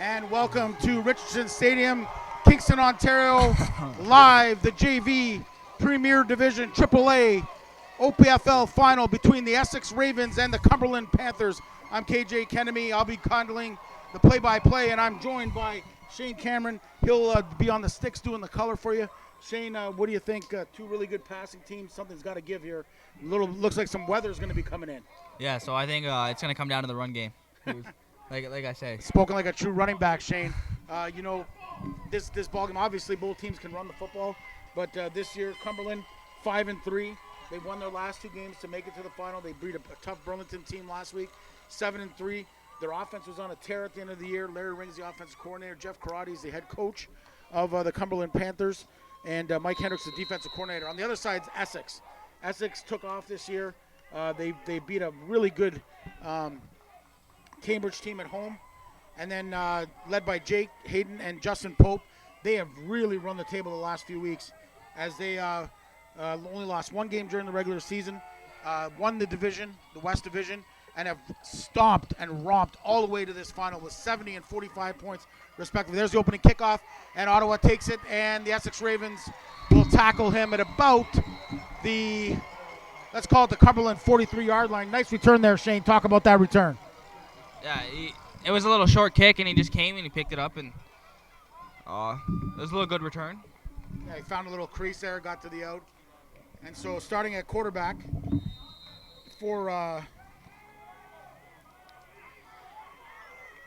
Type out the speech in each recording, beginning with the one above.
And welcome to Richardson Stadium, Kingston, Ontario, live, the JV Premier Division AAA OPFL final between the Essex Ravens and the Cumberland Panthers. I'm KJ Kennedy. I'll be handling the play-by-play, and I'm joined by Shane Cameron. He'll be on the sticks doing the color for you. Shane, what do you think? Two really good passing teams. Something's got to give here. Looks like some weather's going to be coming in. Yeah, so I think it's going to come down to the run game. Like I say. Spoken like a true running back, Shane. This ballgame, obviously both teams can run the football, but this year Cumberland 5-3. They won their last two games to make it to the final. They beat a tough Burlington team last week, 7-3. Their offense was on a tear at the end of the year. Larry Ring's the offensive coordinator. Jeff Karate is the head coach of the Cumberland Panthers, and Mike Hendricks, the defensive coordinator. On the other side is Essex. Essex took off this year. They beat a really good Cambridge team at home, and then led by Jake Hayden and Justin Pope. They have really run the table the last few weeks, as they only lost one game during the regular season, won the division, the West Division, and have stomped and romped all the way to this final with 70 and 45 points respectively. There's the opening kickoff, and Ottawa takes it, and the Essex Ravens will tackle him at about the, let's call it the Cumberland 43-yard line. Nice return there, Shane. Talk about that return. Yeah, it was a little short kick, and he just came and he picked it up, and it was a little good return. Yeah, he found a little crease there, got to the out. And so starting at quarterback for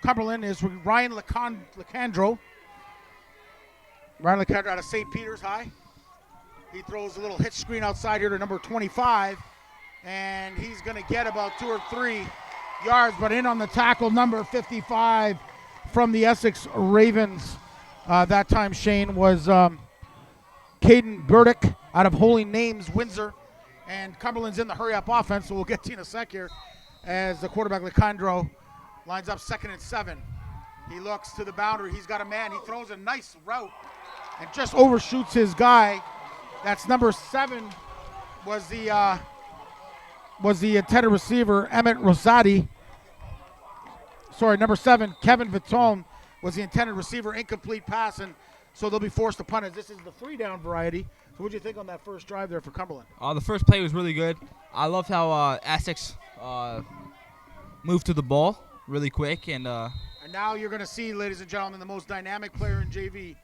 Cumberland is Ryan Lecandro. Ryan Lecandro out of St. Peter's High. He throws a little hitch screen outside here to number 25, and he's going to get about 2 or 3 yards, but in on the tackle, number 55 from the Essex Ravens. That time, Shane, was Caden Burdick out of Holy Names, Windsor. And Cumberland's in the hurry-up offense, so we'll get to you in a sec here, as the quarterback, Lecandro, lines up 2nd and 7. He looks to the boundary. He's got a man. He throws a nice route and just overshoots his guy. That's number 7 was the intended receiver, Emmett Rosati. Sorry, number 7, Kevin Vitone, was the intended receiver. Incomplete pass, and so they'll be forced to punt it. This is the 3-down variety. So what do you think on that first drive there for Cumberland? The first play was really good. I loved how Essex moved to the ball really quick. And now you're going to see, ladies and gentlemen, the most dynamic player in JV.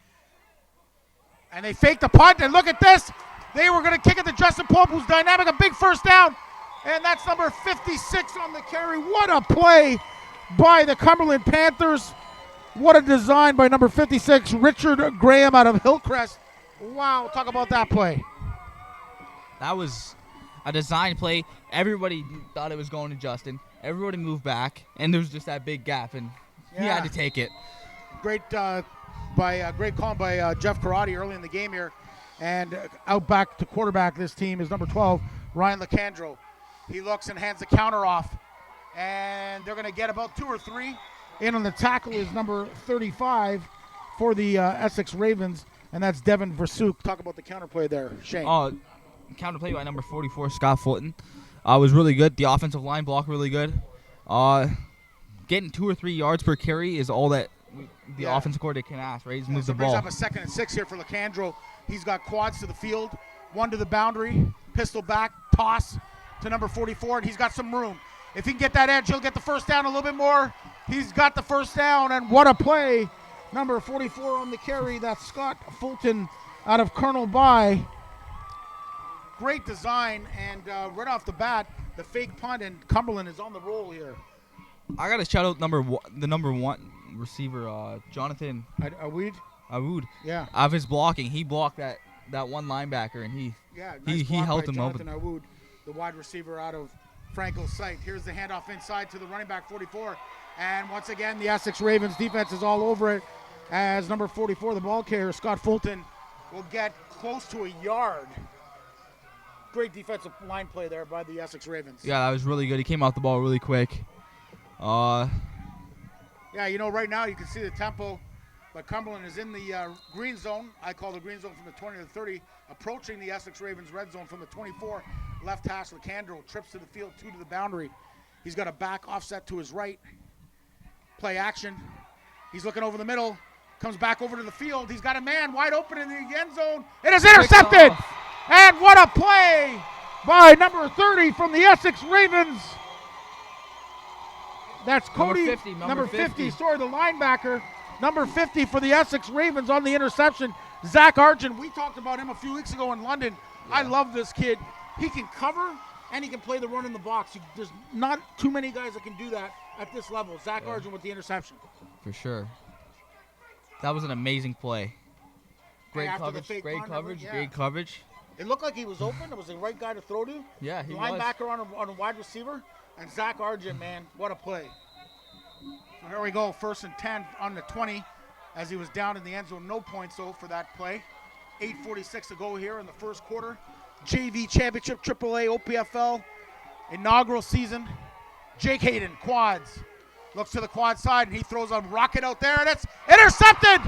And they faked the punt, and look at this. They were going to kick it to Justin Pope, who's dynamic, a big first down. And that's number 56 on the carry. What a play by the Cumberland Panthers. What a design by number 56, Richard Graham out of Hillcrest. Wow, talk about that play. That was a design play. Everybody thought it was going to Justin. Everybody moved back, and there was just that big gap, and he had to take it. Great call by Jeff Karate early in the game here. And out back to quarterback this team is number 12, Ryan Lecandro. He looks and hands the counter off, and they're going to get about 2 or 3. In on the tackle is number 35 for the Essex Ravens, and that's Devin Versuk. Talk about the counterplay there, Shane. Counterplay by number 44, Scott Fulton. Was really good. The offensive line block really good. Getting 2 or 3 yards per carry is all that the offensive coordinator can ask, right? He's moved the ball. Brings up a 2nd and 6 here for Lecandro. He's got quads to the field, 1 to the boundary, pistol back, toss to number 44, and he's got some room. If he can get that edge, he'll get the first down a little bit more. He's got the first down, and what a play. Number 44 on the carry, that's Scott Fulton out of Colonel By. Great design, and right off the bat, the fake punt, and Cumberland is on the roll here. I got to shout out the number 1 receiver, Jonathan Awood. Yeah. Of his blocking, he blocked that one linebacker, and he held him open. Jonathan Awood, the wide receiver out of Franco's sight. Here's the handoff inside to the running back 44. And once again, the Essex Ravens defense is all over it, as number 44, the ball carrier, Scott Fulton, will get close to a yard. Great defensive line play there by the Essex Ravens. Yeah, that was really good. He came off the ball really quick. Yeah, right now you can see the tempo, but Cumberland is in the green zone. I call the green zone from the 20 to the 30, approaching the Essex Ravens red zone from the 24. Left hash, Lecandro trips to the field, 2 to the boundary. He's got a back offset to his right. Play action. He's looking over the middle, comes back over to the field. He's got a man wide open in the end zone. It is intercepted. And what a play by number 30 from the Essex Ravens. That's Cody, number 50. Sorry, the linebacker. Number 50 for the Essex Ravens on the interception. Zach Argent, we talked about him a few weeks ago in London. Yeah. I love this kid. He can cover and he can play the run in the box. There's not too many guys that can do that at this level. Zach Argent with the interception. For sure. That was an amazing play. Great coverage. It looked like he was open. It was the right guy to throw to. Yeah, he linebacker was. on a wide receiver. And Zach Argent, man, what a play. So here we go, 1st and 10 on the 20 as he was down in the end zone. No points, though, for that play. 8:46 to go here in the first quarter. JV Championship, AAA, OPFL, inaugural season. Jake Hayden, quads. Looks to the quad side, and he throws a rocket out there, and it's intercepted!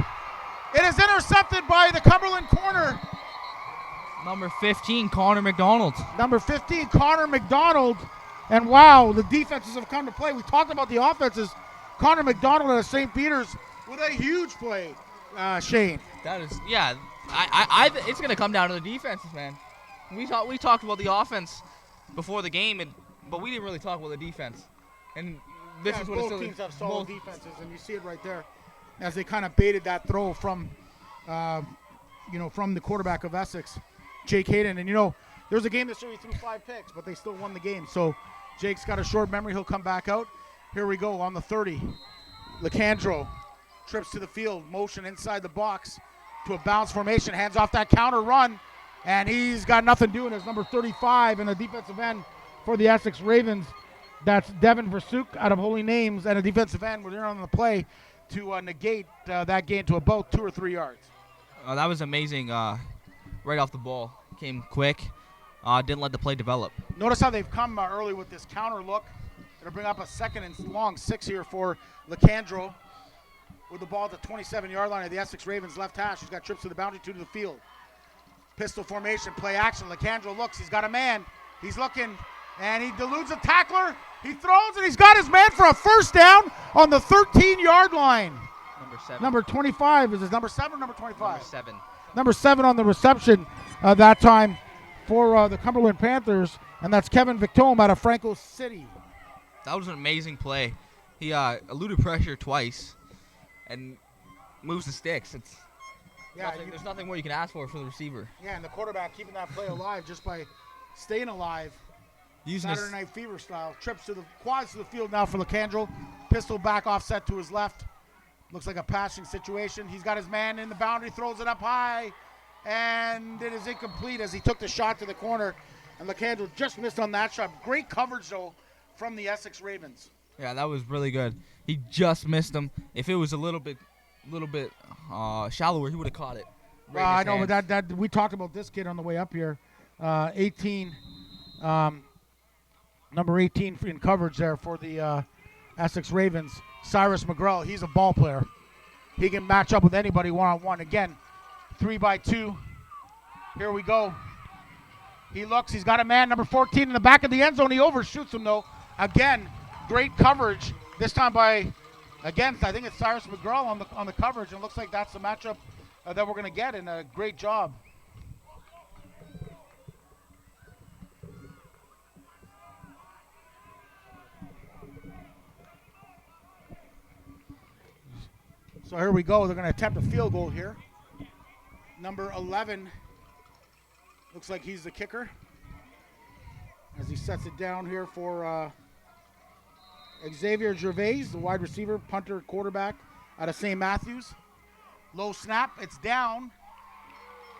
It is intercepted by the Cumberland corner. Number 15, Connor McDonald. Number 15, Connor McDonald. And wow, the defenses have come to play. We talked about the offenses. Connor McDonald out of St. Peter's with a huge play, Shane. That is, yeah. I it's going to come down to the defenses, man. We talked about the offense before the game, but we didn't really talk about the defense. And this is what both teams have solid defenses, and you see it right there as they kind of baited that throw from, from the quarterback of Essex, Jake Hayden. And there's a game this year he threw 5 picks, but they still won the game. So Jake's got a short memory. He'll come back out. Here we go on the 30. Lecandro trips to the field, motion inside the box to a bounce formation, hands off that counter run, and he's got nothing doing. It's number 35 in the defensive end for the Essex Ravens. That's Devin Versuk out of Holy Names, and a defensive end. We're there on the play to negate that gain to about 2 or 3 yards. That was amazing. Right off the ball, came quick. Didn't let the play develop. Notice how they've come early with this counter look. It'll bring up a 2nd and long 6 here for Lecandro with the ball at the 27-yard line of the Essex Ravens left hash. He's got trips to the boundary, 2 to the field. Pistol formation, play action. Lecandro looks. He's got a man. He's looking, and he deludes a tackler. He throws, and he's got his man for a first down on the 13-yard line. Number 7. Number 25. Is it number 7 or number 25? Number 7. Number 7 on the reception that time for the Cumberland Panthers, and that's Kevin Victome out of Franco City. That was an amazing play. He eluded pressure twice and moves the sticks. There's nothing more you can ask for the receiver. Yeah, and the quarterback keeping that play alive just by staying alive. Saturday Night Fever style. Trips to the quads to the field now for Lecandro. Pistol back offset to his left. Looks like a passing situation. He's got his man in the boundary, throws it up high, and it is incomplete as he took the shot to the corner. And Lecandro just missed on that shot. Great coverage, though, from the Essex Ravens. Yeah, that was really good. He just missed him. If it was a little bit shallower, he would have caught it. I know, but that we talked about this kid on the way up here. 18, number 18 in coverage there for the Essex Ravens. Cyrus McGraw, he's a ball player. He can match up with anybody one-on-one. Again, 3-by-2. Here we go. He looks. He's got a man, number 14, in the back of the end zone. He overshoots him, though. Again, great coverage. This time by, again, I think it's Cyrus McGraw on the coverage. And it looks like that's the matchup that we're going to get, and a great job. So here we go. They're going to attempt a field goal here. Number 11 looks like he's the kicker as he sets it down here for Xavier Gervais, the wide receiver, punter, quarterback out of St. Matthews. Low snap. It's down.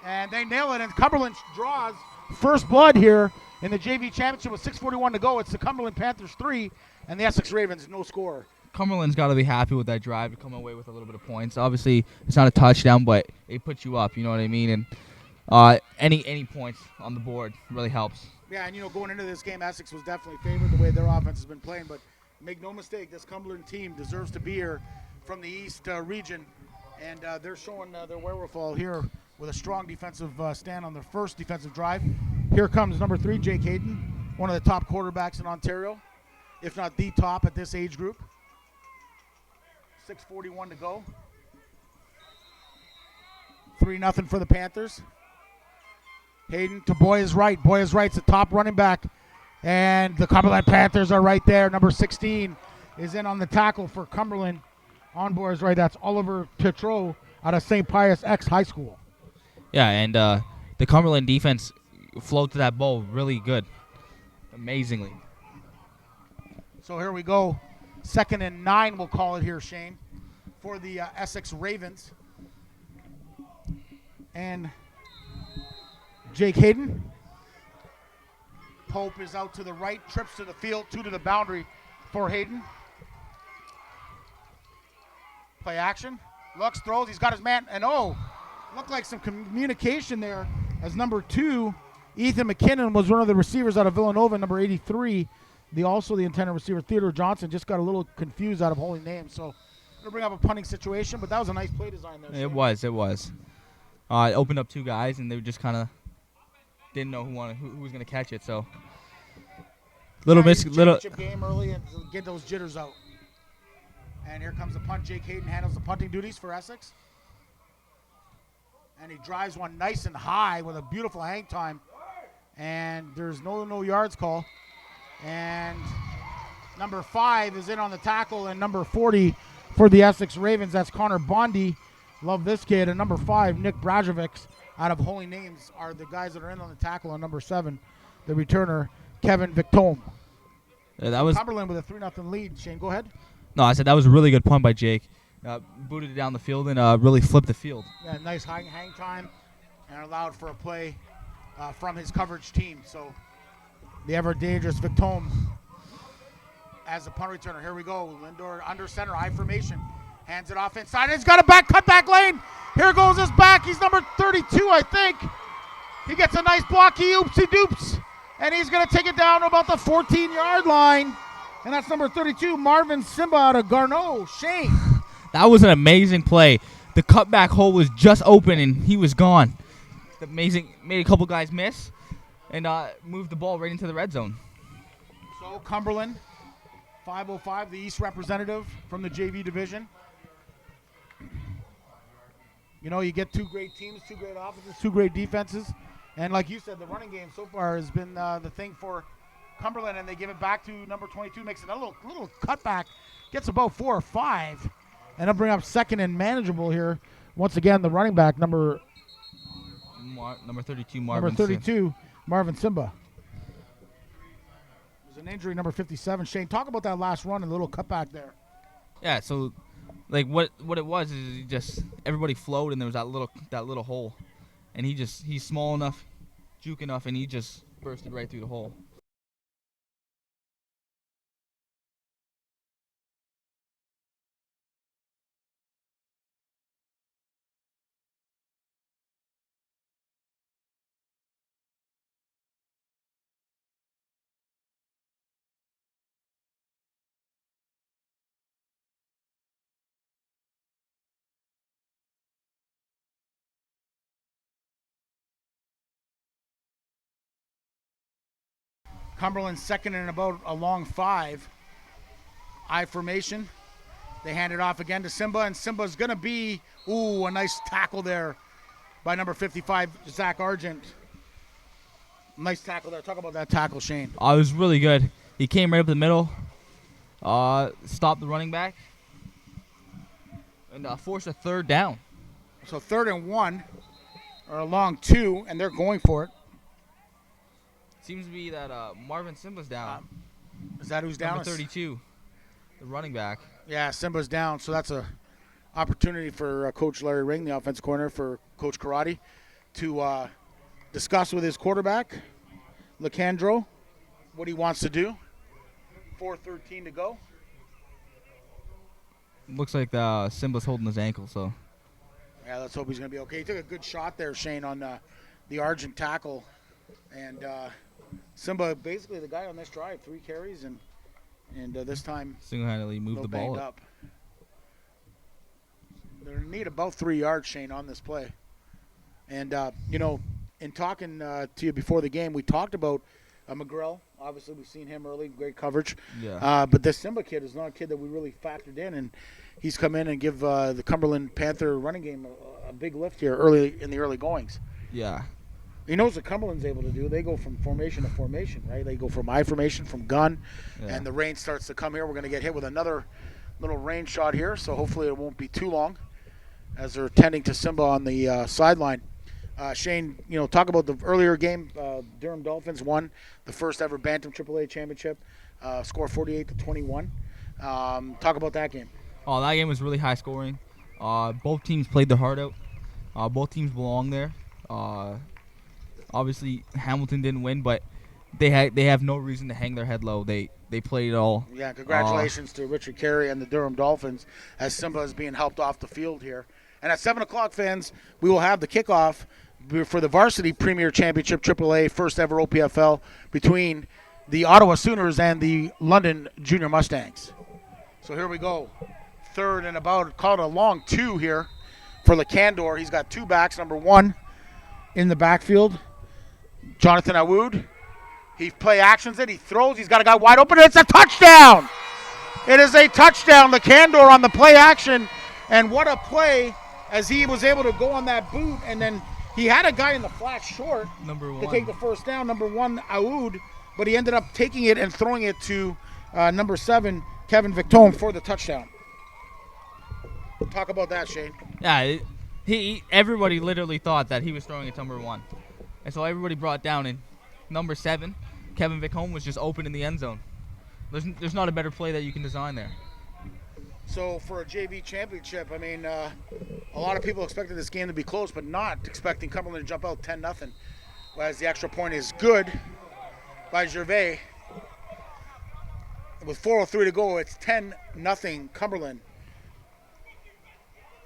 And they nail it. And Cumberland draws first blood here in the JV Championship with 6:41 to go. It's the Cumberland Panthers 3 and the Essex Ravens no score. Cumberland's got to be happy with that drive to come away with a little bit of points. Obviously, it's not a touchdown, but it puts you up. You know what I mean? And any points on the board really helps. Yeah, and going into this game, Essex was definitely favored the way their offense has been playing. But make no mistake, this Cumberland team deserves to be here from the East region, and they're showing their wherewithal here with a strong defensive stand on their first defensive drive. Here comes number 3, Jake Hayden, one of the top quarterbacks in Ontario, if not the top at this age group. 6:41 to go. 3-0 for the Panthers. Hayden to Boyes Wright. Boyes Wright's the top running back. And the Cumberland Panthers are right there. Number 16 is in on the tackle for Cumberland. On Boyes Wright, that's Oliver Petro out of St. Pius X High School. Yeah, and the Cumberland defense flowed to that ball really good. Amazingly. So here we go. 2nd and 9, we'll call it here, Shane, for the Essex Ravens. And Jake Hayden. Pope is out to the right, trips to the field, 2 to the boundary for Hayden. Play action. Looks, throws, he's got his man, and looked like some communication there as number 2, Ethan McKinnon, was one of the receivers out of Villanova, number 83. The intended receiver, Theodore Johnson, just got a little confused out of holy names. So it'll bring up a punting situation, but that was a nice play design there. It was. It opened up 2 guys, and they just kind of didn't know who was going to catch it. So little championship game early and get those jitters out. And here comes the punt. Jake Hayden handles the punting duties for Essex. And he drives one nice and high with a beautiful hang time. And there's no yards call. And number 5 is in on the tackle, and number 40 for the Essex Ravens, that's Connor Bondi. Love this kid. And number 5, Nick Brajovic, out of Holy Names, are the guys that are in on the tackle. And number 7, the returner, Kevin Victome. That was Cumberland with a 3-0 lead. Shane, go ahead. No, I said that was a really good punt by Jake. Booted it down the field and really flipped the field. Yeah, nice hang time, and allowed for a play from his coverage team. So the ever dangerous Victome as a punt returner. Here we go. Lindor under center, I formation. Hands it off inside. He's got a cut back lane. Here goes his back. He's number 32, I think. He gets a nice block. He oopsie doops. And he's going to take it down to about the 14-yard line. And that's number 32, Marvin Simba out of Garneau. Shane. That was an amazing play. The cutback hole was just open, and he was gone. Amazing. Made a couple guys miss and moved the ball right into the red zone. So Cumberland, 505, the East representative from the JV division. You know, you get 2 great teams, 2 great offenses, 2 great defenses. And like you said, the running game so far has been the thing for Cumberland, and they give it back to number 22, makes another little cutback, gets about 4 or 5, and they'll bring up 2nd and manageable here. Once again, the running back, number 32, Marvin Simba. There's an injury, number 57. Shane, talk about that last run and the little cutback there. Yeah, so like what it was is just everybody flowed, and there was that little hole, and he's small enough, juke enough, and he just bursted right through the hole. Cumberland 2nd and about a long 5. I formation. They hand it off again to Simba, and Simba's going to be, a nice tackle there by number 55, Zach Argent. Nice tackle there. Talk about that tackle, Shane. It was really good. He came right up the middle, stopped the running back, and forced a 3rd down. So 3rd and 1, or a long 2, and they're going for it. Seems to be that Marvin Simba's down. Is that who's down? Number 32, the running back. Yeah, Simba's down, so that's a opportunity for Coach Larry Ring, the offense corner, for Coach Karate, to discuss with his quarterback, Lecandro, what he wants to do. 4:13 to go. Looks like Simba's holding his ankle, so. Yeah, let's hope he's going to be okay. He took a good shot there, Shane, on the Argent tackle. And Simba, basically the guy on this drive, 3 carries, and this time single-handedly moved the ball up. They're going to need about 3 yards, Shane, on this play. And, in talking to you before the game, we talked about McGrill, Obviously, we've seen him early, great coverage. Yeah. But this Simba kid is not a kid that we really factored in, and he's come in and give the Cumberland Panther running game a big lift here early in the early goings. Yeah. He knows what Cumberland's able to do. They go from formation to formation, right? They go from I formation, from gun, and the rain starts to come here. We're going to get hit with another little rain shot here, so hopefully it won't be too long as they're tending to Simba on the sideline. Shane, talk about the earlier game. Durham Dolphins won the first ever Bantam AAA championship, score 48-21. Talk about that game. Oh, that game was really high scoring. Both teams played their heart out. Both teams belong there. Obviously, Hamilton didn't win, but they have no reason to hang their head low. They played it all. Yeah, congratulations to Richard Carey and the Durham Dolphins as Simba is being helped off the field here. And at 7 o'clock, fans, we will have the kickoff for the Varsity Premier Championship AAA, first ever OPFL, between the Ottawa Sooners and the London Junior Mustangs. So here we go. Third and about, called a long 2 here for Lacandor. He's got 2 backs. Number 1 in the backfield, Jonathan Awood. He play actions it. He throws. He's got a guy wide open. It's a touchdown. It is a touchdown. Lacandor on the play action. And what a play as he was able to go on that boot. And then he had a guy in the flat short to take the first down. Number 1, Awood. But he ended up taking it and throwing it to number 7, Kevin Victome, for the touchdown. Talk about that, Shane. Yeah, everybody literally thought that he was throwing it to number 1. And so everybody brought down in number 7. Kevin Victome was just open in the end zone. There's not a better play that you can design there. So for a JV championship, I mean, a lot of people expected this game to be close, but not expecting Cumberland to jump out 10-0. Whereas the extra point is good by Gervais. With 4:03 to go, it's 10-0 Cumberland.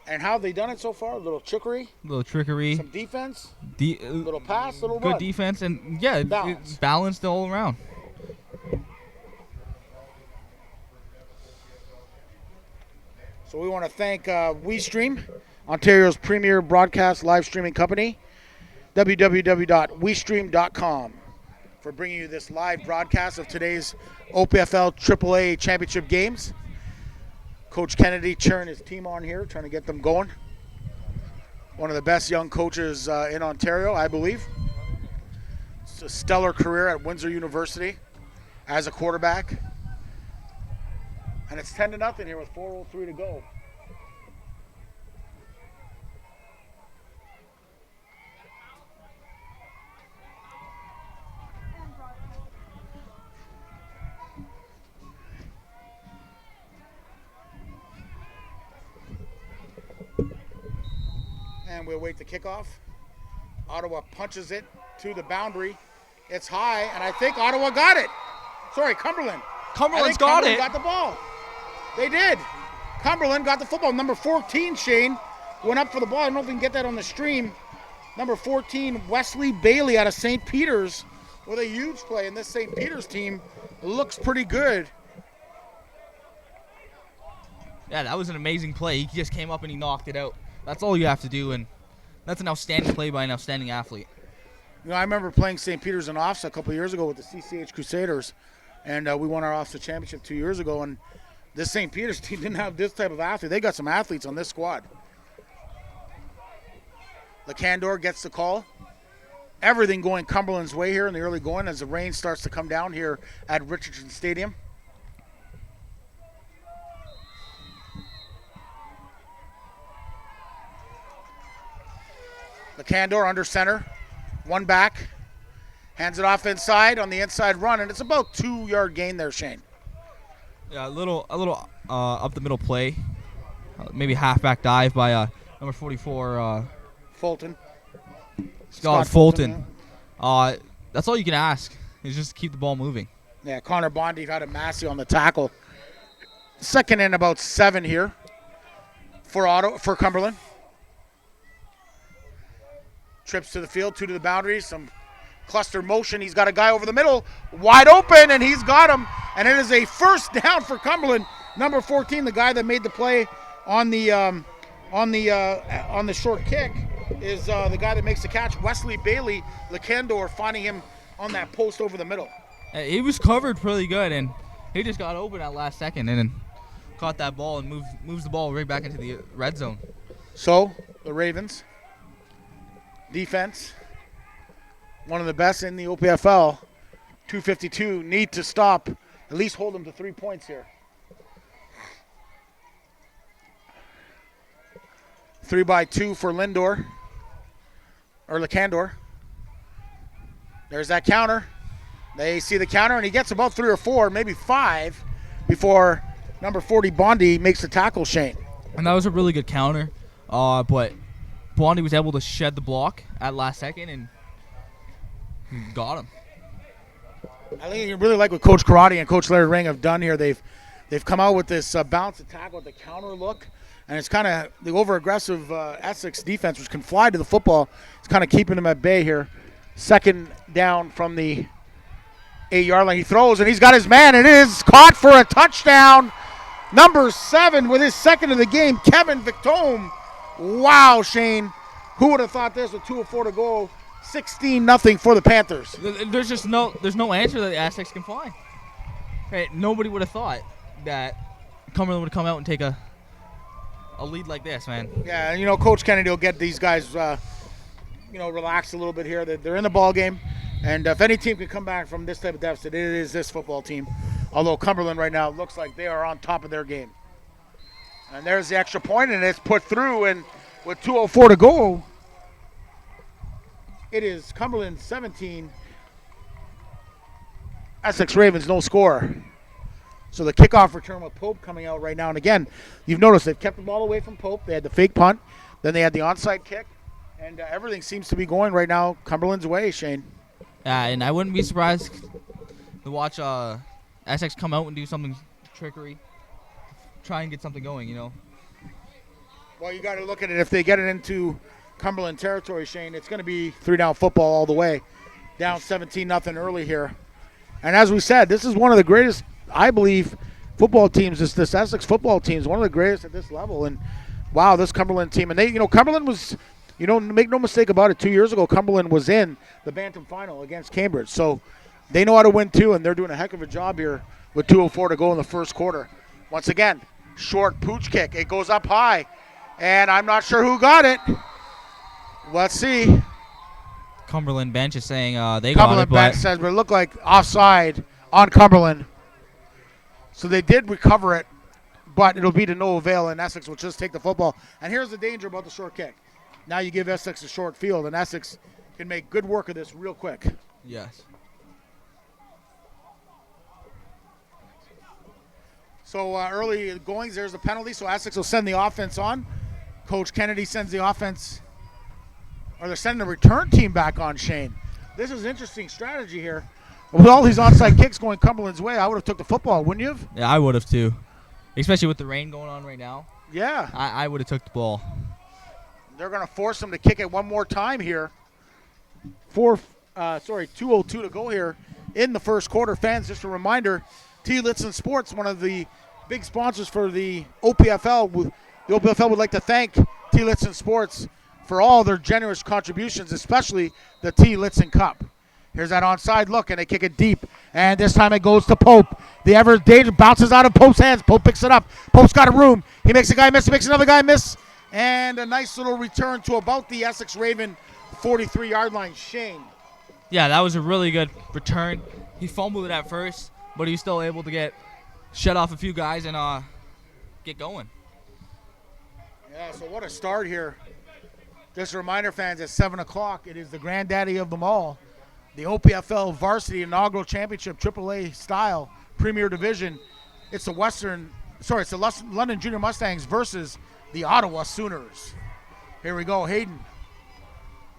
And how have they done it so far? A little trickery. Some defense. Little pass, little good run. Defense, and yeah, it's balanced all around. So we want to thank WeeStreem, Ontario's premier broadcast live streaming company, www.weestream.com, for bringing you this live broadcast of today's OPFL AAA championship games. Coach Kennedy cheering his team on here, trying to get them going. One of the best young coaches in Ontario, I believe. It's a stellar career at Windsor University as a quarterback. And it's 10-0 here with 4:03 to go. And we'll wait the kickoff. Ottawa punches it to the boundary. It's high, and I think Ottawa got it. Sorry, Cumberland. Cumberland got the ball. They did. Cumberland got the football. Number 14, Shane, went up for the ball. I don't know if we can get that on the stream. Number 14, Wesley Bailey out of St. Peter's with a huge play. And this St. Peter's team looks pretty good. Yeah, that was an amazing play. He just came up and he knocked it out. That's all you have to do, and that's an outstanding play by an outstanding athlete. I remember playing St. Peter's in OFSA a couple of years ago with the CCH Crusaders, and we won our OFSA championship 2 years ago, and this St. Peter's team didn't have this type of athlete. They got some athletes on this squad. Lacandor gets the call. Everything going Cumberland's way here in the early going as the rain starts to come down here at Richardson Stadium. Lacandor under center, 1 back, hands it off inside on the inside run, and it's about 2-yard gain there, Shane. Yeah, a little up the middle play, maybe halfback dive by number 44 Fulton. Scott Fulton. That's all you can ask is just keep the ball moving. Yeah, Connor Bondi had a Massey on the tackle. Second and about 7 here for Cumberland. Trips to the field, 2 to the boundary, some cluster motion. He's got a guy over the middle, wide open, and he's got him. And it is a first down for Cumberland. Number 14, the guy that made the play on the short kick, is the guy that makes the catch. Wesley Bailey, Lacandor finding him on that post over the middle. He was covered pretty good, and he just got open at last second and then caught that ball and moves the ball right back into the red zone. So, the Ravens, defense, one of the best in the OPFL, 252, need to stop, at least hold them to 3 points here. 3-by-2 for Lindor, or Lacandor. There's that counter. They see the counter, and he gets about 3 or 4, maybe 5, before number 40, Bondi, makes the tackle, Shane. And that was a really good counter, but Bondi was able to shed the block at last second and got him. I think you really like what Coach Karate and Coach Larry Ring have done here. They've come out with this balance attack with the counter look, and it's kind of the over-aggressive Essex defense, which can fly to the football. It's kind of keeping them at bay here. Second down from the 8-yard line. He throws, and he's got his man. It is caught for a touchdown. Number 7 with his second of the game, Kevin Victome. Wow, Shane. Who would have thought this with 2:04 to go? 16-0 for the Panthers. There's no answer that Essex can find. Hey, nobody would have thought that Cumberland would come out and take a lead like this, man. Yeah, and Coach Kennedy will get these guys, relaxed a little bit here. They're in the ball game, and if any team can come back from this type of deficit, it is this football team. Although Cumberland right now looks like they are on top of their game. And there's the extra point, and it's put through, and with 2:04 to go, it is Cumberland 17, Essex Ravens no score. So the kickoff return with Pope coming out right now. And again, you've noticed they've kept the ball away from Pope. They had the fake punt. Then they had the onside kick. And everything seems to be going right now Cumberland's way, Shane. And I wouldn't be surprised to watch Essex come out and do something trickery. Try and get something going, Well, you got to look at it. If they get it into Cumberland territory, Shane, it's going to be 3-down football all the way. Down 17-0 early here. And as we said, this is one of the greatest, I believe, football teams. This Essex football team is one of the greatest at this level. And, wow, this Cumberland team. And, Cumberland was, make no mistake about it, 2 years ago, Cumberland was in the Bantam final against Cambridge. So they know how to win, too, and they're doing a heck of a job here with 2:04 to go in the first quarter. Once again, short pooch kick. It goes up high, and I'm not sure who got it. Let's see. Cumberland bench is saying they Cumberland got it, bench says, but it looked like offside on Cumberland. So they did recover it, but it'll be to no avail, and Essex will just take the football. And here's the danger about the short kick. Now you give Essex a short field, and Essex can make good work of this real quick. Yes. So early goings, there's a penalty, so Essex will send the offense on. Coach Kennedy sends the offense, or they're sending the return team back on, Shane. This is an interesting strategy here. With all these onside kicks going Cumberland's way, I would have took the football, wouldn't you have? Yeah, I would have too. Especially with the rain going on right now. Yeah. I would have took the ball. They're going to force them to kick it one more time here. 2:02 to go here in the first quarter. Fans, just a reminder, T. Litson Sports, one of the big sponsors for the OPFL. The OPFL would like to thank T. Litson Sports for all their generous contributions, especially the T. Litson Cup. Here's that onside look, and they kick it deep. And this time it goes to Pope. The ever danger bounces out of Pope's hands. Pope picks it up. Pope's got a room. He makes a guy miss. He makes another guy miss. And a nice little return to about the Essex Raven 43-yard line. Shane. Yeah, that was a really good return. He fumbled it at first, but he was still able to shut off a few guys and get going. Yeah, so what a start here. Just a reminder, fans, at 7 o'clock, it is the granddaddy of them all. The OPFL Varsity Inaugural Championship, AAA style, Premier Division. It's the London Junior Mustangs versus the Ottawa Sooners. Here we go, Hayden.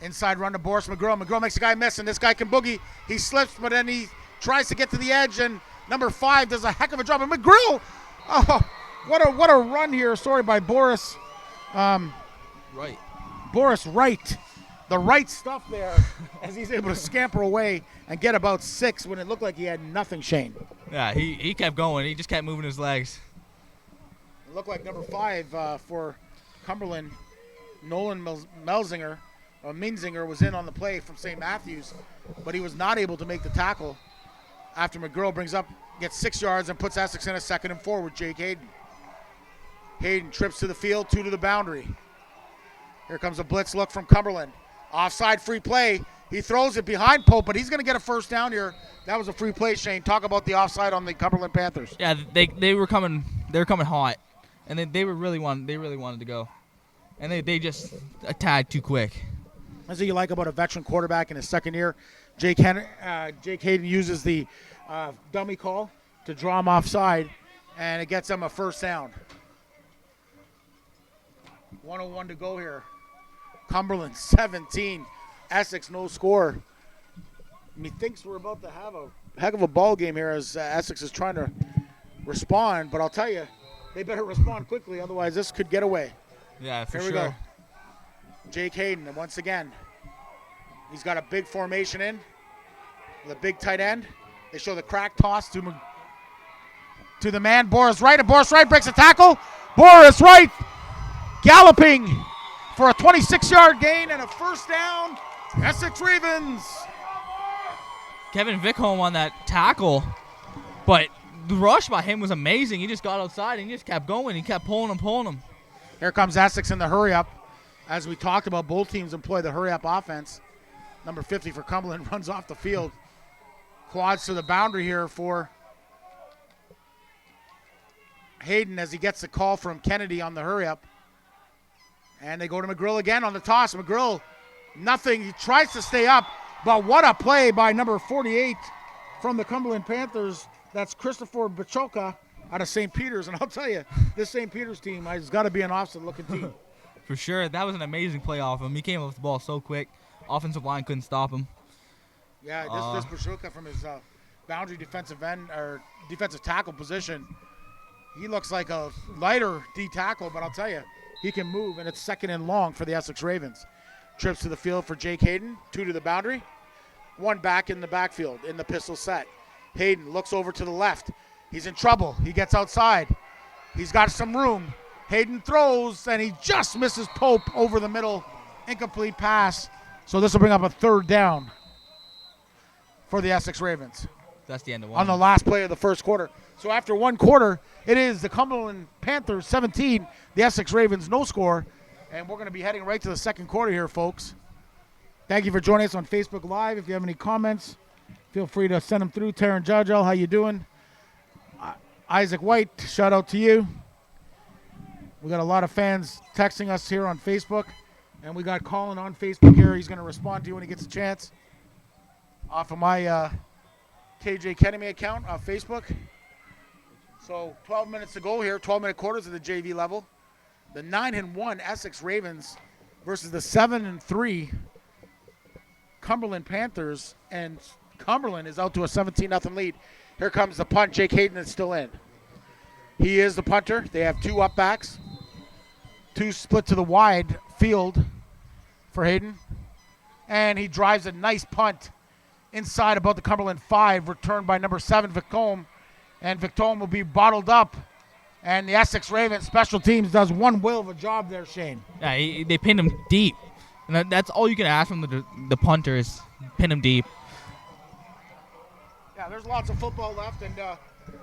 Inside run to Boris McGrill. McGrill makes a guy miss, and this guy can boogie. He slips, but then he tries to get to the edge, and number 5 does a heck of a job. And McGrill, what a run here. Sorry, by Boris. Right. Boris Wright. The right stuff there as he's able to scamper away and get about 6 when it looked like he had nothing, Shane. Yeah, he kept going. He just kept moving his legs. It looked like number 5 for Cumberland, Nolan Menzinger was in on the play from St. Matthews, but he was not able to make the tackle after McGrill gets 6 yards and puts Essex in a 2nd and 4 with Jake Hayden. Hayden trips to the field, 2 to the boundary. Here comes a blitz look from Cumberland. Offside free play. He throws it behind Pope, but he's going to get a first down here. That was a free play, Shane. Talk about the offside on the Cumberland Panthers. Yeah, they were coming hot, and they really wanted to go, and they just attacked too quick. That's what you like about a veteran quarterback in his 2nd year. Jake Hayden uses the dummy call to draw him offside, and it gets him a first down. 1:01 to go here. Cumberland 17, Essex no score. Methinks we're about to have a heck of a ball game here as Essex is trying to respond, but I'll tell you, they better respond quickly, otherwise this could get away. Yeah, for Here sure. we go. Jake Hayden, and once again, he's got a big formation in with a big tight end. They show the crack toss to the man, Boris Wright, and Boris Wright breaks a tackle. Boris Wright galloping for a 26-yard gain and a first down. Essex Ravens. Kevin Vickholm on that tackle, but the rush by him was amazing. He just got outside and he just kept going. He kept pulling him. Here comes Essex in the hurry-up. As we talked about, both teams employ the hurry-up offense. Number 50 for Cumberland runs off the field. Quads to the boundary here for Hayden as he gets the call from Kennedy on the hurry-up. And they go to McGrill again on the toss. McGrill, nothing. He tries to stay up, but what a play by number 48 from the Cumberland Panthers. That's Christopher Bachoka out of St. Peter's. And I'll tell you, this St. Peter's team has got to be an offset-looking team. For sure. That was an amazing play off him. He came off the ball so quick. Offensive line couldn't stop him. Yeah, this Bachoka from his boundary defensive end or defensive tackle position, he looks like a lighter D tackle, but I'll tell you, he can move, and it's 2nd and long for the Essex Ravens. Trips to the field for Jake Hayden, 2 to the boundary, 1 back in the backfield in the pistol set. Hayden looks over to the left. He's in trouble. He gets outside. He's got some room. Hayden throws, and he just misses Pope over the middle. Incomplete pass. So this will bring up a 3rd down for the Essex Ravens. That's the end of one. On the last play of the first quarter. So after 1 quarter, it is the Cumberland Panthers 17, the Essex Ravens no score. And we're going to be heading right to the 2nd quarter here, folks. Thank you for joining us on Facebook Live. If you have any comments, feel free to send them through. Taryn Judgel, how you doing? Isaac White, shout out to you. We got a lot of fans texting us here on Facebook. And we got Colin on Facebook here. He's going to respond to you when he gets a chance. Off of my KJ Kenemy account on Facebook. So 12 minutes to go here, 12-minute quarters at the JV level. The 9-1 Essex Ravens versus the 7-3 Cumberland Panthers, and Cumberland is out to a 17-0 lead. Here comes the punt. Jake Hayden is still in. He is the punter. They have 2 up backs. 2 split to the wide field for Hayden. And he drives a nice punt inside about the Cumberland 5, returned by number 7, Victome. And Victome will be bottled up. And the Essex Ravens special teams does one whale of a job there, Shane. Yeah, they pinned him deep. And that's all you can ask from the punter is pin him deep. Yeah, there's lots of football left. And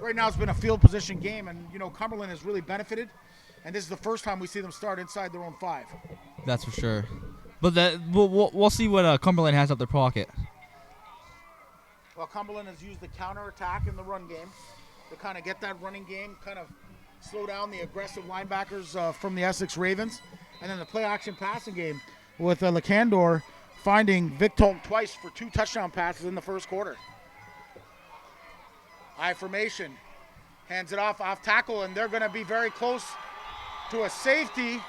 right now it's been a field position game. And, you know, Cumberland has really benefited. And this is the first time we see them start inside their own 5. That's for sure. But we'll see what Cumberland has up their pocket. Well, Cumberland has used the counterattack in the run game to kind of get that running game, kind of slow down the aggressive linebackers from the Essex Ravens. And then the play-action passing game with Lacandor finding Victome twice for 2 touchdown passes in the first quarter. I formation. Hands it off tackle, and they're going to be very close to a safety.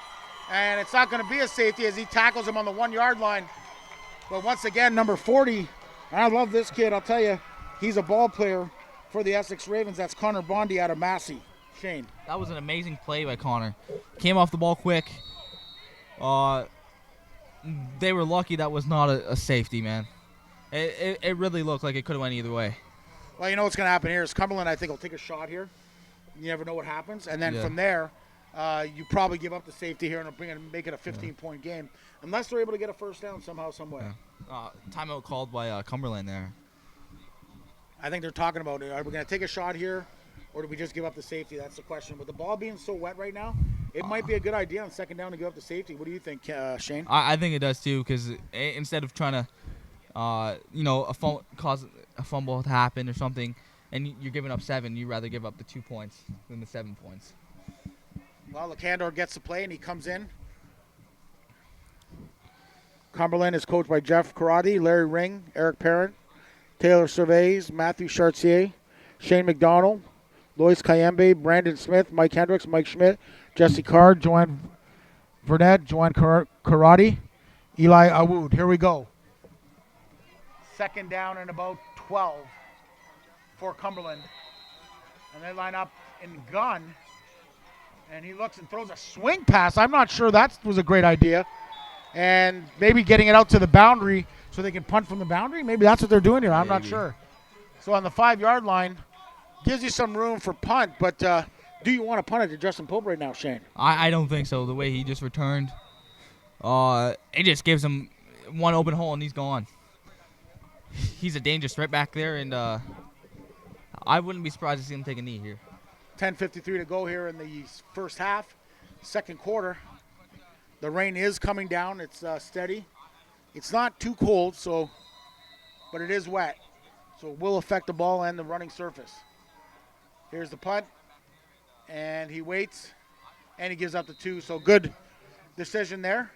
And it's not going to be a safety as he tackles him on the 1-yard line. But once again, number 40, I love this kid. I'll tell you, he's a ball player for the Essex Ravens. That's Connor Bondi out of Massey. Shane. That was an amazing play by Connor. Came off the ball quick. They were lucky that was not a safety, man. It really looked like it could have went either way. Well, you know what's going to happen here is Cumberland, I think, will take a shot here. You never know what happens. And then from there, you probably give up the safety here and make it a 15-point game. Unless they're able to get a first down somehow, some way. Yeah. Timeout called by Cumberland there. I think they're talking about it. Are we going to take a shot here, or do we just give up the safety? That's the question. With the ball being so wet right now, it might be a good idea on second down to give up the safety. What do you think, Shane? I think it does too, because instead of trying to, cause a fumble to happen or something, and you're giving up 7, you'd rather give up the 2 points than the 7 points. Well, Lacandor gets the play, and he comes in. Cumberland is coached by Jeff Karate, Larry Ring, Eric Parent, Taylor Cervais, Matthew Chartier, Shane McDonald, Lois Kayembe, Brandon Smith, Mike Hendricks, Mike Schmidt, Jesse Card, Joanne Burnett, Joanne Karate, Eli Awood. Here we go. Second down and about 12 for Cumberland. And they line up in gun. And he looks and throws a swing pass. I'm not sure that was a great idea. And maybe getting it out to the boundary so they can punt from the boundary. Maybe that's what they're doing here. I'm not sure. So on the 5-yard line, gives you some room for punt. But do you want to punt it to Justin Pope right now, Shane? I don't think so. The way he just returned, it just gives him one open hole and he's gone. He's a dangerous threat back there, and I wouldn't be surprised to see him take a knee here. 10:53 to go here in the first half, second quarter. The rain is coming down. It's steady. It's not too cold, but it is wet. So it will affect the ball and the running surface. Here's the punt, and he waits, and he gives up the 2. So good decision there.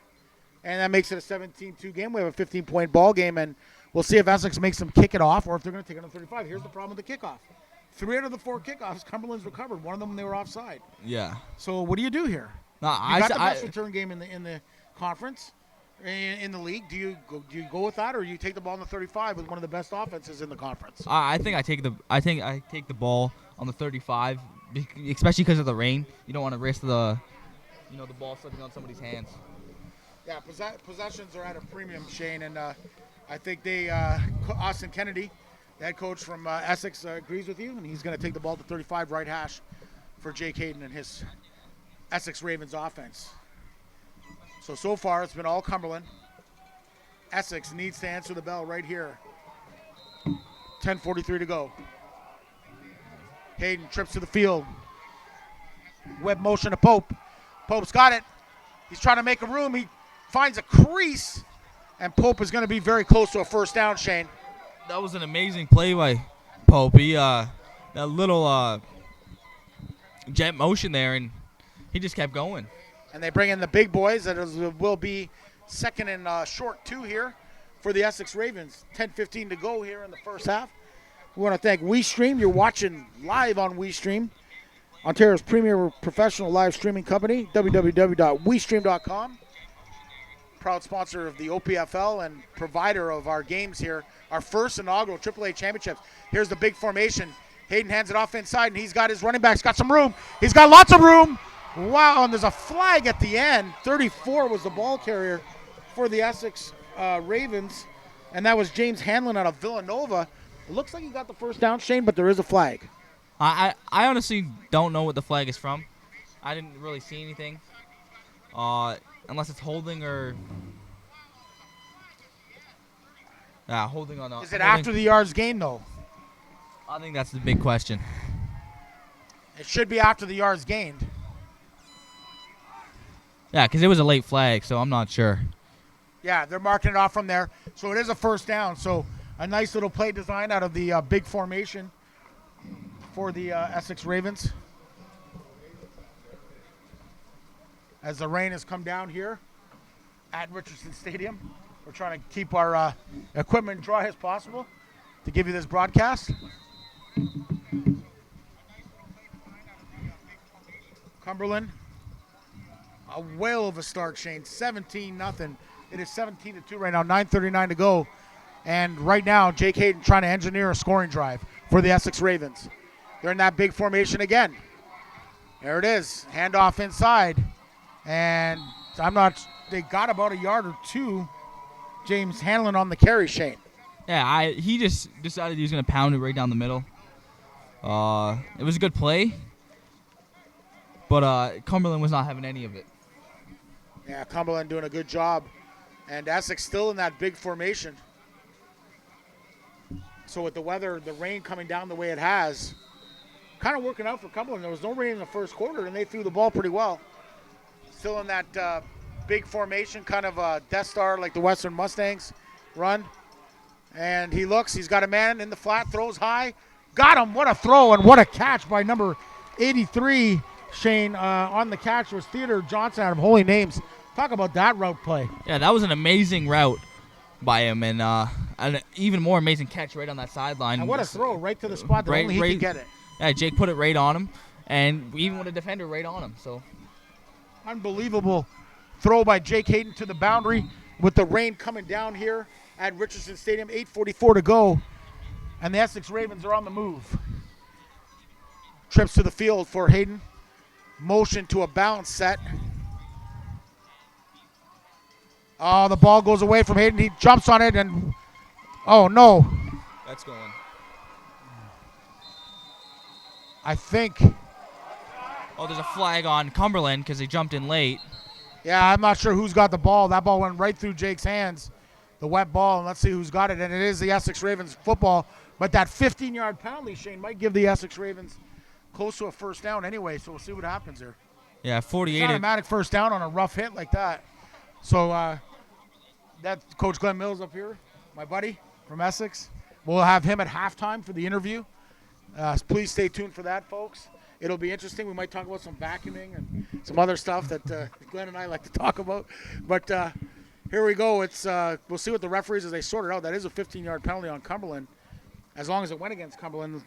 And that makes it a 17-2 game. We have a 15-point ball game, and we'll see if Essex makes them kick it off or if they're going to take it on 35. Here's the problem with the kickoff. 3 out of the 4 kickoffs, Cumberland's recovered. One of them, they were offside. Yeah. So what do you do here? No, you got the best return game in the conference, in the league. Do you go with that, or do you take the ball on the 35 with one of the best offenses in the conference? I think I take the ball on the 35, especially because of the rain. You don't want to risk the ball slipping on somebody's hands. Yeah, possessions are at a premium, Shane, and I think Austin Kennedy, the head coach from Essex, agrees with you, and he's going to take the ball to 35 right hash for Jake Hayden and his Essex Ravens offense. So far it's been all Cumberland. Essex needs to answer the bell right here. 10:43 to go. Hayden trips to the field. Web motion to Pope. Pope's got it. He's trying to make a room. He finds a crease, and Pope is going to be very close to a first down, Shane. That was an amazing play by Pope. He that little jet motion there, and he just kept going. And they bring in the big boys. That will be second and short 2 here for the Essex Ravens. 10:15 to go here in the first half. We want to thank WeeStreem. You're watching live on WeeStream, Ontario's premier professional live streaming company, www.weestream.com. Proud sponsor of the OPFL and provider of our games here, our first inaugural AAA championships. Here's the big formation. Hayden hands it off inside, and he's got his running backs, got some room. He's got lots of room. Wow, and there's a flag at the end. 34 was the ball carrier for the Essex Ravens, and that was James Hanlon out of Villanova. It looks like he got the first down, Shane, but there is a flag. I honestly don't know what the flag is from. I didn't really see anything, unless it's holding or holding on. Is it after the yards gained, though? I think that's the big question. It should be after the yards gained. Yeah, because it was a late flag, so I'm not sure. Yeah, they're marking it off from there. So it is a first down. So a nice little play design out of the big formation for the Essex Ravens. As the rain has come down here at Richardson Stadium, we're trying to keep our equipment dry as possible to give you this broadcast. Cumberland, a whale of a start, Shane. 17-0. It is 17-2 right now. 9:39 to go. And right now, Jake Hayden trying to engineer a scoring drive for the Essex Ravens. They're in that big formation again. There it is. Handoff inside. And they got about a yard or 2. James Hanlon on the carry, Shane. Yeah, he just decided he was going to pound it right down the middle. It was a good play, but Cumberland was not having any of it. Yeah, Cumberland doing a good job. And Essex still in that big formation. So with the weather, the rain coming down the way it has, kind of working out for Cumberland. There was no rain in the first quarter, and they threw the ball pretty well. Still in that big formation, kind of a Death Star like the Western Mustangs run. And he looks, he's got a man in the flat, throws high. Got him, what a throw and what a catch by number 83, Shane. On the catch was Theodore Johnson out of Holy Names. Talk about that route play. Yeah, that was an amazing route by him, and an even more amazing catch right on that sideline. And what a throw right to the spot that only he could get it. Yeah, Jake put it right on him, and even with a defender right on him. So unbelievable throw by Jake Hayden to the boundary with the rain coming down here at Richardson Stadium. 8:44 to go, and the Essex Ravens are on the move. Trips to the field for Hayden. Motion to a bounce set. Oh, the ball goes away from Hayden. He jumps on it, and oh no. That's going. I think. Oh, there's a flag on Cumberland because he jumped in late. Yeah, I'm not sure who's got the ball. That ball went right through Jake's hands, the wet ball, and let's see who's got it. And it is the Essex Ravens football. But that 15-yard penalty, Shane, might give the Essex Ravens close to a first down anyway, so we'll see what happens here. Yeah, 48. It's automatic first down on a rough hit like that. So that's Coach Glenn Mills up here, my buddy from Essex. We'll have him at halftime for the interview. Please stay tuned for that, folks. It'll be interesting. We might talk about some vacuuming and some other stuff that Glenn and I like to talk about. But here we go. It's we'll see what the referees as they sort it out. That is a 15-yard penalty on Cumberland, as long as it went against Cumberland.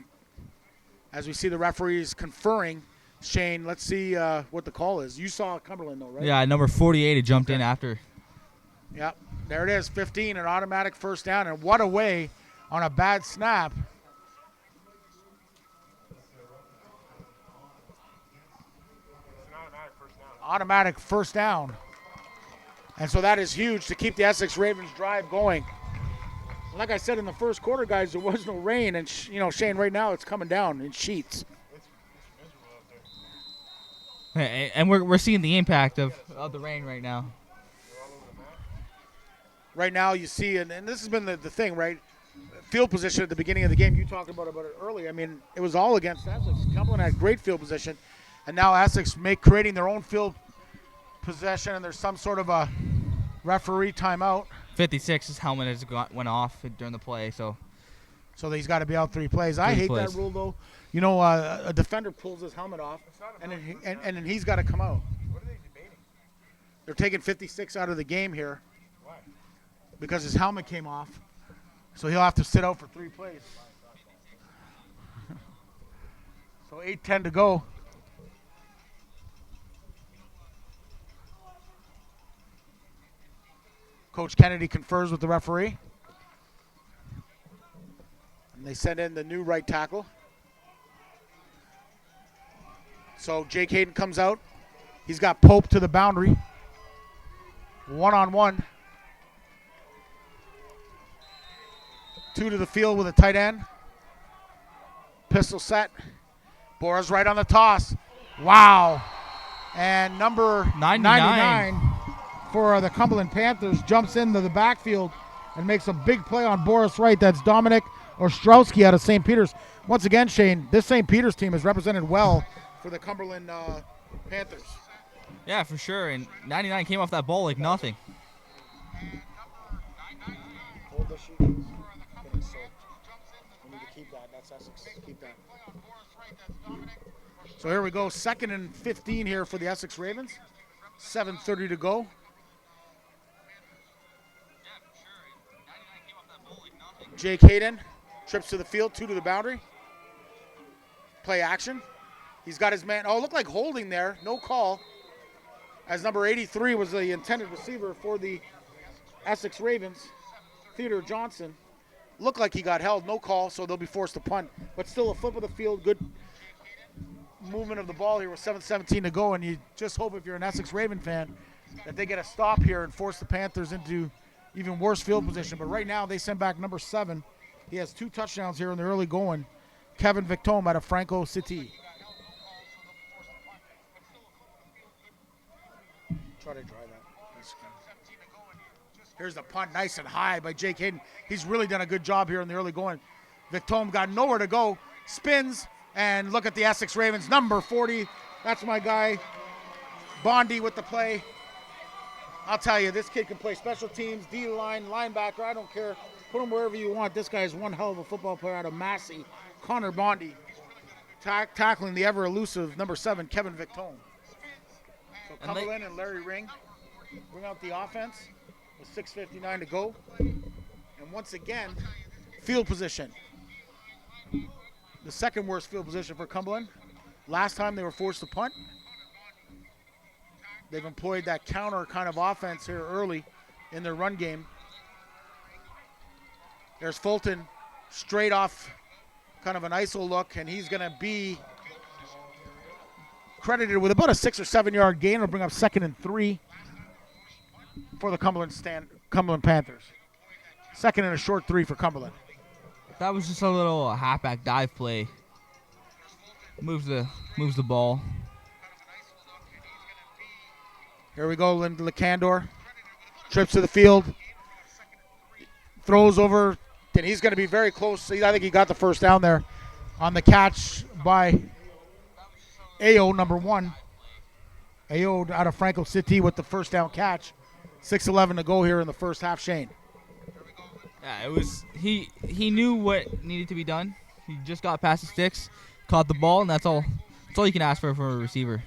As we see the referees conferring, Shane, let's see what the call is. You saw Cumberland, though, right? Yeah, number 48 had jumped in after. Yep, there it is, 15, an automatic first down. And what a way on a bad snap. Automatic first down. And so that is huge to keep the Essex Ravens drive going. Like I said in the first quarter, guys, there was no rain. And, Shane, right now it's coming down in sheets. And we're seeing the impact of the rain right now. Right now you see, and this has been the thing, right? Field position at the beginning of the game. You talked about it earlier. I mean, it was all against Essex. Cumberland had great field position. And now Essex creating their own field possession, and there's some sort of a referee timeout. 56, his helmet went off during the play, so he's got to be out 3 plays. I hate that rule, though. A defender pulls his helmet off, and then he's got to come out. What are they debating? They're taking 56 out of the game here. Why? Because his helmet came off, so he'll have to sit out for 3 plays. So 8:10 to go. Coach Kennedy confers with the referee. And they send in the new right tackle. So Jake Hayden comes out. He's got Pope to the boundary. 1-on-1. 2 to the field with a tight end. Pistol set. Bora's right on the toss. Wow. And number 99 for the Cumberland Panthers jumps into the backfield and makes a big play on Boris Wright. That's Dominic Ostrowski out of St. Peter's. Once again, Shane, this St. Peter's team is represented well for the Cumberland Panthers. Yeah, for sure. And 99 came off that ball like nothing. Hold the sheet. Getting soaked. We need to keep that. That's Essex. Keep that. So here we go. 2nd and 15 here for the Essex Ravens. 7:30 to go. Jake Hayden trips to the field, 2 to the boundary. Play action. He's got his man. Oh, looked like holding there. No call. As number 83 was the intended receiver for the Essex Ravens, Theodore Johnson. Looked like he got held. No call, so they'll be forced to punt. But still a flip of the field. Good movement of the ball here with 7:17 to go. And you just hope if you're an Essex Raven fan that they get a stop here and force the Panthers into even worse field position. But right now they send back number 7. He has 2 touchdowns here in the early going. Kevin Victome out of Franco City. Try to dry that. Here's the punt, nice and high by Jake Hayden. He's really done a good job here in the early going. Victome got nowhere to go. Spins, and look at the Essex Ravens, number 40. That's my guy, Bondi with the play. I'll tell you, this kid can play special teams, D-line, linebacker, I don't care. Put him wherever you want. This guy is one hell of a football player out of Massey. Connor Bondi tackling the ever-elusive number 7, Kevin Victome. So Cumberland and Larry Ring bring out the offense with 6:59 to go. And once again, field position. The second worst field position for Cumberland. Last time they were forced to punt. They've employed that counter kind of offense here early in their run game. There's Fulton straight off kind of an ISO look, and he's going to be credited with about a 6 or 7 yard gain. It'll bring up 2nd and 3 for the Cumberland Panthers. 2nd and a short 3 for Cumberland. That was just a little halfback dive play. Moves the ball. Here we go, Lecandor. Trips to the field. Throws over, and he's going to be very close. I think he got the first down there on the catch by AO, number 1. AO out of Franco City with the first down catch. 6:11 to go here in the first half, Shane. Yeah, it was he knew what needed to be done. He just got past the sticks, caught the ball, and that's all you can ask for a receiver.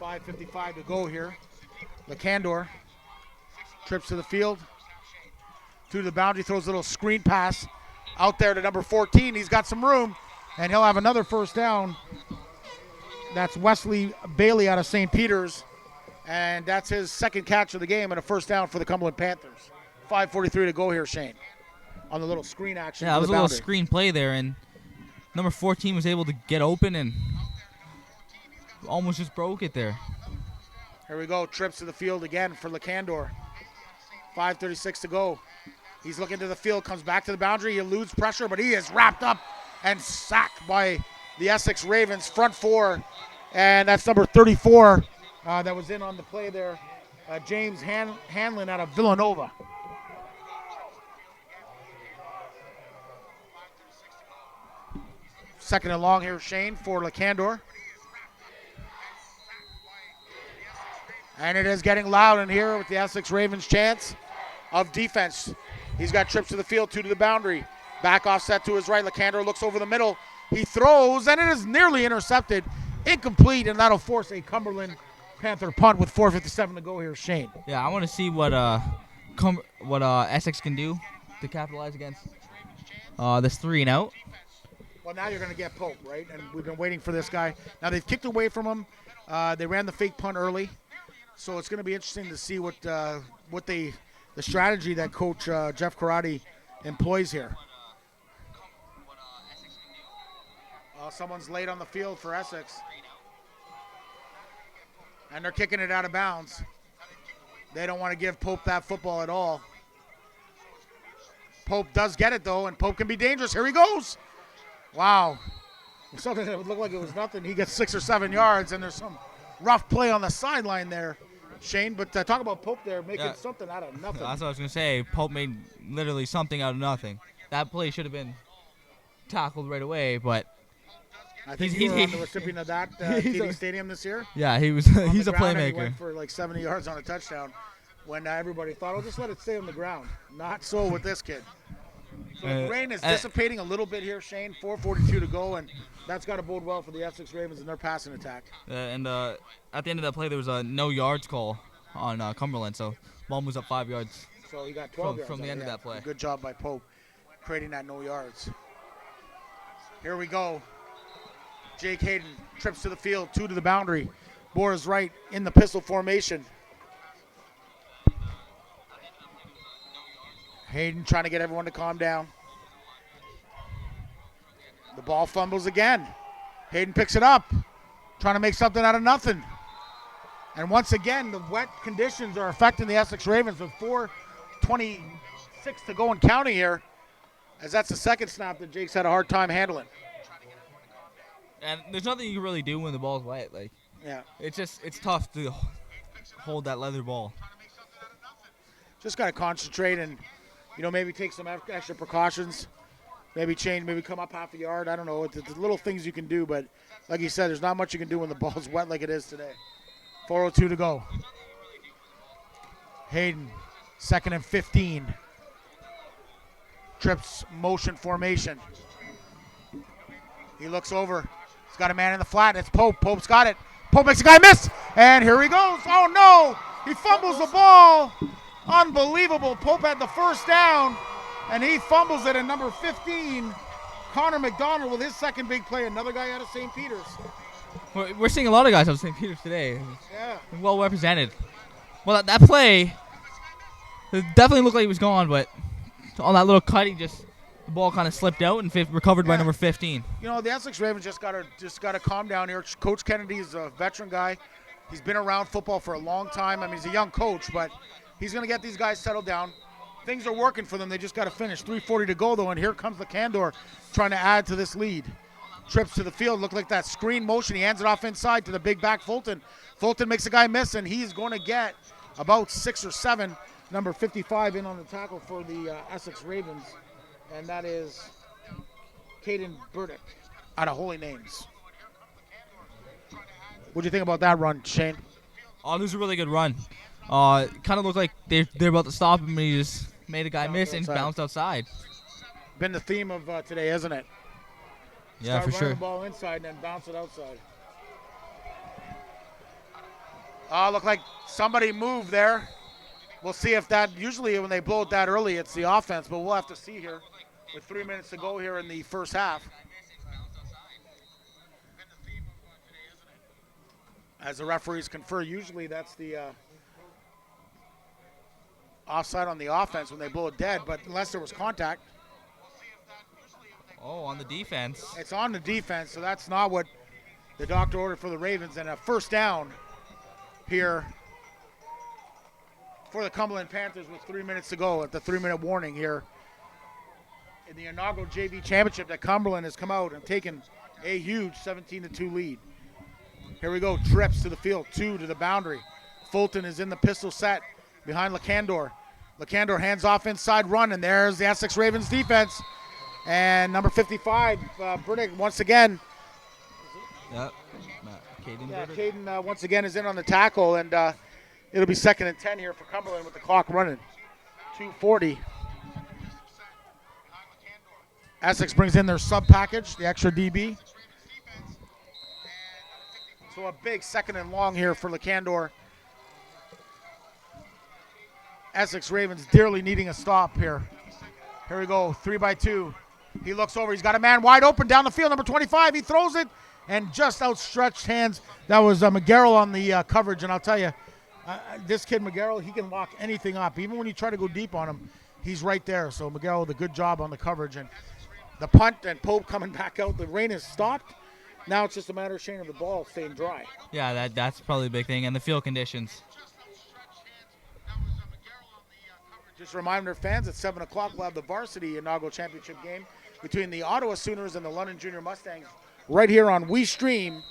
5:55 to go here. Lecandor trips to the field. To the boundary, throws a little screen pass out there to number 14. He's got some room, and he'll have another first down. That's Wesley Bailey out of St. Peter's, and that's his second catch of the game and a first down for the Cumberland Panthers. 5:43 to go here, Shane, on the little screen action. Yeah, it was a little screen play there, and number 14 was able to get open and almost just broke it there. Here we go, trips to the field again for Lecandor. 5:36 to go. He's looking to the field, comes back to the boundary. He eludes pressure, but he is wrapped up and sacked by the Essex Ravens front 4. And that's number 34 that was in on the play there, James Hanlon out of Villanova. Second and long here, Shane, for Lecandor. And it is getting loud in here with the Essex Ravens chance of defense. He's got trips to the field, 2 to the boundary. Back offset to his right. Lecandor looks over the middle. He throws, and it is nearly intercepted. Incomplete, and that'll force a Cumberland Panther punt with 4:57 to go here, Shane. Yeah, I want to see what Essex can do to capitalize against this 3 and out. Well, now you're going to get Pope, right? And we've been waiting for this guy. Now they've kicked away from him. They ran the fake punt early. So it's going to be interesting to see what the strategy that Coach Jeff Karate employs here. Someone's late on the field for Essex. And they're kicking it out of bounds. They don't want to give Pope that football at all. Pope does get it, though, and Pope can be dangerous. Here he goes. Wow. Something that would look like it was nothing. He gets 6 or 7 yards, and there's some rough play on the sideline there, Shane. But talk about Pope there making something out of nothing. That's what I was going to say. Pope made literally something out of nothing. That play should have been tackled right away, but I think he was on the recipient of that TD Stadium this year. Yeah, he's a playmaker. He went for like 70 yards on a touchdown when everybody thought, oh, just let it stay on the ground. Not so with this kid. So the rain is dissipating a little bit here, Shane. 4:42 to go, and that's got to bode well for the Essex Ravens and their passing attack. And at the end of that play, there was a no yards call on Cumberland, so ball moves up 5 yards. So he got 12 yards from the end of that play. Good job by Pope creating that no yards. Here we go. Jake Hayden trips to the field, 2 to the boundary. Bora's right in the pistol formation. Hayden trying to get everyone to calm down. The ball fumbles again. Hayden picks it up, trying to make something out of nothing. And once again, the wet conditions are affecting the Essex Ravens with 4:26 to go and counting here, as that's the second snap that Jake's had a hard time handling. And there's nothing you can really do when the ball's wet. It's tough to hold that leather ball. just got to concentrate and, maybe take some extra precautions. Maybe change, maybe come up half a yard. I don't know. It's little things you can do, but like you said, there's not much you can do when the ball's wet like it is today. 4:02 to go. Hayden, 2nd and 15. Trips motion formation. He looks over. He's got a man in the flat. It's Pope. Pope's got it. Pope makes a guy miss. And here he goes. Oh, no. He fumbles the ball. Unbelievable. Pope had the first down, and he fumbles it. And number 15, Connor McDonald with his second big play. Another guy out of St. Peter's. We're seeing a lot of guys out of St. Peter's today. Yeah. Well represented. Well, that play, it definitely looked like he was gone, but on that little cut, the ball kind of slipped out and recovered by number 15. The Essex Ravens just got to calm down here. Coach Kennedy is a veteran guy. He's been around football for a long time. I mean, he's a young coach, but he's going to get these guys settled down. Things are working for them. They just got to finish. 3:40 to go, though, and here comes the Candor trying to add to this lead. Trips to the field. Look like that screen motion. He hands it off inside to the big back, Fulton. Fulton makes a guy miss, and he's going to get about 6 or 7. Number 55 in on the tackle for the Essex Ravens, and that is Caden Burdick out of Holy Names. What do you think about that run, Shane? Oh, this was a really good run. Kind of looked like they're about to stop him, and he just made a guy miss and bounced outside. Been the theme of today, isn't it? Yeah, for sure. The ball inside and then bounce it outside. Look like somebody moved there. We'll see if that, usually when they blow it that early, it's the offense, but we'll have to see here with 3 minutes to go here in the first half. As the referees confer, usually that's the offside on the offense when they blow it dead, but unless there was contact. Oh, on the defense. It's on the defense, so that's not what the doctor ordered for the Ravens. And a first down here for the Cumberland Panthers with 3 minutes to go at the 3-minute warning here in the inaugural JV championship that Cumberland has come out and taken a huge 17-2 lead. Here we go, trips to the field, 2 to the boundary. Fulton is in the pistol set behind Lacandor. Lacandor hands off inside run, and there's the Essex Ravens defense. And number 55, Burdick once again. Yep. Caden once again is in on the tackle, and it'll be 2nd and 10 here for Cumberland with the clock running. 2:40. Essex brings in their sub package, the extra DB. So a big 2nd and long here for Lacandor. Essex Ravens dearly needing a stop here. Here we go, 3x2. He looks over, he's got a man wide open down the field, number 25. He throws it, and just outstretched hands. That was McGarrell on the coverage, and I'll tell you, this kid McGarrell, he can lock anything up. Even when you try to go deep on him, he's right there. So McGarrell did a good job on the coverage. And the punt and Pope coming back out. The rain has stopped. Now it's just a matter of Shane of the ball staying dry. Yeah, that's probably the big thing, and the field conditions. Just a reminder, fans, at 7 o'clock we'll have the varsity inaugural championship game between the Ottawa Sooners and the London Junior Mustangs right here on WeeStreem,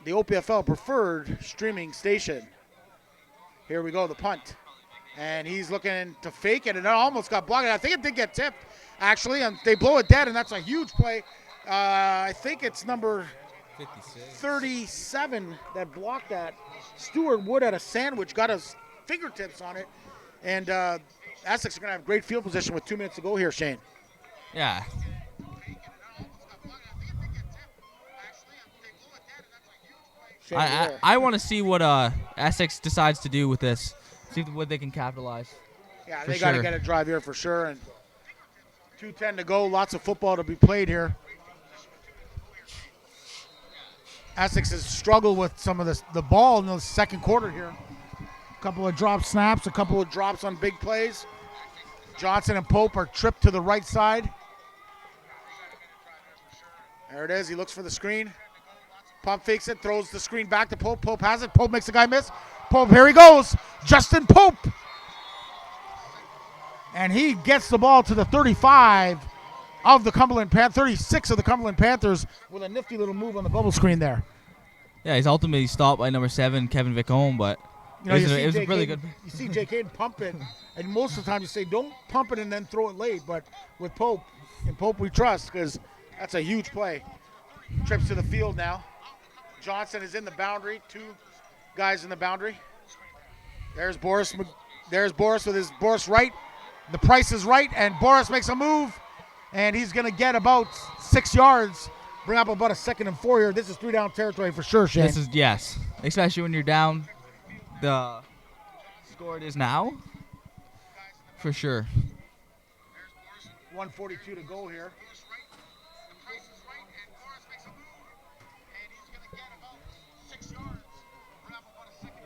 the OPFL preferred streaming station. Here we go, the punt. And he's looking to fake it, and it almost got blocked. I think it did get tipped, actually, and they blow it dead, and that's a huge play. I think it's number 37 that blocked that. Stuart Wood had a sandwich, got his fingertips on it, and Essex are going to have great field position with 2 minutes to go here, Shane. Yeah. I want to see what Essex decides to do with this. See what they can capitalize. Yeah, they got to get a drive here for sure. And 2:10 to go. Lots of football to be played here. Essex has struggled with some of the ball in the second quarter here. A couple of drop snaps, a couple of drops on big plays. Johnson and Pope are tripped to the right side. There it is. He looks for the screen. Pump fakes it, throws the screen back to Pope. Pope has it. Pope makes the guy miss. Pope, here he goes. Justin Pope. And he gets the ball to the 35 of the Cumberland Panthers, 36 of the Cumberland Panthers with a nifty little move on the bubble screen there. Yeah, he's ultimately stopped by number 7, Kevin Vicombe, but You know, It was really good. You see Jake Hayden pump it, and most of the time you say don't pump it and then throw it late. But with Pope, in Pope we trust because that's a huge play. Trips to the field now. Johnson is in the boundary. 2 guys in the boundary. There's Boris. There's Boris with his Boris right. The price is right, and Boris makes a move, and he's going to get about 6 yards. Bring up about a 2nd and 4 here. This is 3-down territory for sure, Shane. This is yes, especially when you're down. The score it is now, for sure. 1:42 to go here.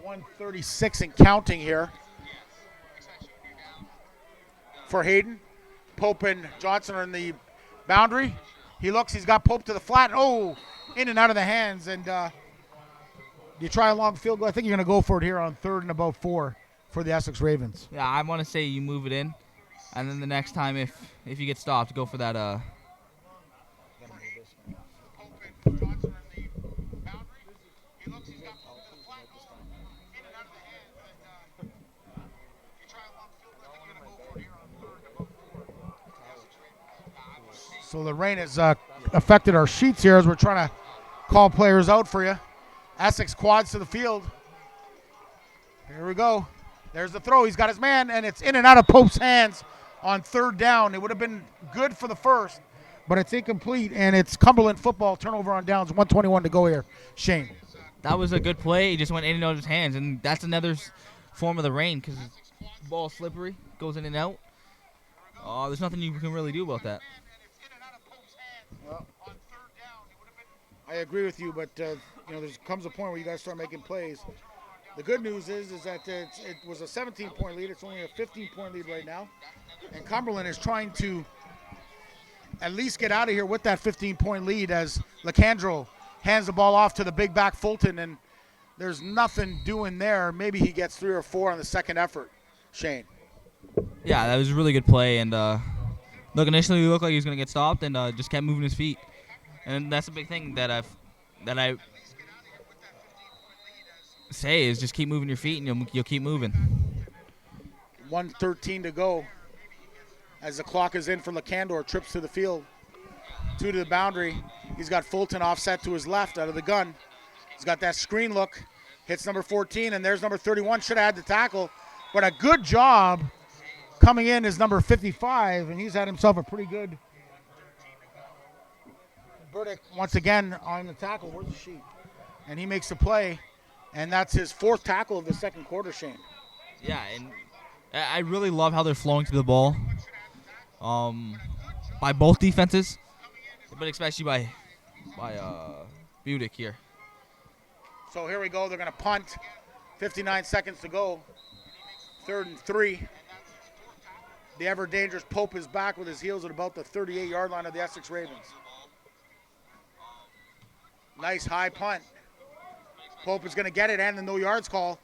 1:36 and counting here for Hayden. Pope and Johnson are in the boundary. He looks, he's got Pope to the flat. Oh, in and out of the hands. And you try a long field goal. I think you're going to go for it here on 3rd and about 4 for the Essex Ravens. Yeah, I want to say you move it in, and then the next time if you get stopped, go for that. So the rain has affected our sheets here as we're trying to call players out for you. Essex quads to the field. Here we go. There's the throw. He's got his man, and it's in and out of Pope's hands on 3rd down. It would have been good for the first, but it's incomplete, and it's Cumberland football. Turnover on downs. 1:21 to go here. Shane. That was a good play. He just went in and out of his hands, and that's another form of the rain because the ball's slippery, goes in and out. There's nothing you can really do about that. Well, I agree with you, but there comes a point where you got to start making plays. The good news is that it was a 17-point lead. It's only a 15-point lead right now, and Cumberland is trying to at least get out of here with that 15-point lead as Lecandro hands the ball off to the big back Fulton, and there's nothing doing there. Maybe he gets 3 or 4 on the second effort. Shane. Yeah, that was a really good play, and look, initially he looked like he was going to get stopped, and just kept moving his feet, and that's a big thing that I say is just keep moving your feet, and you'll keep moving. 1:13 to go as the clock is in for Lecandro. Trips to the field. 2 to the boundary. He's got Fulton offset to his left out of the gun. He's got that screen look. Hits number 14, and there's number 31. Should have had the tackle, but a good job coming in is number 55, and he's had himself a pretty good verdict once again on the tackle. Where's the sheet? And he makes the play, and that's his 4th tackle of the second quarter, Shane. Yeah, and I really love how they're flowing to the ball by both defenses, but especially by Budick here. So here we go. They're going to punt. 59 seconds to go. 3rd and 3. The ever-dangerous Pope is back with his heels at about the 38-yard line of the Essex Ravens. Nice high punt. Pope is going to get it, and the no yards call.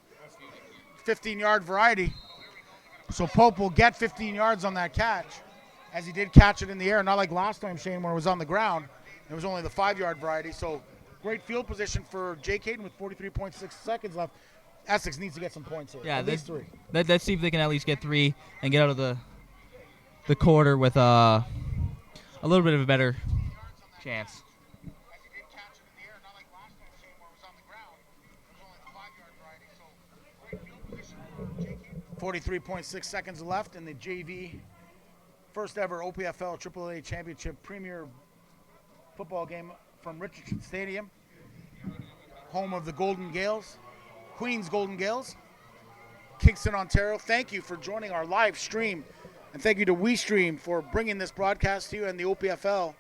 15-yard variety. So Pope will get 15 yards on that catch, as he did catch it in the air, not like last time, Shane, when it was on the ground. It was only the 5-yard variety. So great field position for Jake Hayden with 43.6 seconds left. Essex needs to get some points here. Yeah, at least 3. Let's see if they can at least get 3 and get out of the quarter with a little bbbetter chance. 43.6 seconds left in the JV first ever OPFL AAA Championship Premier football game from Richardson Stadium, home of the Golden Gales, Queen's Golden Gales, Kingston, Ontario. Thank you for joining our live stream, and thank you to WeeStreem for bringing this broadcast to you and the OPFL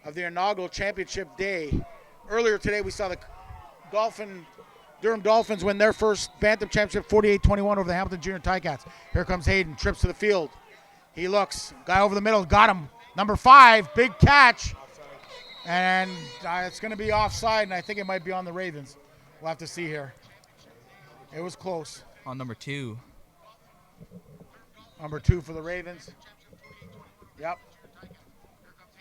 of the inaugural championship day. Earlier today, we saw the Durham Dolphins win their first Bantam Championship 48-21 over the Hamilton Junior Ticats. Here comes Hayden, trips to the field. He looks, guy over the middle, got him. Number 5, big catch. And it's going to be offside, and I think it might be on the Ravens. We'll have to see here. It was close. On number 2. Number 2 for the Ravens. Yep.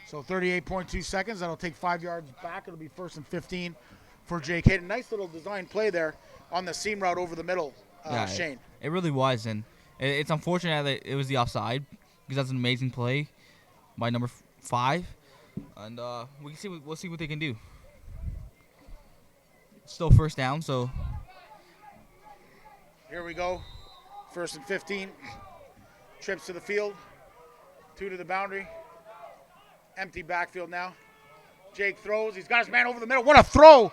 So 38.2 seconds. That'll take 5 yards back. It'll be 1st and 15 for Jake Hayden. Nice little design play there on the seam route over the middle, Shane. It really was, and it's unfortunate that it was the offside because that's an amazing play by number 5, and we'll see what they can do. Still first down, so here we go. 1st and 15. Trips to the field. 2 to the boundary. Empty backfield now. Jake throws. He's got his man over the middle. What a throw!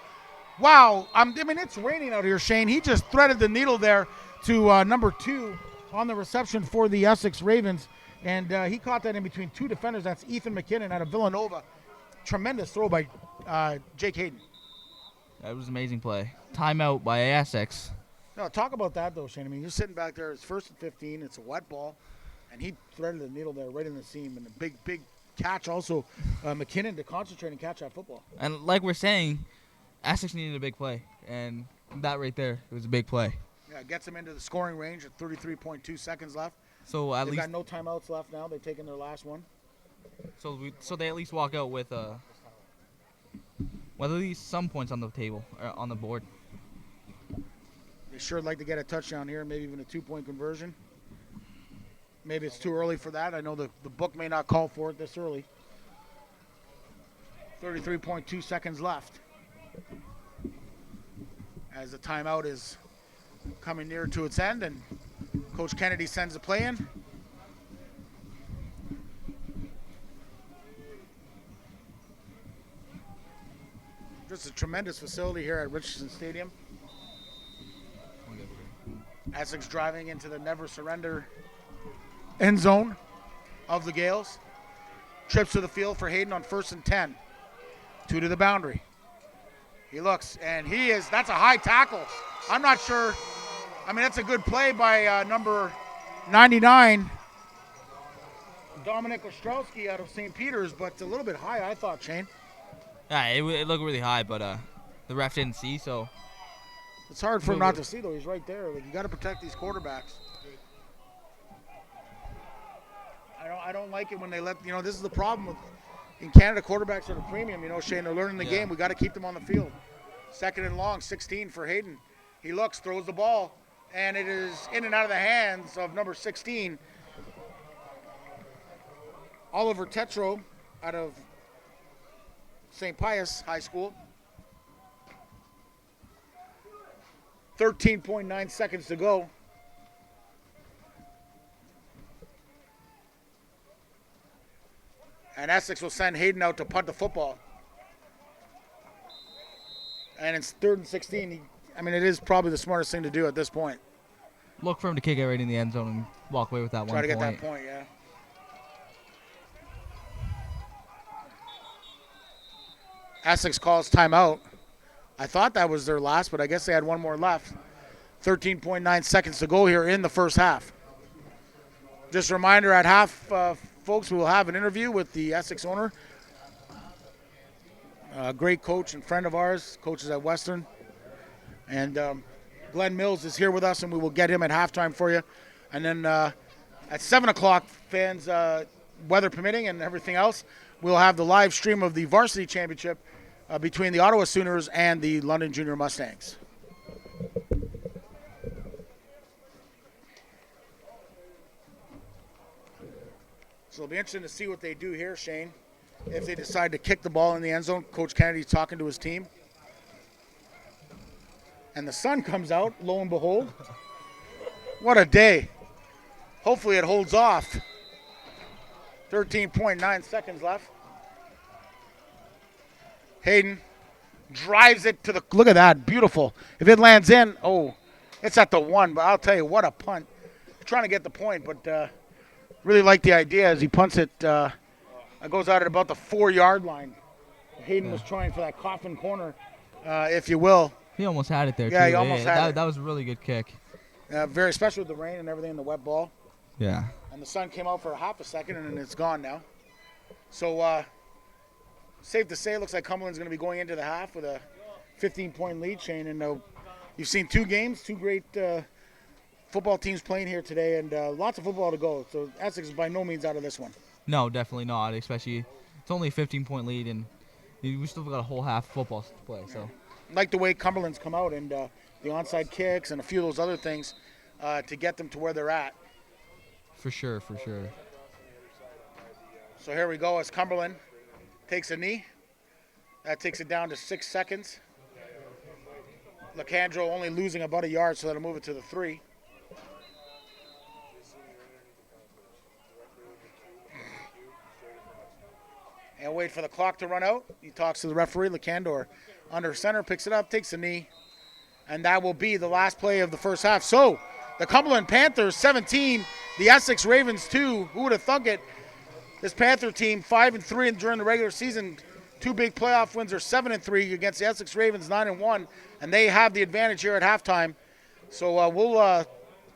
Wow. I mean, it's raining out here, Shane. He just threaded the needle there to number 2 on the reception for the Essex Ravens. And he caught that in between 2 defenders. That's Ethan McKinnon out of Villanova. Tremendous throw by Jake Hayden. That was an amazing play. Timeout by Essex. No, talk about that, though, Shane. I mean, you're sitting back there. It's 1st and 15. It's a wet ball. And he threaded the needle there right in the seam. And a big catch also. McKinnon to concentrate and catch that football. And like we're saying, Essex needed a big play. And that right there, it was a big play. Yeah, gets him into the scoring range at 33.2 seconds left. So They've got no timeouts left now. They've taken their last one. So they at least walk out with at least some points on the table, or on the board. They sure like to get a touchdown here, maybe even a 2-point conversion. Maybe it's too early for that. I know the book may not call for it this early. 33.2 seconds left. As the timeout is coming near to its end, and Coach Kennedy sends the play in. Just a tremendous facility here at Richardson Stadium. Essex driving into the never surrender end zone of the Gales. Trips to the field for Hayden on 1st and 10. 2 to the boundary. He looks, and that's a high tackle. I'm not sure. I mean, that's a good play by number 99, Dominic Ostrowski out of St. Peter's, but it's a little bit high, I thought, Shane. Yeah, it looked really high, but the ref didn't see, so. It's hard for him not to see, though. He's right there. Like, you got to protect these quarterbacks. I don't like it when they let, this is the problem with, in Canada, quarterbacks are the premium, Shane. They're learning the game. We got to keep them on the field. 2nd and long, 16 for Hayden. He looks, throws the ball, and it is in and out of the hands of number 16, Oliver Tetro out of St. Pius High School. 13.9 seconds to go. And Essex will send Hayden out to punt the football. And it's 3rd and 16. It is probably the smartest thing to do at this point. Look for him to kick it right in the end zone and walk away with that 1 point. Try to get that point, yeah. Essex calls timeout. I thought that was their last, but I guess they had one more left. 13.9 seconds to go here in the first half. Just a reminder, at half, folks, we will have an interview with the Essex owner. A great coach and friend of ours, coaches at Western. And Glenn Mills is here with us, and we will get him at halftime for you. And then at 7 o'clock, fans, weather permitting and everything else, we'll have the live stream of the varsity championship between the Ottawa Sooners and the London Junior Mustangs. So it'll be interesting to see what they do here, Shane. If they decide to kick the ball in the end zone, Coach Kennedy's talking to his team. And the sun comes out, lo and behold. What a day. Hopefully it holds off. 13.9 seconds left. Hayden drives it to the, look at that, beautiful. If it lands in, it's at the 1, but I'll tell you, what a punt. Trying to get the point, but really like the idea as he punts it. It goes out at about the 4-yard line. Hayden was trying for that coffin corner, if you will. He almost had it there, too. Yeah, he almost had it. That was a really good kick. Very, especially with the rain and everything in the wet ball. Yeah. And the sun came out for a half a second, and then it's gone now. So, safe to say, it looks like Cumberland's going to be going into the half with a 15-point lead, Shane. And you've seen 2 games, 2 great football teams playing here today, and lots of football to go. So Essex is by no means out of this one. No, definitely not, especially it's only a 15-point lead, and We still got a whole half football to play. So Like the way Cumberland's come out and the onside kicks and a few of those other things to get them to where they're at. for sure. So here we go as Cumberland takes a knee. That takes it down to 6 seconds. Lecandro only losing about a yard, so that'll move it to the 3. And wait for the clock to run out. He talks to the referee. Lecandro under center, picks it up, takes a knee. And that will be the last play of the first half. So the Cumberland Panthers 17, the Essex Ravens 2. Who would have thunk it? This Panther team 5-3 during the regular season. 2 big playoff wins are 7-3 against the Essex Ravens 9-1, and they have the advantage here at halftime. So we'll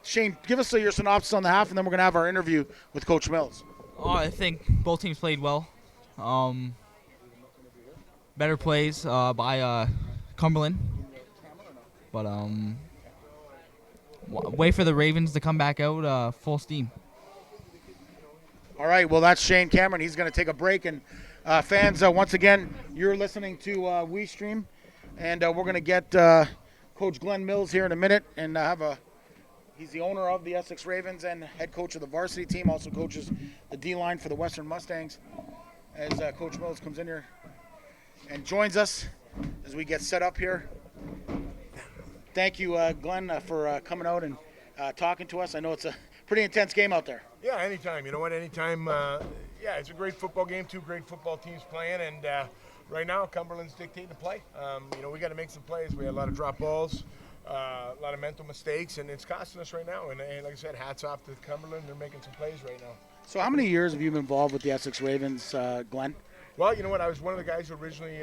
Shane, give us your synopsis on the half, and then we're gonna have our interview with Coach Mills. I think both teams played well. Better plays by Cumberland, but wait for the Ravens to come back out full steam. All right, well, that's Shane Cameron. He's going to take a break. And fans, once again, you're listening to WeeStream. And we're going to get Coach Glenn Mills here in a minute. And he's the owner of the Essex Ravens and head coach of the varsity team. Also coaches the D-line for the Western Mustangs. As Coach Mills comes in here and joins us as we get set up here. Thank you, Glenn, for coming out and talking to us. I know it's a pretty intense game out there. Yeah, anytime. You know what? Anytime. Yeah, it's a great football game. 2 great football teams playing, and right now Cumberland's dictating the play. We got to make some plays. We had a lot of drop balls, a lot of mental mistakes, and it's costing us right now. And like I said, hats off to Cumberland. They're making some plays right now. So how many years have you been involved with the Essex Ravens, Glenn? Well, you know what? I was one of the guys who originally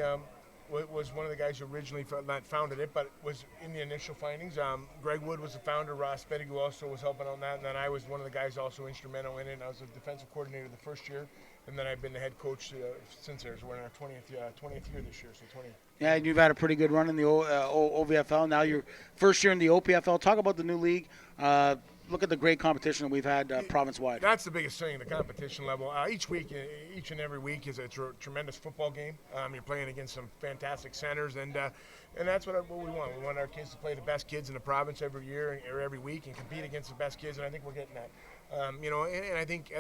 not founded it, but was in the initial findings. Greg Wood was the founder. Ross Pettigrew also was helping on that. And then I was one of the guys also instrumental in it. And I was a defensive coordinator the first year. And then I've been the head coach since there. So we're in our 20th year this year. So 20. Yeah, and you've had a pretty good run in the OVFL. Now you're first year in the OPFL. Talk about the new league. Look at the great competition that we've had province-wide. That's the biggest thing, the competition level. Each and every week is a tremendous football game. You're playing against some fantastic centers, and that's what we want. We want our kids to play the best kids in the province every year or every week and compete against the best kids, and I think we're getting that. And I think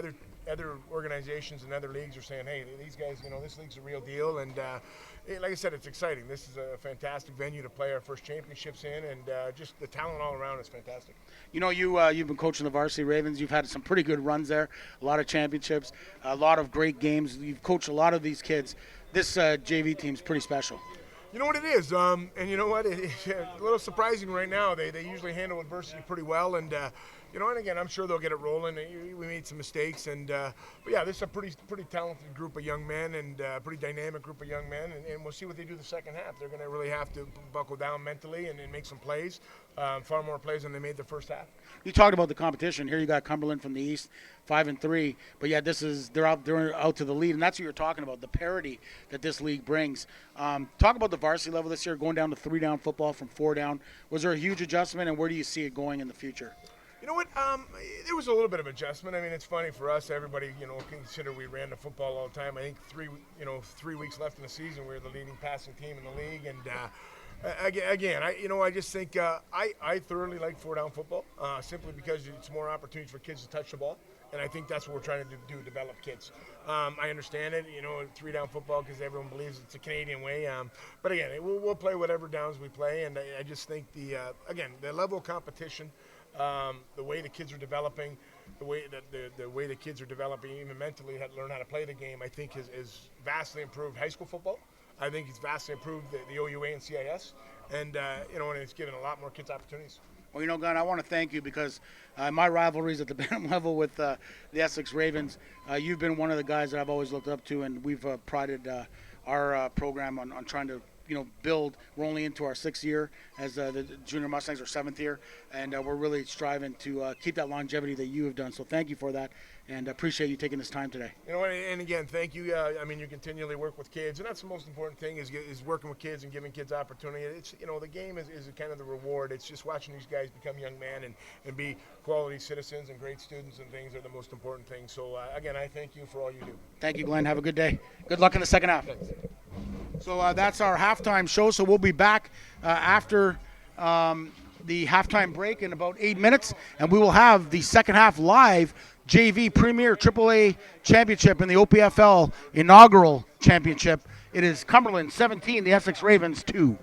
other organizations and other leagues are saying, hey, these guys, this league's a real deal, and like I said, it's exciting. This is a fantastic venue to play our first championships in, and just the talent all around is fantastic. You've been coaching the varsity Ravens. You've had some pretty good runs there, a lot of championships, a lot of great games. You've coached a lot of these kids. This JV team's pretty special. You know what it is, and you know what? It's a little surprising right now. They usually handle adversity pretty well, and and again, I'm sure they'll get it rolling. We made some mistakes, but yeah, this is a pretty talented group of young men and pretty dynamic group of young men, and we'll see what they do the second half. They're going to really have to buckle down mentally and make some plays, far more plays than they made the first half. You talked about the competition. Here you got Cumberland from the east, 5-3, but yeah, they're out to the lead, and that's what you're talking about, the parity that this league brings. Talk about the varsity level this year, going down to 3-down football from 4 down. Was there a huge adjustment, and where do you see it going in the future? You know what? There was a little bit of adjustment. I mean, it's funny for us. Everybody, consider we ran the football all the time. I think 3 weeks left in the season, we were the leading passing team in the league. And again, I just think I thoroughly like 4-down football simply because it's more opportunities for kids to touch the ball. And I think that's what we're trying to do, develop kids. I understand it, 3-down football because everyone believes it's a Canadian way. But again, we'll play whatever downs we play. And I just think the level of competition, the way the kids are developing, the way the kids are developing even mentally, learn how to play the game, I think is vastly improved high school football. I think it's vastly improved the OUA and CIS, and and it's given a lot more kids opportunities. Well, Glenn, I want to thank you because my rivalries at the bantam level with the Essex Ravens, you've been one of the guys that I've always looked up to, and we've prided our program on trying to build. We're only into our 6th year as the Junior Mustangs, our 7th year, and we're really striving to keep that longevity that you have done. So thank you for that, and appreciate you taking this time today. And again, thank you. You continually work with kids, and that's the most important thing is working with kids and giving kids opportunity. It's the game is kind of the reward. It's just watching these guys become young men and be quality citizens and great students and things are the most important things. So again, I thank you for all you do. Thank you, Glenn. Have a good day. Good luck in the second half. Thanks. So that's our halftime show. So we'll be back after the halftime break in about 8 minutes, and we will have the second half live JV Premier AAA Championship in the OPFL inaugural championship. It is Cumberland 17, the Essex Ravens 2.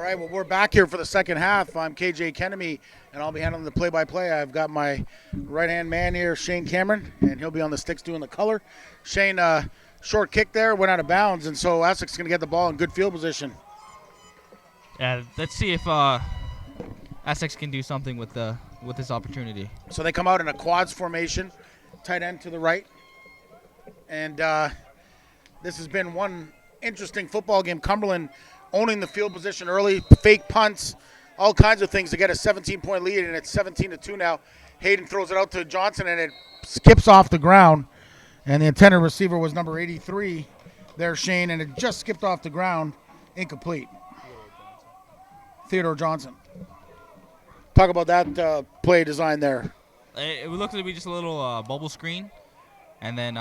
right, well, we're back here for the second half. I'm KJ Kennemy, and I'll be handling the play-by-play. I've got my right-hand man here, Shane Cameron, and he'll be on the sticks doing the color. Shane, short kick there, went out of bounds, and so Essex is going to get the ball in good field position. Yeah, let's see if Essex can do something with this opportunity. So they come out in a quads formation, tight end to the right. And this has been one interesting football game. Cumberland owning the field position early, fake punts, all kinds of things to get a 17-point lead, and it's 17-2 now. Hayden throws it out to Johnson, and it skips off the ground. And the intended receiver was number 83 there, Shane, and it just skipped off the ground, incomplete. Theodore Johnson. Talk about that play design there. It looked to be just a little bubble screen, and then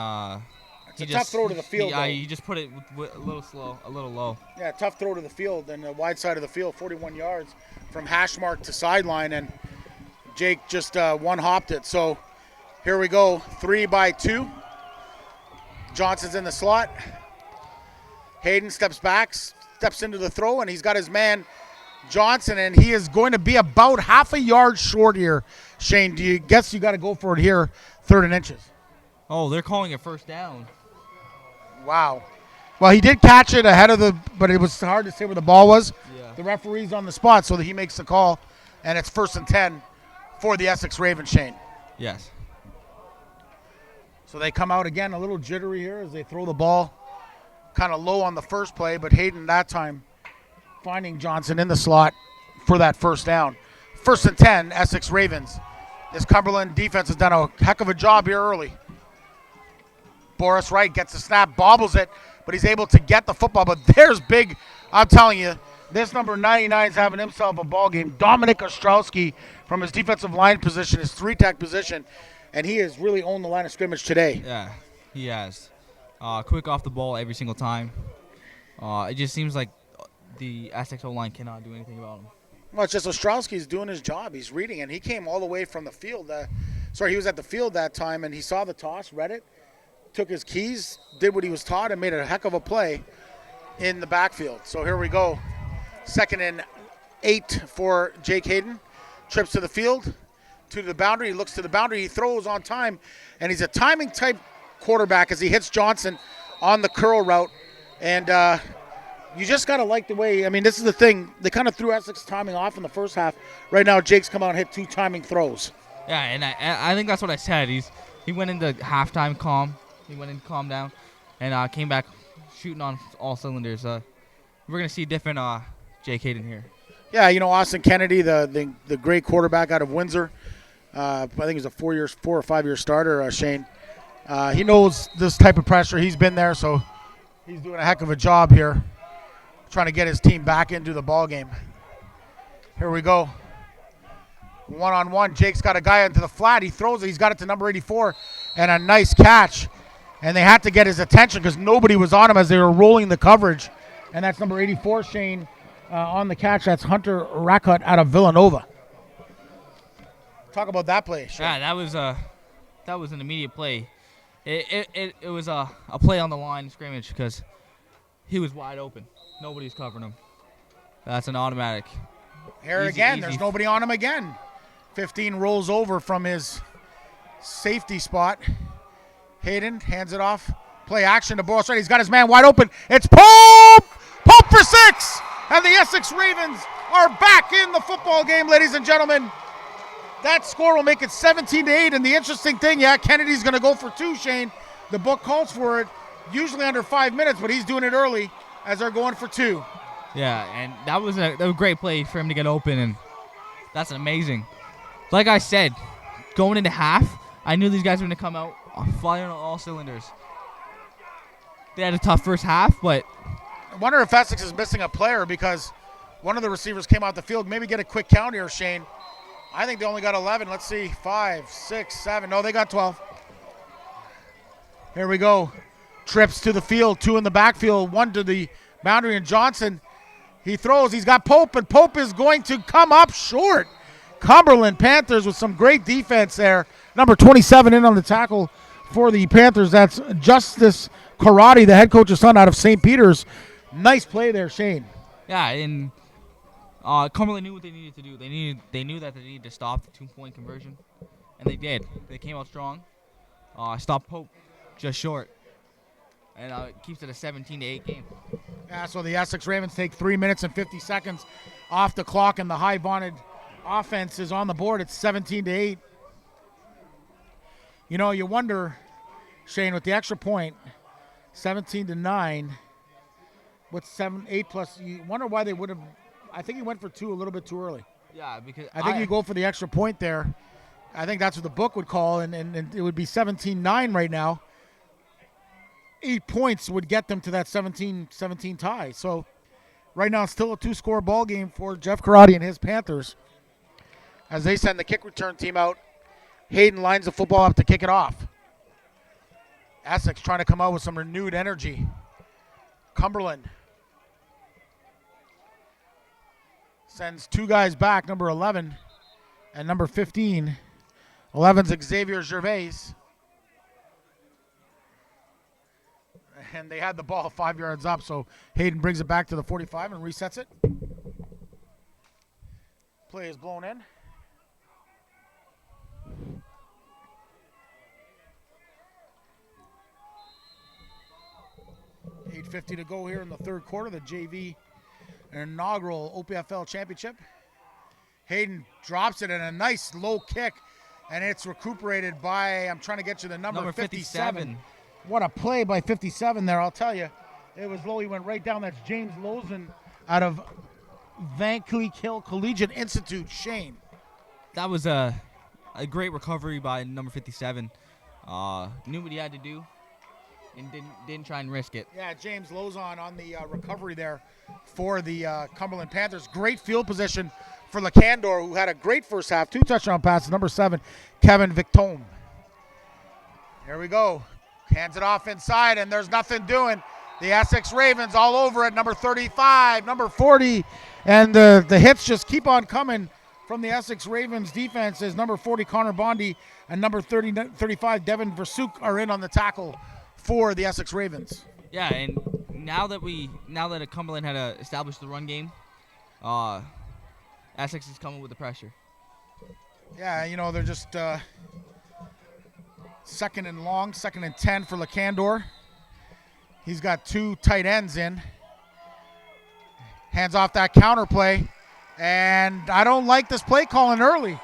it's a tough throw to the field. Yeah, he just put it a little slow, a little low. Yeah, tough throw to the field and the wide side of the field, 41 yards from hash mark to sideline, and Jake just one-hopped it. So here we go, 3-2. Johnson's in the slot. Hayden steps back, steps into the throw, and he's got his man Johnson, and he is going to be about half a yard short here. Shane, do you guess you got to go for it here, 3rd and inches? Oh, they're calling it first down. Wow. Well, he did catch it ahead of but it was hard to say where the ball was. Yeah. The referee's on the spot, so that he makes the call, and it's 1st and 10 for the Essex Ravens, Shane. Yes. So they come out again a little jittery here as they throw the ball kind of low on the first play, but Hayden that time finding Johnson in the slot for that first down. 1st and 10, Essex Ravens. This Cumberland defense has done a heck of a job here early. Boris Wright gets the snap, bobbles it, but he's able to get the football. But there's big, I'm telling you, this number 99 is having himself a ball game. Dominic Ostrowski from his defensive line position, his 3-tech position, and he has really owned the line of scrimmage today. Yeah, he has. Quick off the ball every single time. It just seems like the Essex O-line cannot do anything about him. Well, it's just Ostrowski's doing his job. He's reading, and he came all the way from the field. He was at the field that time, and he saw the toss, read it, took his keys, did what he was taught, and made a heck of a play in the backfield. So here we go. 2nd and 8 for Jake Hayden. Trips to the field, to the boundary. He looks to the boundary. He throws on time, and he's a timing-type quarterback as he hits Johnson on the curl route. And you just got to like the way, I mean, this is the thing. They kind of threw Essex timing off in the first half. Right now, Jake's come out and hit 2 timing throws. Yeah, and I think that's what I said. He went into halftime calm. He went in calm down and came back shooting on all cylinders. We're going to see a different Jake Hayden here. Yeah, you know, Austin Kennedy, the great quarterback out of Windsor. I think he's a 4 or 5 year starter, Shane. He knows this type of pressure. He's been there, so he's doing a heck of a job here trying to get his team back into the ball game. Here we go. 1-on-1. Jake's got a guy into the flat. He throws it. He's got it to number 84, and a nice catch. And they had to get his attention because nobody was on him as they were rolling the coverage. And that's number 84, Shane, on the catch. That's Hunter Rackut out of Villanova. Talk about that play, Shane. Yeah, that was an immediate play. It was a play on the line of scrimmage because he was wide open. Nobody's covering him. That's an automatic. Here again, there's nobody on him again. 15 rolls over from his safety spot. Hayden hands it off. Play action to Boris Wright. He's got his man wide open. It's Pope! Pope for 6! And the Essex Ravens are back in the football game, ladies and gentlemen. That score will make it 17-8. And the interesting thing, Kennedy's going to go for 2, Shane. The book calls for it usually under 5 minutes, but he's doing it early as they're going for 2. Yeah, and that was a great play for him to get open, and that's amazing. Like I said, going into half, I knew these guys were going to come out firing on all cylinders. They had a tough first half, but I wonder if Essex is missing a player because one of the receivers came out the field. Maybe get a quick count here, Shane. I think they only got 11. Let's see. 5, 6, 7. No, they got 12. Here we go. Trips to the field. 2 in the backfield. 1 to the boundary. And Johnson, he throws. He's got Pope, and Pope is going to come up short. Cumberland Panthers with some great defense there. Number 27 in on the tackle for the Panthers. That's Justice Karate, the head coach's son out of St. Peter's. Nice play there, Shane. yeah, and Cumberland knew what they needed to do. They knew that they needed to stop the 2-point conversion, and they did. They came out strong. Stopped Pope just short, and it keeps it a 17-8 game. Yeah, so the Essex Ravens take 3 minutes and 50 seconds off the clock, and the high vaunted offense is on the board. It's 17-8. You know, you wonder, Shane, with the extra point, 17-9. What's 8 plus? You wonder why they would have. I think he went for 2 a little bit too early. Yeah, because I think you go for the extra point there. I think that's what the book would call, and it would be 17-9 right now. 8 points would get them to that 17 tie. So right now it's still a 2-score ball game for Jeff Karate and his Panthers. As they send the kick return team out, Hayden lines the football up to kick it off. Essex trying to come out with some renewed energy. Cumberland sends 2 guys back, number 11 and number 15. 11's Xavier Gervais. And they had the ball 5 yards up, so Hayden brings it back to the 45 and resets it. Play is blown in. $8:50 to go here in the third quarter. The JV inaugural OPFL championship. Hayden drops it in a nice low kick, and it's recuperated by, I'm trying to get you the number 57. What a play by 57 there, I'll tell you. It was low. He went right down. That's James Lozen out of Vankleek Hill Collegiate Institute. Shane. That was a great recovery by number 57. Knew what he had to do and didn't try and risk it. Yeah, James Lozon on the recovery there for the Cumberland Panthers. Great field position for Lacandor, who had a great first half. 2 touchdown passes. Number 7, Kevin Victome. Here we go. Hands it off inside, and there's nothing doing. The Essex Ravens all over it. Number 35, number 40, and the hits just keep on coming from the Essex Ravens defense as number 40, Connor Bondi, and number 35, Devin Versuk are in on the tackle for the Essex Ravens. Yeah, and now that Cumberland had established the run game, Essex is coming with the pressure. Yeah, you know, they're just second and long, 2nd and 10 for Lacandor. He's got 2 tight ends in. Hands off that counter play. And I don't like this play calling early,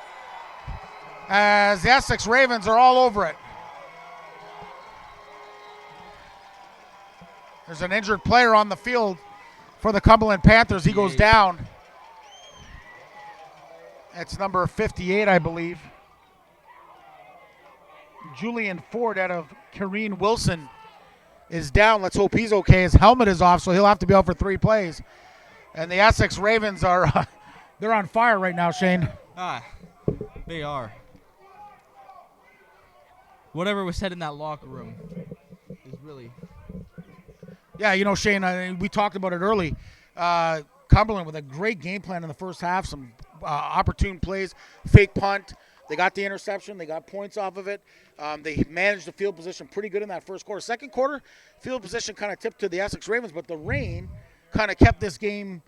as the Essex Ravens are all over it. There's an injured player on the field for the Cumberland Panthers. He goes down. It's number 58, I believe. Julian Ford out of Kareen Wilson is down. Let's hope he's okay. His helmet is off, so he'll have to be out for 3 plays. And the Essex Ravens are they're on fire right now, Shane. They are. Whatever was said in that locker room is really... Yeah, you know, Shane, we talked about it early. Cumberland with a great game plan in the first half, some opportune plays, fake punt. They got the interception. They got points off of it. They managed the field position pretty good in that first quarter. Second quarter, field position kind of tipped to the Essex Ravens, but the rain kind of kept this game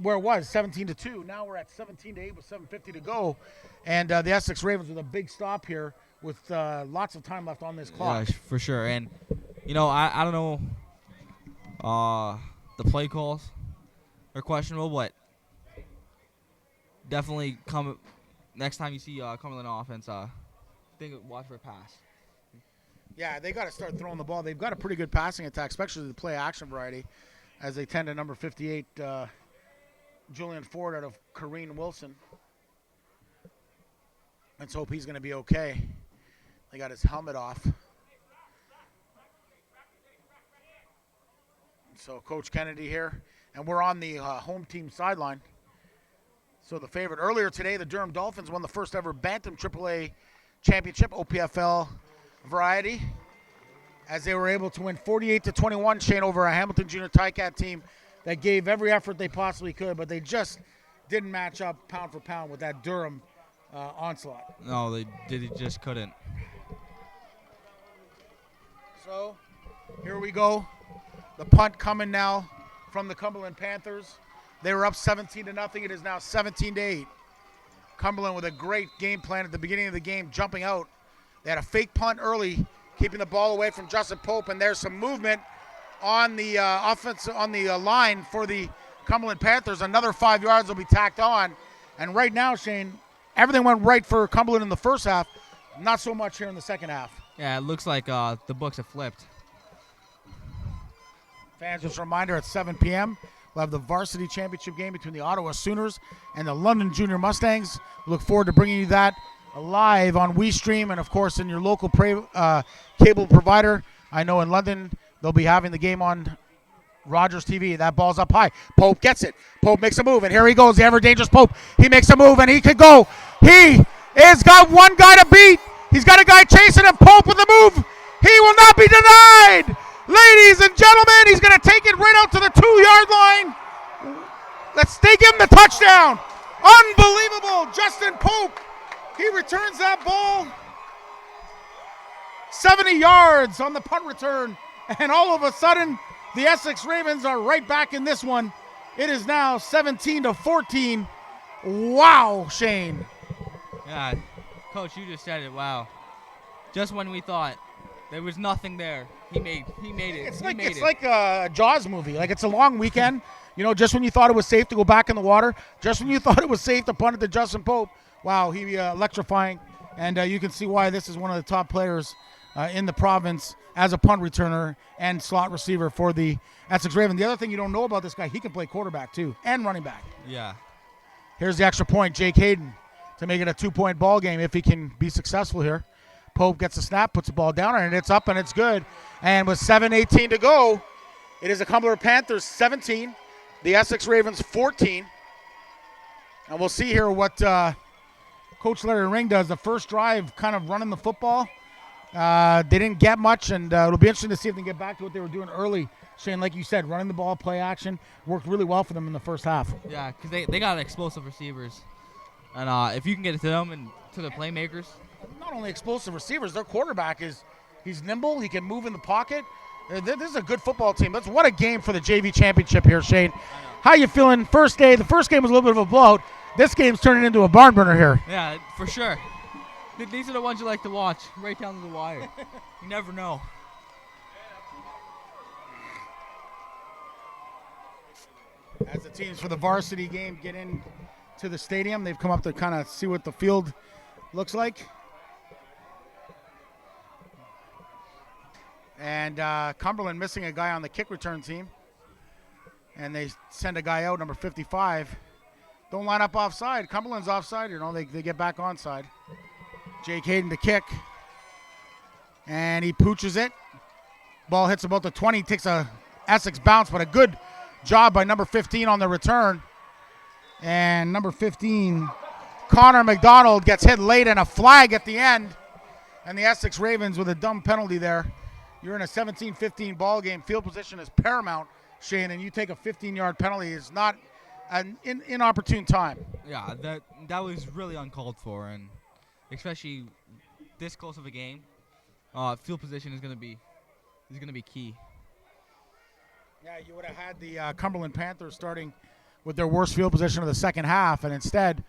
where it was, 17-2. Now we're at 17-8 with 7:50 to go. And the Essex Ravens with a big stop here with lots of time left on this clock. Yeah, for sure. And, you know, I don't know the play calls are questionable, but definitely next time you see Cumberland offense, watch for a pass. Yeah, they got to start throwing the ball. They've got a pretty good passing attack, especially the play action variety, as they tend to number 58, Julian Ford out of Kareen Wilson. Let's hope he's going to be okay. They got his helmet off. So Coach Kennedy here, and we're on the home team sideline. So the favorite earlier today, the Durham Dolphins won the first ever Bantam AAA championship, OPFL variety, as they were able to win 48-21, Shane, over a Hamilton Junior Ticat team that gave every effort they possibly could, but they just didn't match up pound for pound with that Durham onslaught. No, they just couldn't. So here we go. The punt coming now from the Cumberland Panthers. They were up 17-0. It is now 17-8. Cumberland with a great game plan at the beginning of the game, jumping out. They had a fake punt early, keeping the ball away from Justin Pope, and there's some movement on the offense on the line for the Cumberland Panthers. Another 5 yards will be tacked on, and right now, Shane, everything went right for Cumberland in the first half. Not so much here in the second half. Yeah, it looks like the books have flipped. Fans, just a reminder, at 7 p.m., we'll have the varsity championship game between the Ottawa Sooners and the London Junior Mustangs. We look forward to bringing you that live on WeeStream and, of course, in your local cable provider. I know in London they'll be having the game on Rogers TV. That ball's up high. Pope gets it. Pope makes a move, and here he goes, the ever-dangerous Pope. He makes a move, and he could go. He has got one guy to beat. He's got a guy chasing him. Pope with the move. He will not be denied. Ladies and gentlemen, he's going to take it right out to the 2-yard line. Let's give him the touchdown. Unbelievable. Justin Pope. He returns that ball 70 yards on the punt return. And all of a sudden, the Essex Ravens are right back in this one. It is now 17-14. Wow, Shane. Yeah, Coach, you just said it. Wow. Just when we thought there was nothing there, he made it. It's like a Jaws movie. Like, it's a long weekend. You know, just when you thought it was safe to go back in the water, just when you thought it was safe to punt it to Justin Pope, wow, he electrifying. And you can see why this is one of the top players in the province as a punt returner and slot receiver for the Essex Ravens. The other thing you don't know about this guy, he can play quarterback too and running back. Yeah. Here's the extra point, Jake Hayden, to make it a 2-point ball game if he can be successful here. Pope gets the snap, puts the ball down, and it's up, and it's good. And with 7:18 to go, it is the Cumberland Panthers 17, the Essex Ravens 14. And we'll see here what Coach Larry Ring does. The first drive kind of running the football. They didn't get much, and it'll be interesting to see if they can get back to what they were doing early. Shane, like you said, running the ball, play action, worked really well for them in the first half. Yeah, because they got explosive receivers. And if you can get it to them and to the playmakers. Not only explosive receivers, their quarterback he's nimble. He can move in the pocket. This is a good football team. That's what a game for the JV championship here, Shane. How you feeling? First day. The first game was a little bit of a blowout. This game's turning into a barn burner here. Yeah, for sure. These are the ones you like to watch, right down to the wire. You never know. As the teams for the varsity game get in to the stadium, they've come up to kind of see what the field looks like. And Cumberland missing a guy on the kick return team. And they send a guy out, number 55. Don't line up offside. Cumberland's offside. You know, they get back onside. Jake Hayden to kick. And he pooches it. Ball hits about the 20. Takes a Essex bounce, but a good job by number 15 on the return. And number 15, Connor Mcdonald, gets hit late and a flag at the end. And the Essex Ravens with a dumb penalty there. You're in a 17-15 ball game. Field position is paramount, Shane, and you take a 15-yard penalty. It's not an inopportune time. Yeah, that was really uncalled for, and especially this close of a game, field position is going to be key. Yeah, you would have had the Cumberland Panthers starting with their worst field position of the second half, and instead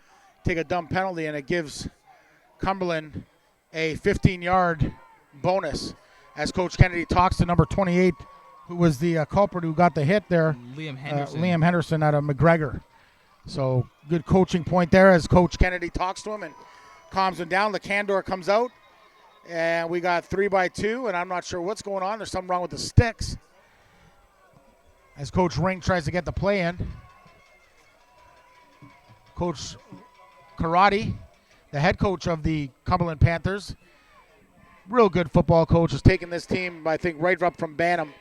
take a dumb penalty, and it gives Cumberland a 15-yard bonus. As Coach Kennedy talks to number 28, who was the culprit who got the hit there, Liam Henderson. Liam Henderson out of McGregor. So good coaching point there as Coach Kennedy talks to him and calms him down. Lecandor comes out, and we got 3-2, and I'm not sure what's going on. There's something wrong with the sticks. As Coach Ring tries to get the play in. Coach Karate, the head coach of the Cumberland Panthers, real good football coach, has taken this team, I think, right up from Bantam.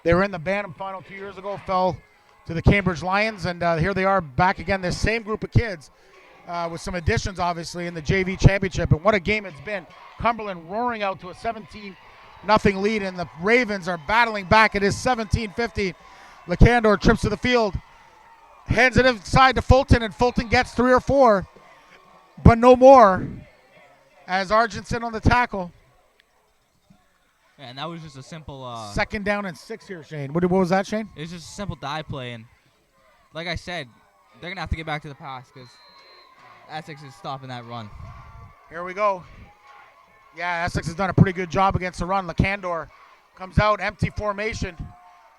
They were in the Bantam final 2 years ago, fell to the Cambridge Lions, and here they are back again, this same group of kids with some additions, obviously, in the JV championship. And what a game it's been. Cumberland roaring out to a 17-0 lead, and the Ravens are battling back. It is 17-15. Lecandor trips to the field, hands it inside to Fulton, and Fulton gets 3 or 4, but no more, as Argenson on the tackle. And that was just a simple... Second down and 6 here, Shane. What was that, Shane? It was just a simple dive play. And like I said, they're going to have to get back to the pass because Essex is stopping that run. Here we go. Yeah, Essex has done a pretty good job against the run. Lacandor comes out, empty formation.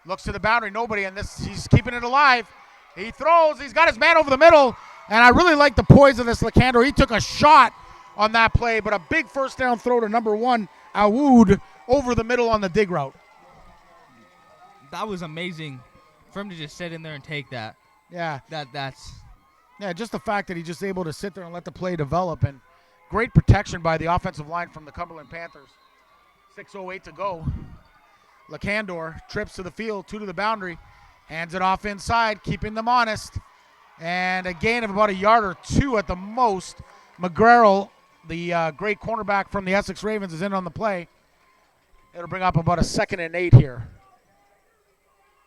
Looks to the boundary, nobody, and he's keeping it alive. He throws, he's got his man over the middle, and I really like the poise of this Lacandor. He took a shot on that play, but a big first down throw to number 1, Awood, over the middle on the dig route. That was amazing for him to just sit in there and take that. Yeah. That's Yeah, just the fact that he's just able to sit there and let the play develop, and great protection by the offensive line from the Cumberland Panthers. 6:08 to go. Lacandor trips to the field, 2 to the boundary, hands it off inside, keeping them honest, and a gain of about a yard or 2 at the most. McGarrell, the great cornerback from the Essex Ravens, is in on the play. It'll bring up about a 2nd and 8 here.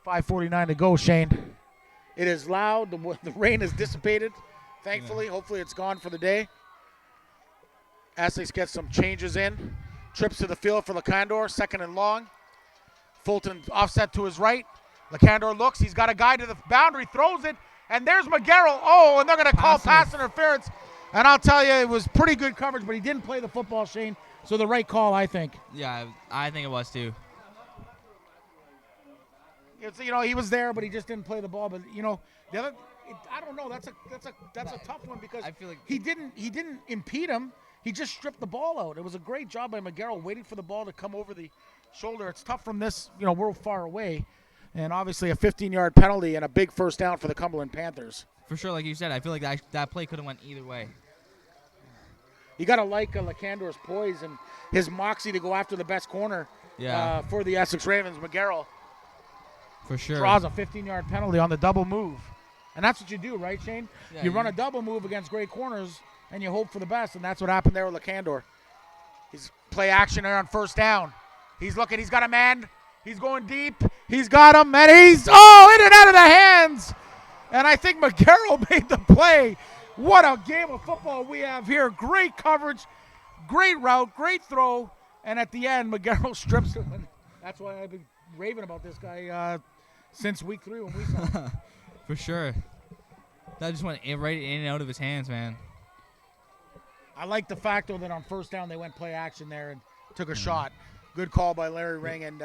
5:49 to go, Shane. It is loud. The rain has dissipated, thankfully. Hopefully it's gone for the day. Essex gets some changes in. Trips to the field for Lacandor, 2nd and long. Fulton offset to his right. Lacandor looks. He's got a guy to the boundary, throws it, and there's McGarrell. Oh, and they're going to call pass interference. And I'll tell you, it was pretty good coverage, but he didn't play the football, Shane. So the right call, I think. Yeah, I think it was too. It's, he was there, but he just didn't play the ball. But the other, I don't know. That's a tough one because I feel like he didn't impede him. He just stripped the ball out. It was a great job by McGarrell waiting for the ball to come over the shoulder. It's tough from this, we're far away, and obviously a 15-yard penalty and a big first down for the Cumberland Panthers. For sure, like you said, I feel like that play could have went either way. You got to like Lacandor's poise and his moxie to go after the best corner for the Essex Ravens. McGarrell for sure draws a 15-yard penalty on the double move. And that's what you do, right, Shane? Yeah, you run a double move against great corners, and you hope for the best, and that's what happened there with Lacandor. He's play action there on first down. He's looking. He's got a man. He's going deep. He's got him, and he's, in and out of the hands. And I think McGarrell made the play. What a game of football we have here. Great coverage, great route, great throw, and at the end, McGarrell strips him. And that's why I've been raving about this guy since week 3 when we saw him. For sure. That just went right in and out of his hands, man. I like the fact, though, that on first down they went play action there and took a shot. Good call by Larry Ring and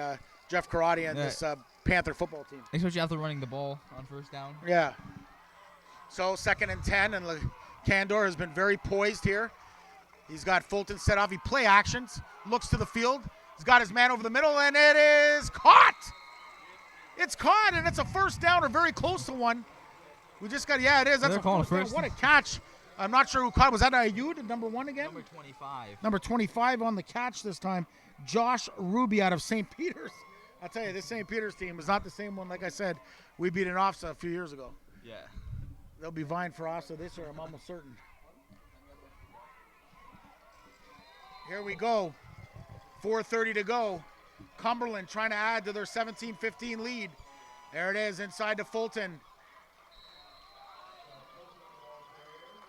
Jeff Karate and this Panther football team. Especially after running the ball on first down. Yeah. So 2nd and 10, and Lacandor has been very poised here. He's got Fulton set off. He play actions, looks to the field. He's got his man over the middle, and it is caught. It's caught, and it's a first down or very close to one. We just got, it is. That's a first down. What a catch. I'm not sure who caught it. Was that Ayud, number 1 again? Number 25. Number 25 on the catch this time. Josh Ruby out of St. Peter's. I'll tell you, this St. Peter's team is not the same one, like I said, we beat in OFSA a few years ago. Yeah. They'll be vying for OFSA this year, I'm almost certain. Here we go. 4:30 to go. Cumberland trying to add to their 17-15 lead. There it is, inside to Fulton.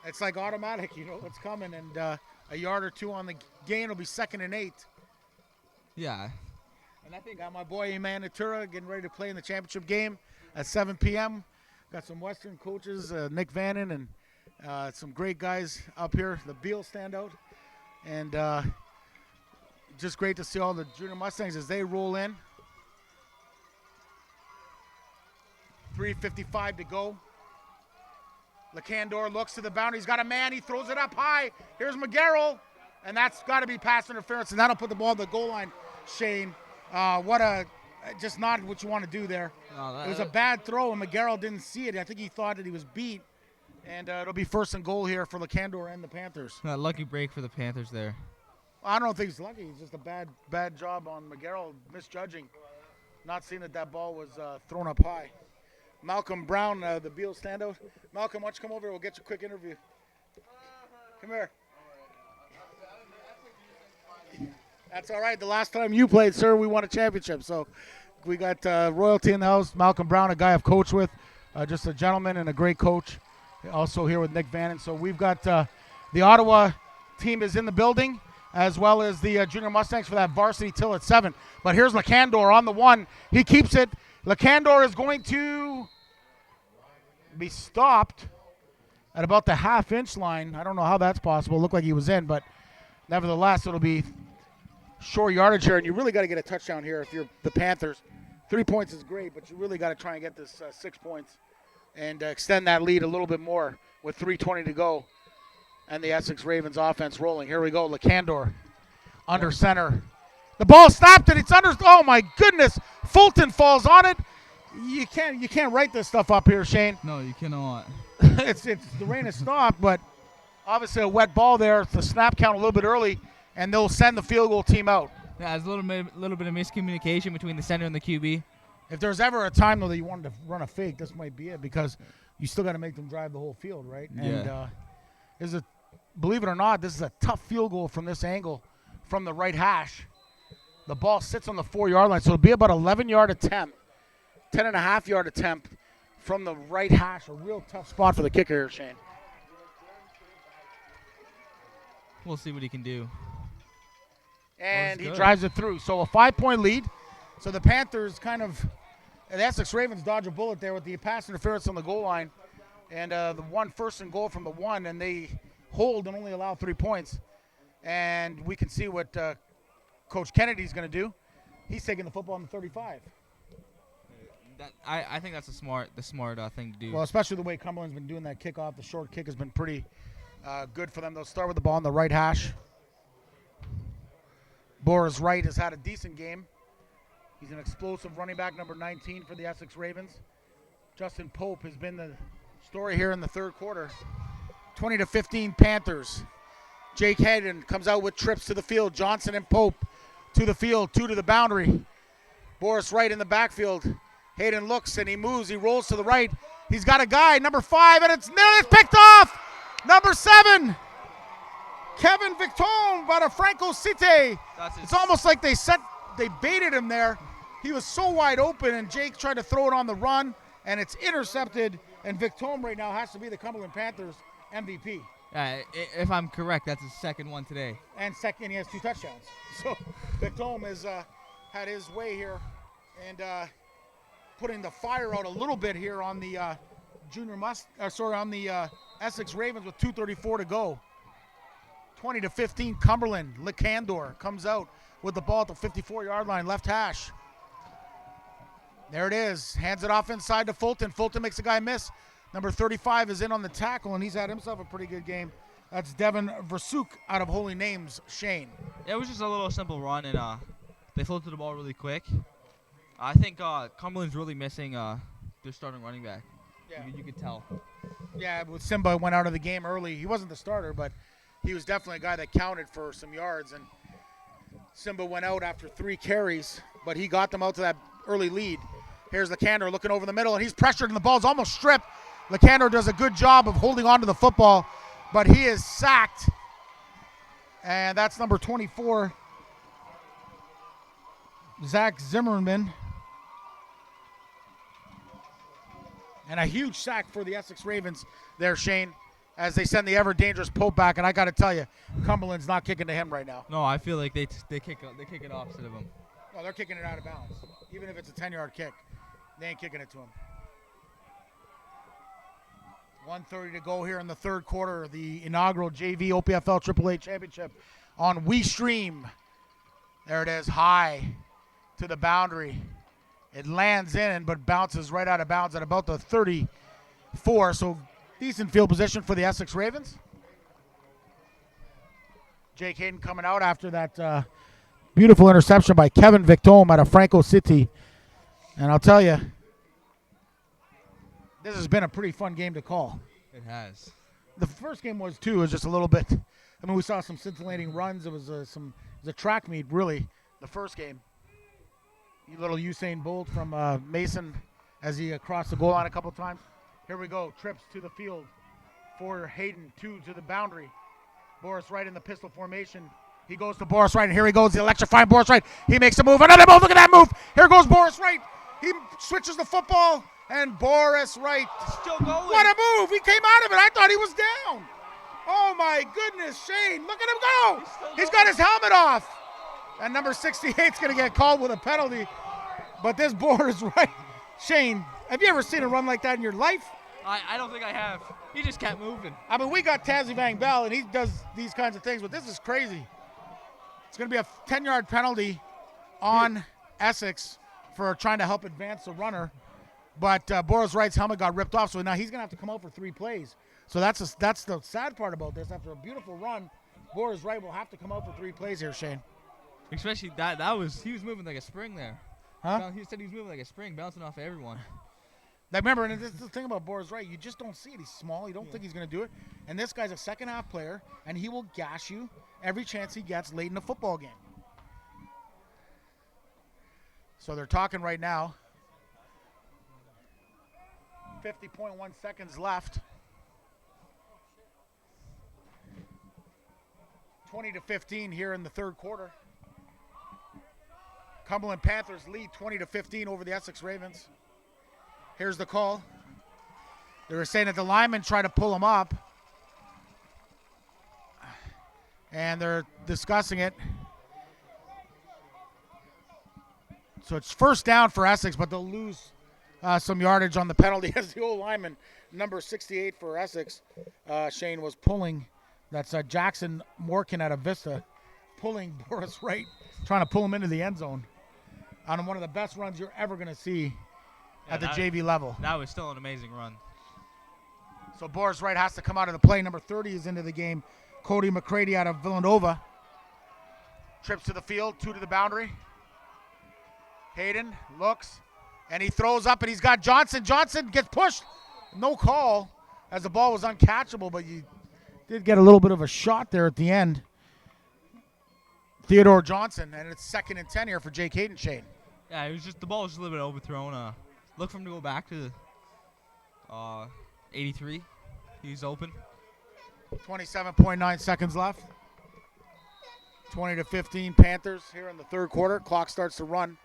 It's like automatic, what's coming, and a yard or 2 on the gain will be 2nd and 8. Yeah. And I think got my boy Iman Natura getting ready to play in the championship game at 7 p.m. Got some Western coaches, Nick Vannon, and some great guys up here, the Beal standout. And just great to see all the junior Mustangs as they roll in. 3:55 to go. Lacandor looks to the boundary. He's got a man. He throws it up high. Here's McGarrell. And that's got to be pass interference. And that'll put the ball at the goal line, Shane. Just not what you want to do there. No, it was a bad throw, and McGarrell didn't see it. I think he thought that he was beat. And it'll be 1st and goal here for Lacandor and the Panthers. Lucky break for the Panthers there. I don't think he's lucky. It's just a bad job on McGarrell misjudging. Not seeing that ball was thrown up high. Malcolm Brown, the Beal standout. Malcolm, why don't you come over? We'll get you a quick interview. Come here. That's all right. The last time you played, sir, we won a championship. So we got royalty in the house. Malcolm Brown, a guy I've coached with, just a gentleman and a great coach. Also here with Nick Vannon. So we've got the Ottawa team is in the building, as well as the Junior Mustangs for that varsity till at 7. But here's Lacandor on the 1. He keeps it. Lacandor is going to be stopped at about the half-inch line. I don't know how that's possible. It looked like he was in, but nevertheless, it'll be short yardage here, and you really got to get a touchdown here if you're the Panthers. 3 points is great, but you really got to try and get this 6 points and extend that lead a little bit more with 3:20 to go and the Essex Ravens offense rolling. Here we go, Lacandor under center. The ball snapped and it's under. Oh my goodness! Fulton falls on it. You can't write this stuff up here, Shane. No, you cannot. it's the rain has stopped, but obviously a wet ball there. It's the snap count a little bit early, and they'll send the field goal team out. Yeah, there's a little bit of miscommunication between the center and the QB. If there's ever a time though that you wanted to run a fake, this might be it, because you still got to make them drive the whole field, right? Yeah. And believe it or not, this is a tough field goal from this angle, from the right hash. The ball sits on the 4-yard line, so it'll be about 11-yard attempt, 10.5-yard attempt from the right hash. A real tough spot for the kicker here, Shane. We'll see what he can do. And he drives it through. So a 5-point lead. So the Panthers the Essex Ravens dodge a bullet there with the pass interference on the goal line. And the 1st and goal from the 1, and they hold and only allow 3 points. And we can see what Coach Kennedy's going to do. He's taking the football on the 35. I think that's the smart thing to do. Well, especially the way Cumberland's been doing that kickoff. The short kick has been pretty good for them. They'll start with the ball on the right hash. Boris Wright has had a decent game. He's an explosive running back, number 19 for the Essex Ravens. Justin Pope has been the story here in the third quarter. 20-15 Panthers. Jake Hayden comes out with trips to the field. Johnson and Pope to the field, 2 to the boundary. Boris Wright in the backfield. Hayden looks and he moves. He rolls to the right. He's got a guy, number 5, and it's picked off. Number 7, Kevin Victome out of Franco Cite. It's almost like they baited him there. He was so wide open, and Jake tried to throw it on the run, and it's intercepted. And Victome right now has to be the Cumberland Panthers MVP. If I'm correct, that's his second one today. And second, he has 2 touchdowns. So Victome has had his way here, and putting the fire out a little bit here on the Essex Ravens with 2:34 to go. 20-15 Cumberland. Lacandor comes out with the ball at the 54-yard line, left hash. There it is. Hands it off inside to Fulton. Fulton makes a guy miss. Number 35 is in on the tackle, and he's had himself a pretty good game. That's Devin Versuk out of Holy Names, Shane. It was just a little simple run, and they floated the ball really quick. I think Cumberland's really missing their starting running back. Yeah. You could tell. Yeah, with Simba went out of the game early. He wasn't the starter, but he was definitely a guy that counted for some yards. And Simba went out after 3 carries, but he got them out to that early lead. Here's Lacandor looking over the middle, and he's pressured, and the ball's almost stripped. Lacandor does a good job of holding on to the football, but he is sacked. And that's number 24, Zach Zimmerman. And a huge sack for the Essex Ravens there, Shane, as they send the ever-dangerous Pope back. And I got to tell you, Cumberland's not kicking to him right now. No, I feel like they kick it opposite of him. No, they're kicking it out of bounds. Even if it's a 10-yard kick, they ain't kicking it to him. 1:30 to go here in the third quarter. The inaugural JV OPFL AAA Championship on WeeStreem. There it is, high to the boundary. It lands in, but bounces right out of bounds at about the 34. So decent field position for the Essex Ravens. Jake Hayden coming out after that beautiful interception by Kevin Victome out of Franco City. And I'll tell you, this has been a pretty fun game to call. It has. The first game was too. It was just a little bit. I mean, we saw some scintillating runs. It was it was a track meet, really. The first game. Little Usain Bolt from Mason as he crossed the goal line a couple times. Here we go. Trips to the field for Hayden. 2 to the boundary. Boris Wright in the pistol formation. He goes to Boris Wright, and here he goes. The electrifying Boris Wright. He makes a move. Another move. Look at that move. Here goes Boris Wright. He switches the football. And Boris Wright, still going. What a move! He came out of it. I thought he was down. Oh my goodness, Shane! Look at him go! He's got his helmet off. And number 68 is going to get called with a penalty. But this Boris Wright, Shane, have you ever seen a run like that in your life? I don't think I have. He just kept moving. I mean, we got Tazzy Van Bell, and he does these kinds of things, but this is crazy. It's going to be a 10-yard penalty on Essex for trying to help advance the runner. But Boris Wright's helmet got ripped off, so now he's going to have to come out for 3 plays. So that's the sad part about this. After a beautiful run, Boris Wright will have to come out for 3 plays here, Shane. Especially he was moving like a spring there. Huh? He said he was moving like a spring, bouncing off of everyone. Now remember, and this is the thing about Boris Wright, you just don't see it. He's small. You don't think he's going to do it. And this guy's a second-half player, and he will gash you every chance he gets late in the football game. So they're talking right now. 50.1 seconds left. 20-15 here in the third quarter. Cumberland Panthers lead 20-15 over the Essex Ravens. Here's the call. They were saying that the linemen try to pull him up. And they're discussing it. So it's first down for Essex, but they'll lose some yardage on the penalty as the old lineman, number 68 for Essex, Shane, was pulling. That's Jackson Morkin out of Vista, pulling Boris Wright, trying to pull him into the end zone on one of the best runs you're ever going to see at the JV level. That was still an amazing run. So Boris Wright has to come out of the play. Number 30 is into the game. Cody McCready out of Villanova. Trips to the field, 2 to the boundary. Hayden looks, and he throws up, and he's got Johnson. Johnson gets pushed. No call, as the ball was uncatchable, but you did get a little bit of a shot there at the end. Theodore Johnson, and it's 2nd and 10 here for Jake Hayden, Shane. Yeah, the ball was just a little bit overthrown. Look for him to go back to 83. He's open. 27.9 seconds left. 20-15 Panthers here in the third quarter. Clock starts to run.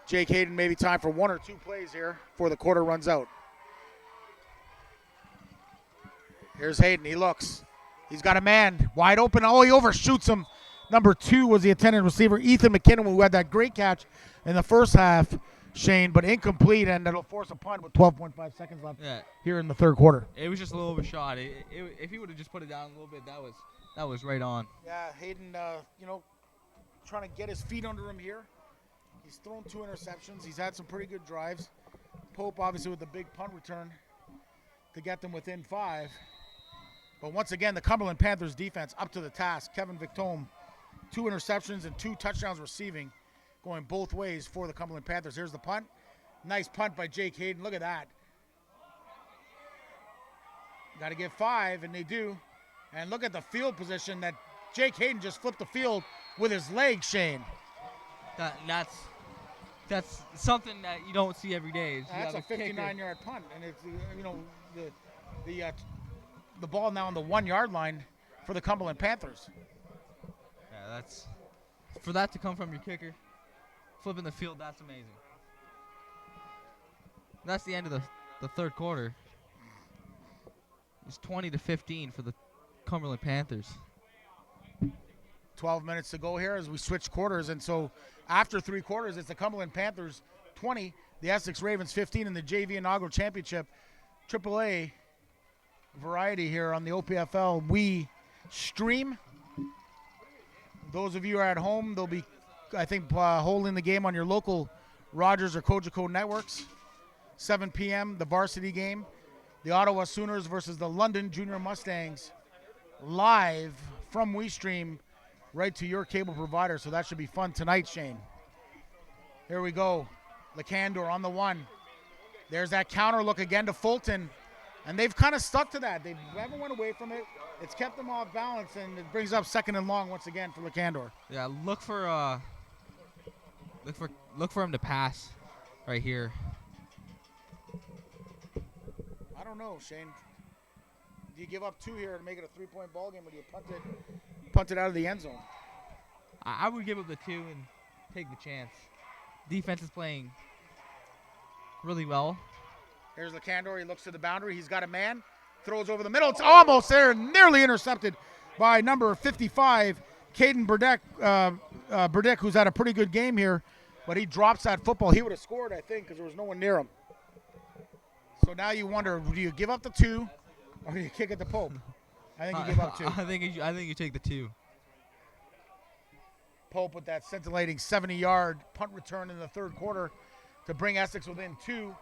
Jake Hayden, maybe time for 1 or 2 plays here before the quarter runs out. Here's Hayden. He looks. He's got a man wide open. Oh, he overshoots him. Number 2 was the intended receiver, Ethan McKinnon, who had that great catch in the first half, Shane, but incomplete, and it'll force a punt with 12.5 seconds left here in the third quarter. It was just a little overshot. If he would have just put it down a little bit, that was right on. Yeah, Hayden, trying to get his feet under him here. He's thrown 2 interceptions. He's had some pretty good drives. Pope, obviously, with the big punt return to get them within 5. But once again, the Cumberland Panthers defense up to the task. Kevin Victome, 2 interceptions and 2 touchdowns receiving, going both ways for the Cumberland Panthers. Here's the punt. Nice punt by Jake Hayden. Look at that. Got to give 5, and they do. And look at the field position that Jake Hayden just flipped the field with his legs, Shane. That's something that you don't see every day. That's a 59-yard punt, and it's the ball now on the 1-yard line for the Cumberland Panthers. Yeah, for that to come from your kicker, flipping the field. That's amazing. That's the end of the third quarter. It's 20-15 for the Cumberland Panthers. 12 minutes to go here as we switch quarters, and so after 3 quarters, it's the Cumberland Panthers 20, the Essex Ravens 15 in the JV Inaugural Championship. AAA variety here on the OPFL WeeStream. Those of you who are at home, they'll be, I think, holding the game on your local Rogers or Cogeco networks. 7 p.m., the varsity game. The Ottawa Sooners versus the London Junior Mustangs, live from WeeStream right to your cable provider. So that should be fun tonight, Shane. Here we go. Lacandor on the 1. There's that counter look again to Fulton. And they've kind of stuck to that. They haven't went away from it. It's kept them off balance, and it brings up 2nd and long once again for Lacandor. Yeah, look for him to pass right here. I don't know, Shane. Do you give up 2 here to make it a 3-point ball game, or do you punt it out of the end zone? I would give up the 2 and take the chance. Defense is playing really well. Here's Lacandor. He looks to the boundary. He's got a man. Throws over the middle. It's almost there. Nearly intercepted by number 55, Caden Burdick, who's had a pretty good game here. But he drops that football. He would have scored, I think, because there was no one near him. So So now you wonder, do you give up the 2 or do you kick it to Pope? I think you give up 2. I think you take the 2. Pope with that scintillating 70-yard punt return in the third quarter to bring Essex within 2,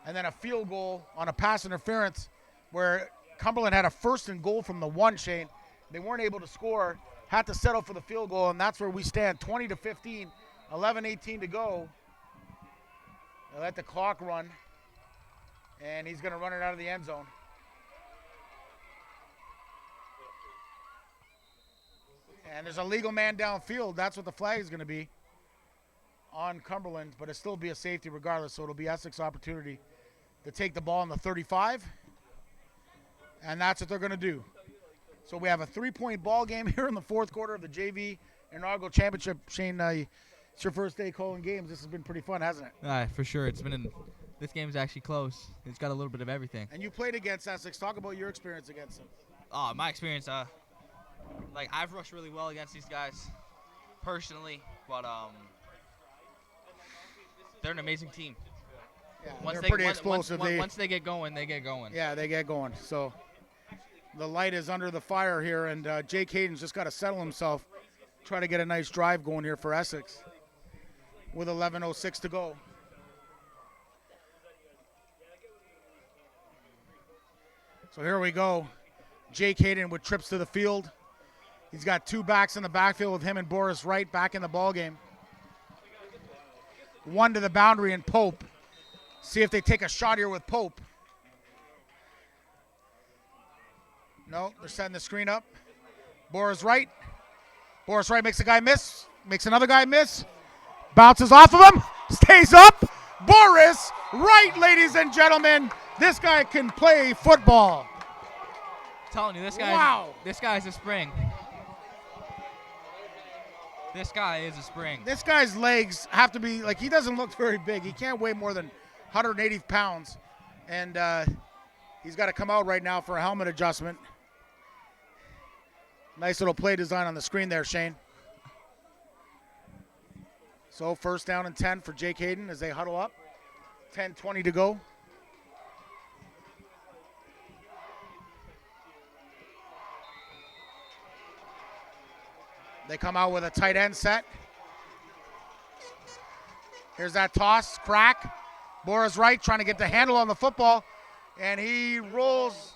and then a field goal on a pass interference where Cumberland had a 1st and goal from the 1, Shane. They weren't able to score, had to settle for the field goal, and that's where we stand, 20-15, 11-18 to go. They let the clock run, and he's going to run it out of the end zone. And there's a legal man downfield. That's what the flag is going to be on Cumberland, but it'll still be a safety regardless, so it'll be Essex opportunity to take the ball in the 35, and that's what they're going to do. So we have a 3-point ball game here in the fourth quarter of the JV Inaugural Championship. Shane, it's your first day calling games. This has been pretty fun, hasn't it? For sure. This game is actually close. It's got a little bit of everything. And you played against Essex. Talk about your experience against them. My experience, I've rushed really well against these guys personally, but they're an amazing team. Yeah, they're pretty explosive. Once they get going, they get going. Yeah, they get going. So the light is under the fire here, and Jake Hayden's just got to settle himself, try to get a nice drive going here for Essex with 11:06 to go. So here we go. Jake Hayden with trips to the field. He's got 2 backs in the backfield with him and Boris Wright back in the ballgame. 1 to the boundary and Pope. See if they take a shot here with Pope. No, they're setting the screen up. Boris Wright. Boris Wright makes a guy miss. Makes another guy miss. Bounces off of him. Stays up. Boris Wright, ladies and gentlemen. This guy can play football. I'm telling you, this guy. Wow. This guy's a spring. This guy is a spring. This guy's legs have to be, he doesn't look very big. He can't weigh more than 180 pounds. And he's got to come out right now for a helmet adjustment. Nice little play design on the screen there, Shane. So 1st down and 10 for Jake Hayden as they huddle up. 10:20 to go. They come out with a tight end set. Here's that toss, crack. Boris Wright trying to get the handle on the football, and he rolls.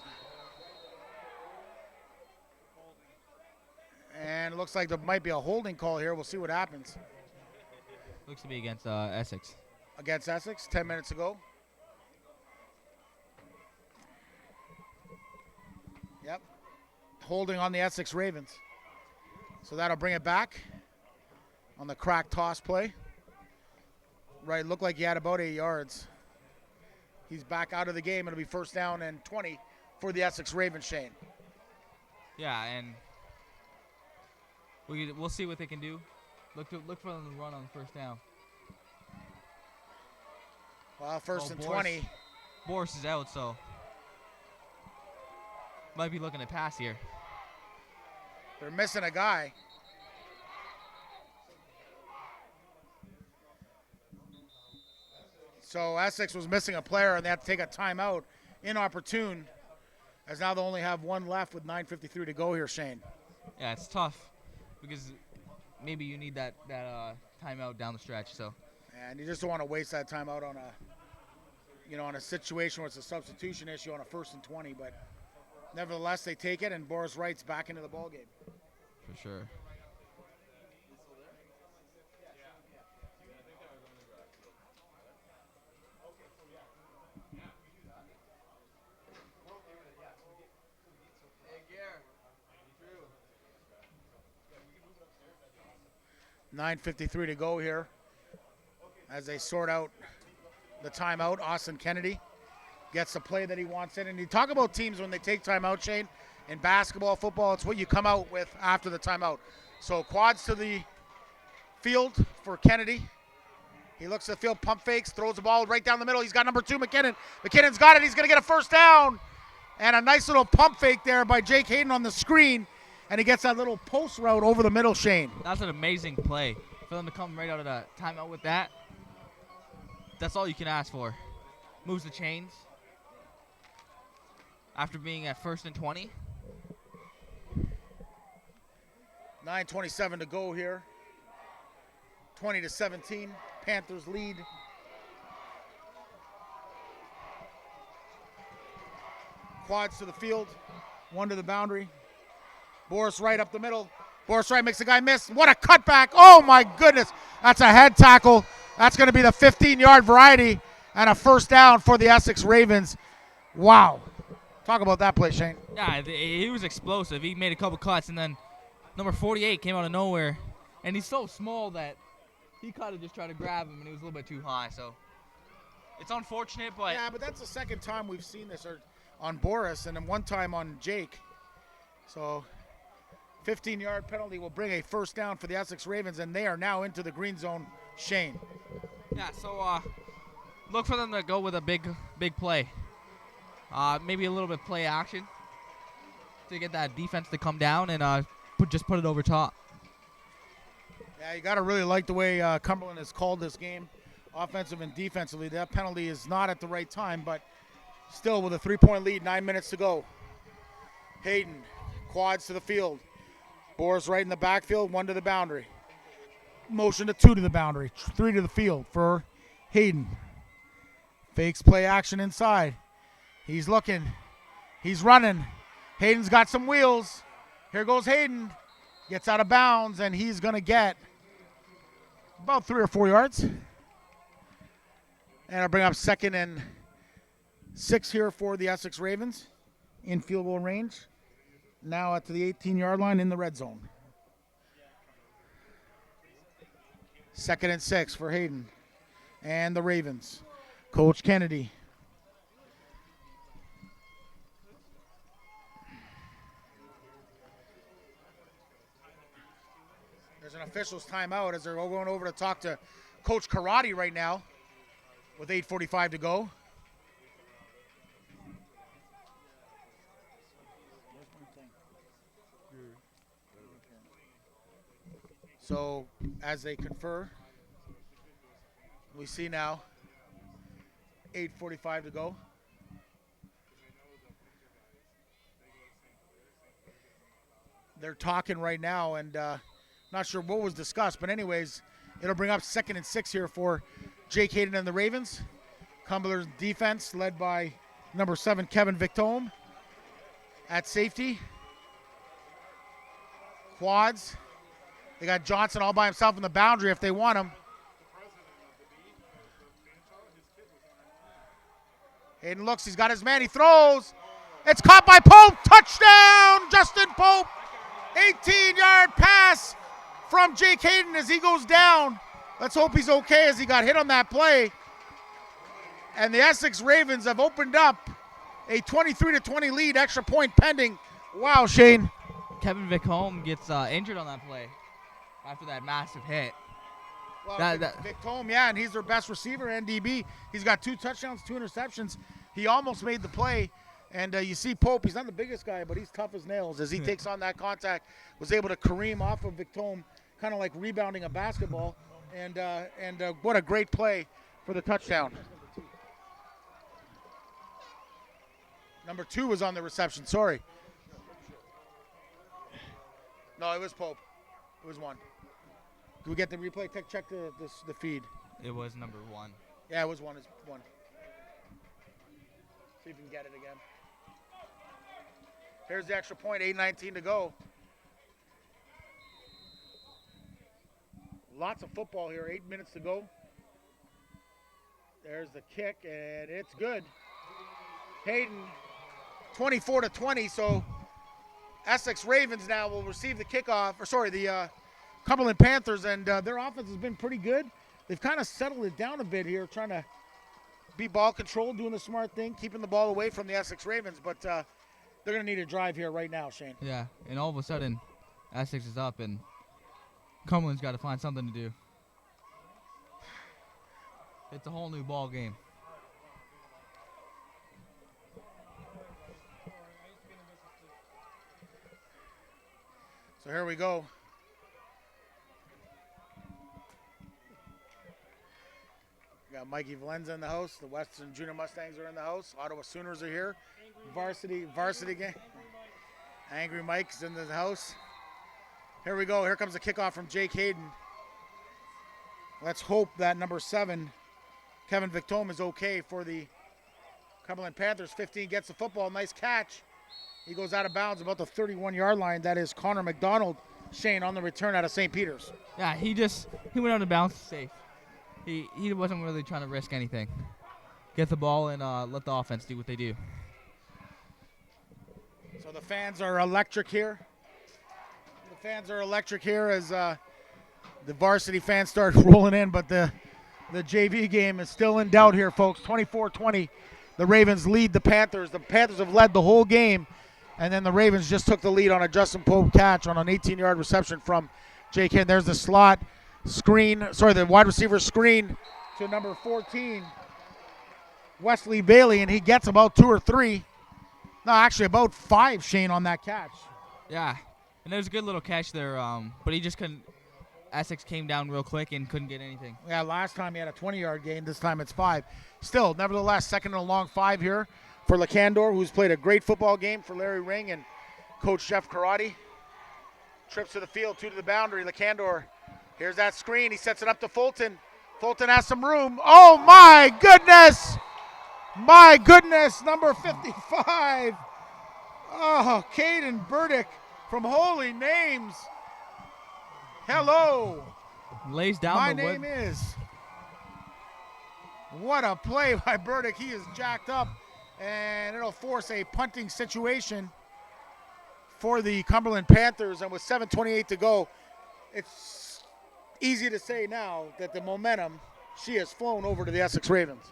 And it looks like there might be a holding call here. We'll see what happens. Looks to be against Essex. Against Essex, 10 minutes ago. Yep. Holding on the Essex Ravens. So that'll bring it back on the crack toss play. Right, looked like he had about 8 yards. He's back out of the game. It'll be 1st down and 20 for the Essex Ravens, Shane. Yeah, and we'll see what they can do. Look for them to run on the 1st down. Well, 1st and 20. Boris is out, so might be looking to pass here. They're missing a guy. So Essex was missing a player, and they had to take a timeout. Inopportune, as now they only have 1 left with 9:53 to go here, Shane. Yeah, it's tough because maybe you need that timeout down the stretch. So. And you just don't want to waste that timeout on a situation where it's a substitution issue on a 1st and 20. But nevertheless, they take it, and Boris Wright's back into the ballgame. For sure. $9:53 to go here as they sort out the timeout. Austin Kennedy gets the play that he wants in. And you talk about teams when they take timeout, Shane. In basketball, football, it's what you come out with after the timeout. So quads to the field for Kennedy. He looks at the field, pump fakes, throws the ball right down the middle. He's got number 2, McKinnon. McKinnon's got it. He's going to get a 1st down. And a nice little pump fake there by Jake Hayden on the screen. And he gets that little post route over the middle, Shane. That's an amazing play. For them to come right out of the timeout with that, that's all you can ask for. Moves the chains. after being at 1st and 20. 9:27 to go here. 20-17. Panthers lead. Quads to the field. One to the boundary. Boris Wright up the middle. Boris Wright makes the guy miss. What a cutback. Oh, my goodness. That's a head tackle. That's going to be the 15-yard variety and a first down for the Essex Ravens. Wow. Talk about that play, Shane. Yeah, he was explosive. He made a couple cuts, and then number 48 came out of nowhere. And he's so small that he kind of just tried to grab him, and he was a little bit too high. So it's unfortunate, but... Yeah, but that's the second time we've seen this on Boris and then one time on Jake. So 15-yard penalty will bring a first down for the Essex Ravens, and they are now into the green zone. Shane. Yeah, so look for them to go with a big play. Maybe a little bit play action to get that defense to come down and just put it over top. Yeah, you got to really like the way Cumberland has called this game, offensive and defensively. That penalty is not at the right time, but still with a 3-point lead, 9 minutes to go. Hayden, quads to the field. Boris right in the backfield, 1 to the boundary. Motion to 2 to the boundary, 3 to the field for Hayden. Fakes play action inside. He's looking. He's running. Hayden's got some wheels. Here goes Hayden. Gets out of bounds, and he's going to get about 3 or 4 yards. And I'll bring up 2nd and 6 here for the Essex Ravens in field goal range. Now at the 18-yard line in the red zone. 2nd and 6 for Hayden and the Ravens. Coach Kennedy. There's an official's timeout as they're all going over to talk to Coach Karate right now with 8:45 to go. So as they confer, we see now 8:45 to go. They're talking right now, and not sure what was discussed, but anyways, it'll bring up 2nd and 6 here for Jake Hayden and the Ravens. Cumberland's defense led by number 7, Kevin Victome at safety. Quads. They got Johnson all by himself in the boundary if they want him. Hayden looks, he's got his man, he throws. It's caught by Pope, touchdown, Justin Pope. 18-yard pass from Jake Hayden as he goes down. Let's hope he's okay as he got hit on that play. And the Essex Ravens have opened up a 23-20 lead, extra point pending. Wow, Shane. Kevin Victome gets injured on that play after that massive hit. Well, Victome, yeah, and he's their best receiver, NDB. He's got 2 touchdowns, 2 interceptions. He almost made the play. And you see Pope, he's not the biggest guy, but he's tough as nails. As he takes on that contact, was able to careem off of Victome, kind of like rebounding a basketball. And what a great play for the touchdown. Number 2 was on the reception, sorry. No, it was Pope. It was 1. Do we get the replay? Check the feed. It was number 1. Yeah, it was 1. It's 1. See if we can get it again. Here's the extra point, 8:19 to go. Lots of football here, 8 minutes to go. There's the kick, and it's good. Hayden, 24-20, so Essex Ravens now will receive the kickoff, the Cumberland Panthers, and their offense has been pretty good. They've kind of settled it down a bit here, trying to be ball control, doing the smart thing, keeping the ball away from the Essex Ravens, but they're going to need a drive here right now, Shane. Yeah, and all of a sudden, Essex is up, and Cumberland's got to find something to do. It's a whole new ball game. So here we go. We got Mikey Valenza in the house. The Western Junior Mustangs are in the house. Ottawa Sooners are here. Varsity game. Angry Mike's in the house. Here we go. Here comes a kickoff from Jake Hayden. Let's hope that number 7, Kevin Victome, is okay for the Cumberland Panthers. 15 gets the football. Nice catch. He goes out of bounds about the 31-yard line. That is Connor McDonald, Shane, on the return out of St. Peter's. Yeah, he went out of bounds safe. He wasn't really trying to risk anything. Get the ball and let the offense do what they do. So the fans are electric here. The fans are electric here as the varsity fans start rolling in, but the JV game is still in doubt here, folks. 24-20. The Ravens lead the Panthers. The Panthers have led the whole game, and then the Ravens just took the lead on a Justin Pope catch on an 18-yard reception from Jake Hayden. There's the slot screen, the wide receiver screen to number 14, Wesley Bailey, and he gets about 2 or 3. No, actually about 5, Shane, on that catch. Yeah, and it was a good little catch there, but he just couldn't. Essex came down real quick and couldn't get anything. Yeah, last time he had a 20-yard gain. This time it's 5. Still, nevertheless, second and a long 5 here for Lacandor, who's played a great football game for Larry Ring and Coach Jeff Karate. Trips to the field, 2 to the boundary. Lacandor, here's that screen. He sets it up to Fulton. Fulton has some room. Oh, my goodness. My goodness, number 55. Oh, Caden Burdick from Holy Names. Hello. Lays down My the name wood. is. What a play by Burdick. He is jacked up, and it'll force a punting situation for the Cumberland Panthers. And with 7:28 to go, it's easy to say now that the momentum, she has flown over to the Essex Ravens.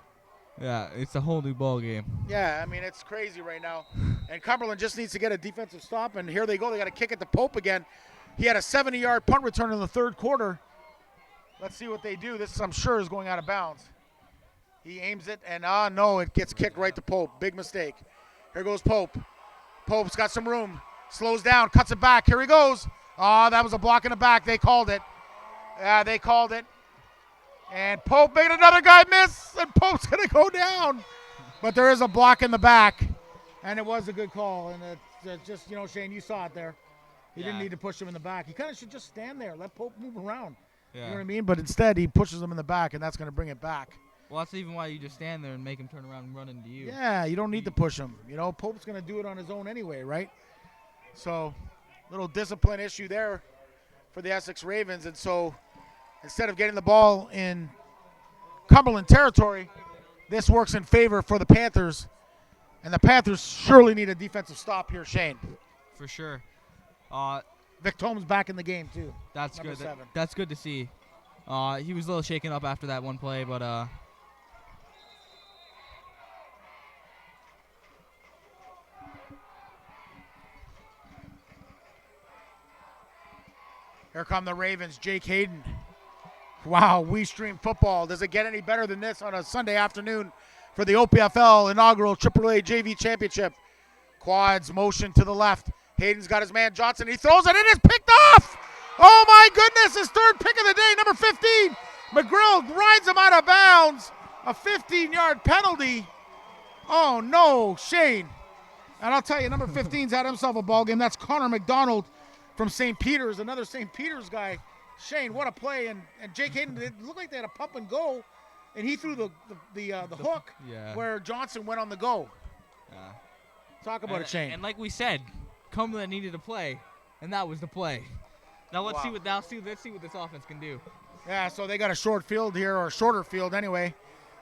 Yeah, it's a whole new ball game. Yeah, I mean, it's crazy right now. And Cumberland just needs to get a defensive stop, and here they go. They got to kick it to Pope again. He had a 70-yard punt return in the third quarter. Let's see what they do. This, I'm sure, is going out of bounds. He aims it, and no, it gets kicked right to Pope. Big mistake. Here goes Pope. Pope's got some room. Slows down, cuts it back. Here he goes. That was a block in the back. They called it. Yeah, they called it. And Pope made another guy miss, and Pope's going to go down. But there is a block in the back, and it was a good call. And it's just, Shane, you saw it there. He didn't need to push him in the back. He kind of should just stand there, let Pope move around. Yeah. You know what I mean? But instead, he pushes him in the back, and that's going to bring it back. Well, that's even why you just stand there and make him turn around and run into you. Yeah, you don't need to push him. Pope's going to do it on his own anyway, right? So, little discipline issue there for the Essex Ravens. And so, instead of getting the ball in Cumberland territory, this works in favor for the Panthers. And the Panthers surely need a defensive stop here, Shane. For sure. Victome's back in the game, too. That's Number good. 7. That's good to see. He was a little shaken up after that one play, but here come the Ravens. Jake Hayden. Wow, WeeStream football. Does it get any better than this on a Sunday afternoon for the OPFL inaugural AAA JV Championship? Quads motion to the left. Hayden's got his man Johnson. He throws it in. It's picked off. Oh, my goodness. His third pick of the day, number 15. McGrill rides him out of bounds. A 15-yard penalty. Oh, no, Shane. And I'll tell you, number 15's had himself a ball game. That's Connor McDonald from St. Peter's, another St. Peter's guy. Shane, what a play. And Jake Hayden, it looked like they had a pump and go, and he threw the hook where Johnson went on the go. Yeah. Talk about it, Shane. And like we said, Cumberland needed a play, and that was the play. Now let's see what this offense can do. Yeah, so they got a short field here, or a shorter field anyway.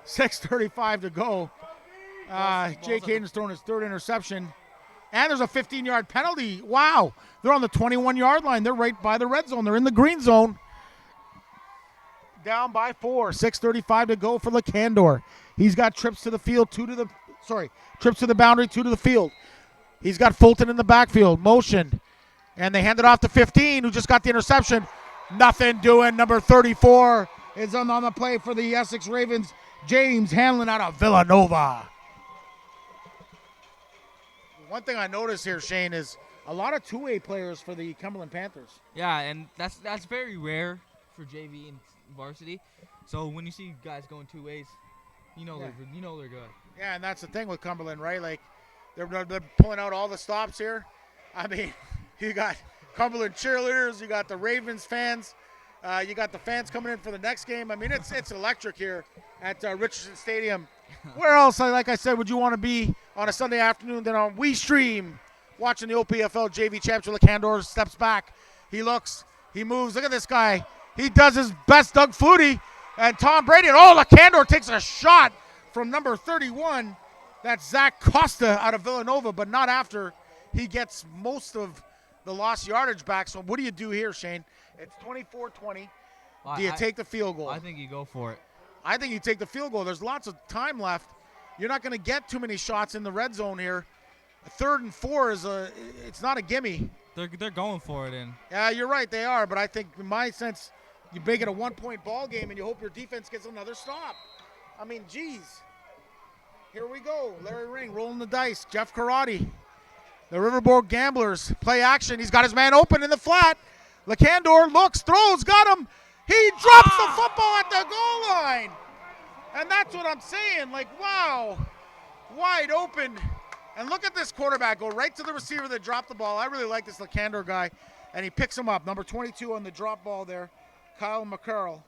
6:35 to go. Jake Hayden's thrown his third interception. And there's a 15-yard penalty. Wow. They're on the 21-yard line. They're right by the red zone. They're in the green zone. Down by 4. 6:35 to go for Lacandor. He's got trips to the field, trips to the boundary, 2 to the field. He's got Fulton in the backfield, motion. And they hand it off to 15, who just got the interception. Nothing doing. Number 34 is on the play for the Essex Ravens. James Hanlon out of Villanova. One thing I noticed here, Shane, is a lot of two-way players for the Cumberland Panthers. Yeah, and that's very rare for JV and varsity. So when you see guys going two ways, you know they're good. Yeah, and that's the thing with Cumberland, right? Like, They're pulling out all the stops here. I mean, you got Cumberland cheerleaders, you got the Ravens fans, you got the fans coming in for the next game. I mean, it's electric here at Richardson Stadium. Where else, like I said, would you want to be on a Sunday afternoon than on WeeStream, watching the OPFL JV Championship? Lacandor steps back. He looks. He moves. Look at this guy. He does his best, Doug Flutie, and Tom Brady. And Lacandor takes a shot from number 31. That's Zach Costa out of Villanova, but not after he gets most of the lost yardage back. So what do you do here, Shane? It's 24-20. Well, do you take the field goal? I think you go for it. I think you take the field goal. There's lots of time left. You're not going to get too many shots in the red zone here. 3rd and 4 it's not a gimme. They're going for it in. Yeah, you're right, they are. But I think, in my sense, you make it a 1-point ball game and you hope your defense gets another stop. I mean, geez. Here we go. Larry Ring rolling the dice. Jeff Karate. The Riverboard Gamblers play action. He's got his man open in the flat. Lacandor looks, throws, got him. He drops the football at the goal line. And that's what I'm saying. Like, wow. Wide open. And look at this quarterback go right to the receiver that dropped the ball. I really like this Lacandor guy. And he picks him up. Number 22 on the drop ball there. Kyle McCarroll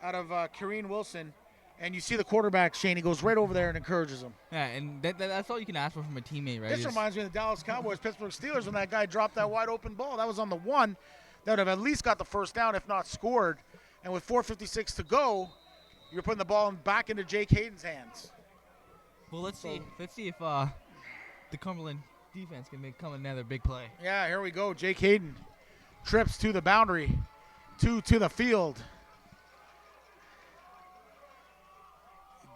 out of Kareen Wilson. And you see the quarterback, Shane, he goes right over there and encourages him. Yeah, and that's all you can ask for from a teammate, right? This reminds me of the Dallas Cowboys, Pittsburgh Steelers, when that guy dropped that wide open ball. That was on the 1. That would have at least got the first down, if not scored. And with 4:56 to go, you're putting the ball back into Jake Hayden's hands. Well, let's see if the Cumberland defense can come another big play. Yeah, here we go. Jake Hayden trips to the boundary, 2 to the field.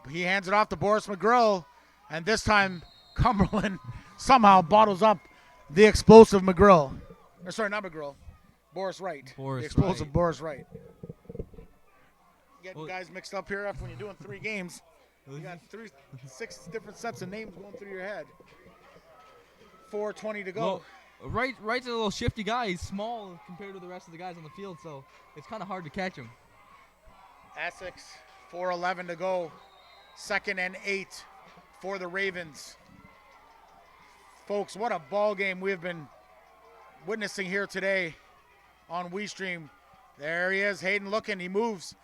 He hands it off to Boris McGrill, and this time Cumberland somehow bottles up the explosive McGrill. Or sorry, not McGrill. Boris Wright. The explosive Boris Wright. Getting guys mixed up here after when you're doing 3 games. You got 6 different sets of names going through your head. 4:20 to go. Well, Wright's a little shifty guy. He's small compared to the rest of the guys on the field, so it's kind of hard to catch him. Essex, 4:11 to go. 2nd and 8 for the Ravens. Folks, what a ball game we have been witnessing here today on WeeStream. There he is, Hayden looking, he moves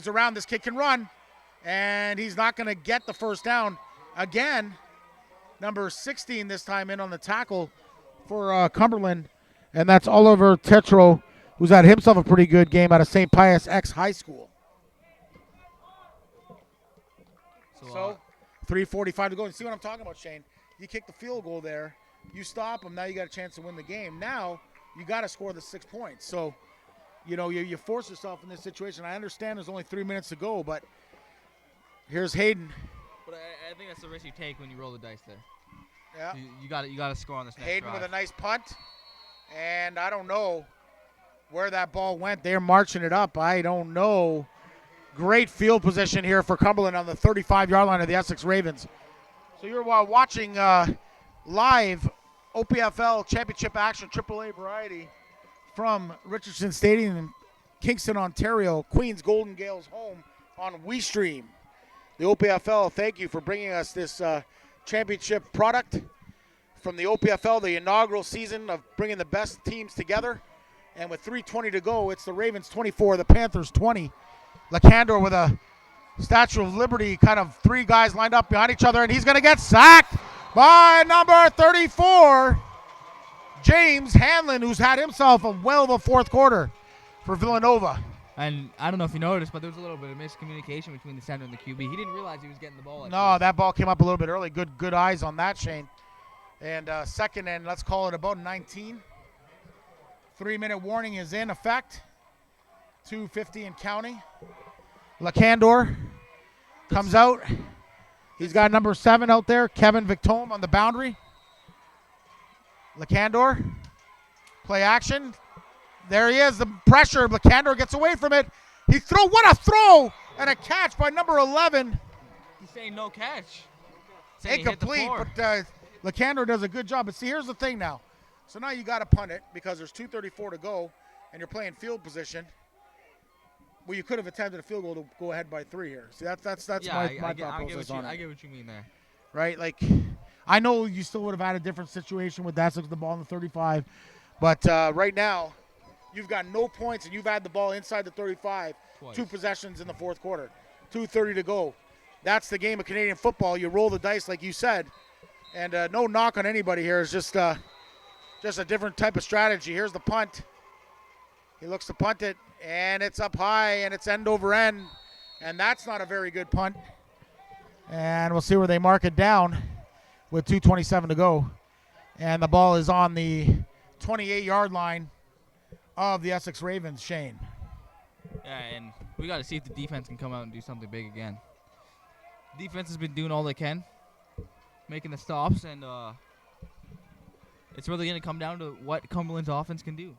around, this kid can run, and he's not gonna get the first down. Again, number 16 this time in on the tackle for Cumberland, and that's Oliver Tetro, who's had himself a pretty good game out of St. Pius X High School. So 3:45 to go. And see what I'm talking about, Shane? You kick the field goal there. You stop them. Now you got a chance to win the game. Now you got to score the 6 points. So, you force yourself in this situation. I understand there's only 3 minutes to go, but here's Hayden. But I think that's the risk you take when you roll the dice there. Yeah. You got to score on this next Hayden drive. with a nice punt. And I don't know where that ball went. They're marching it up. I don't know. Great field position here for Cumberland on the 35-yard line of the Essex Ravens. So you're watching live OPFL Championship action, AAA variety from Richardson Stadium in Kingston, Ontario, Queen's Golden Gales home on WeeStream. The OPFL, thank you for bringing us this championship product from the OPFL, the inaugural season of bringing the best teams together. And with 3:20 to go, it's the Ravens 24, the Panthers 20. Lacandor with a Statue of Liberty, kind of 3 guys lined up behind each other, and he's going to get sacked by number 34, James Hanlon, who's had himself a well of a 4th quarter for Villanova. And I don't know if you noticed, but there was a little bit of miscommunication between the center and the QB. He didn't realize he was getting the ball. That ball came up a little bit early. Good eyes on that, Shane. And 2nd and let's call it about 19. 3-minute warning is in effect. 2:50 and counting. Lacandor comes out. He's got number 7 out there, Kevin Victome on the boundary. Lacandor, play action. There he is, the pressure. Lacandor gets away from it. What a throw, and a catch by number 11. He's saying no catch. Saying Incomplete, but Lacandor does a good job. But see, here's the thing now. So now you got to punt it because there's 2:34 to go, and you're playing field position. Well, you could have attempted a field goal to go ahead by 3 here. See, that's my thought process on it. I get what you mean there. right? Like, I know you still would have had a different situation with Essex, the ball in the 35, but right now, you've got no points and you've had the ball inside the 35, Twice. 2 possessions in the fourth quarter, 2:30 to go. That's the game of Canadian football. You roll the dice, like you said, and no knock on anybody here. It's just a different type of strategy. Here's the punt. He looks to punt it, and it's up high, and it's end over end, and that's not a very good punt. And we'll see where they mark it down with 2:27 to go. And the ball is on the 28-yard line of the Essex Ravens, Shane. Yeah, and we got to see if the defense can come out and do something big again. Defense has been doing all they can, making the stops, and it's really going to come down to what Cumberland's offense can do.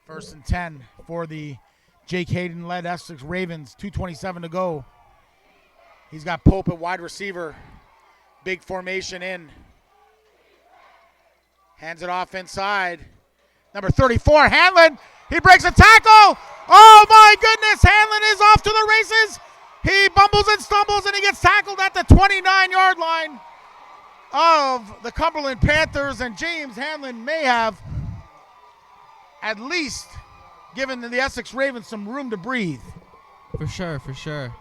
First and 10 for the Jake Hayden-led Essex Ravens, 2:27 to go. He's got Pope at wide receiver. Big formation in. Hands it off inside. Number 34, Hanlon. He breaks a tackle. Oh, my goodness. Hanlon is off to the races. He bumbles and stumbles, and he gets tackled at the 29-yard line of the Cumberland Panthers. And James Hanlon may have at least given the Essex Ravens some room to breathe. For sure, for sure.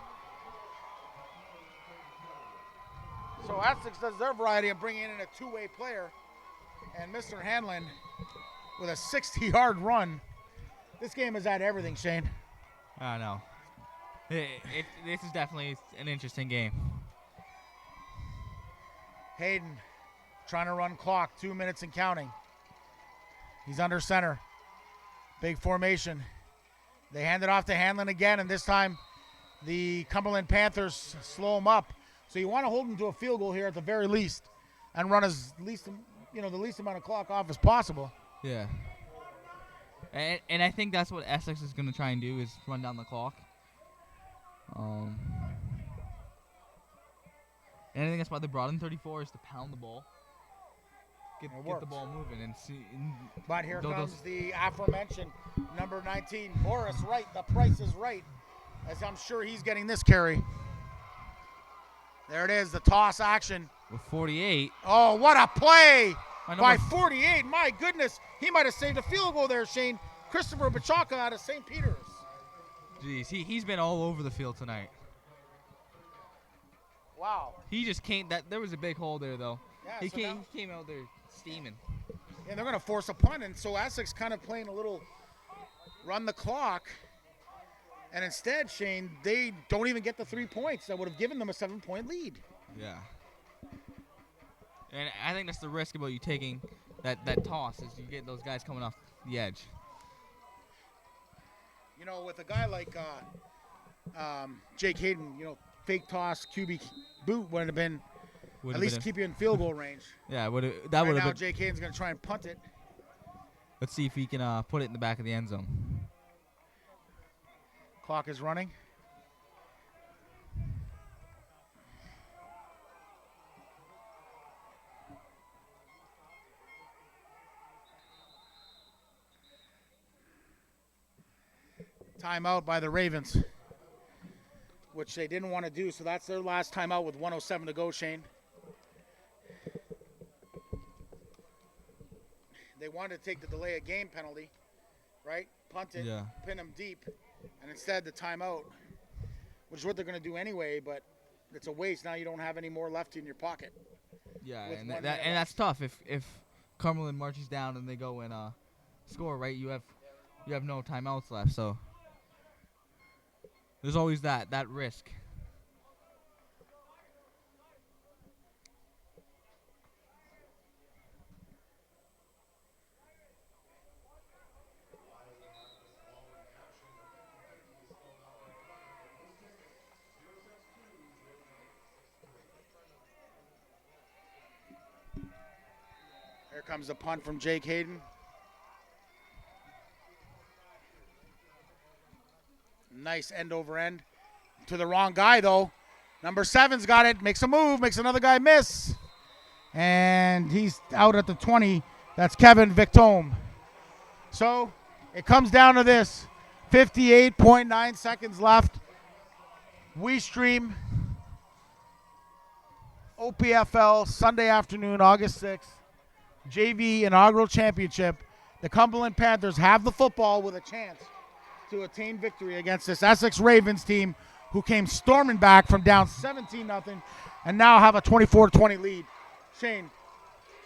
So Essex does their variety of bringing in a two-way player. And Mr. Hanlon with a 60-yard run. This game has had everything, Shane. I know. This is definitely an interesting game. Hayden trying to run clock, 2 minutes and counting. He's under center. Big formation. They hand it off to Hanlon again, and this time the Cumberland Panthers slow him up. So you want to hold him to a field goal here at the very least and run as least, the least amount of clock off as possible. Yeah. And I think that's what Essex is going to try and do is run down the clock. And I think that's why they brought in 34 is to pound the ball. Get the ball moving and see. But here comes the aforementioned number 19, Morris Wright. The price is right, as I'm sure he's getting this carry. There it is, the toss action. With 48. Oh, what a play by 48. My goodness, he might have saved a field goal there, Shane. Christopher Bachaka out of St. Peter's. Jeez, he's been all over the field tonight. Wow. He just came. There was a big hole there, though. Yeah, he came out there steaming. And they're going to force a punt, and so Essex kind of playing a little run the clock. And instead, Shane, they don't even get the 3 points that would have given them a 7-point lead. Yeah. And I think that's the risk about you taking that toss is you get those guys coming off the edge. With a guy like Jake Hayden, fake toss, QB boot would have been at least keep you in field goal range. Yeah, that would have now been. Jake Hayden's going to try and punt it. Let's see if he can put it in the back of the end zone. Clock is running. Timeout by the Ravens, which they didn't want to do, so that's their last timeout with 1:07 to go, Shane. They wanted to take the delay of game penalty, right? Punt it, pin them deep, and instead the timeout, which is what they're going to do anyway, but it's a waste. Now you don't have any more left in your pocket. Yeah, and that's tough. If Cumberland marches down and they go and score, right, you have no timeouts left, so there's always that risk. Here comes the punt from Jake Hayden. Nice end over end. To the wrong guy, though. Number 7's got it. Makes a move. Makes another guy miss. And he's out at the 20. That's Kevin Victome. So it comes down to this. 58.9 seconds left. WeeStream, OPFL, Sunday afternoon, August 6th. JV inaugural championship. The Cumberland Panthers have the football with a chance to attain victory against this Essex Ravens team who came storming back from down 17-0 and now have a 24-20 lead. Shane,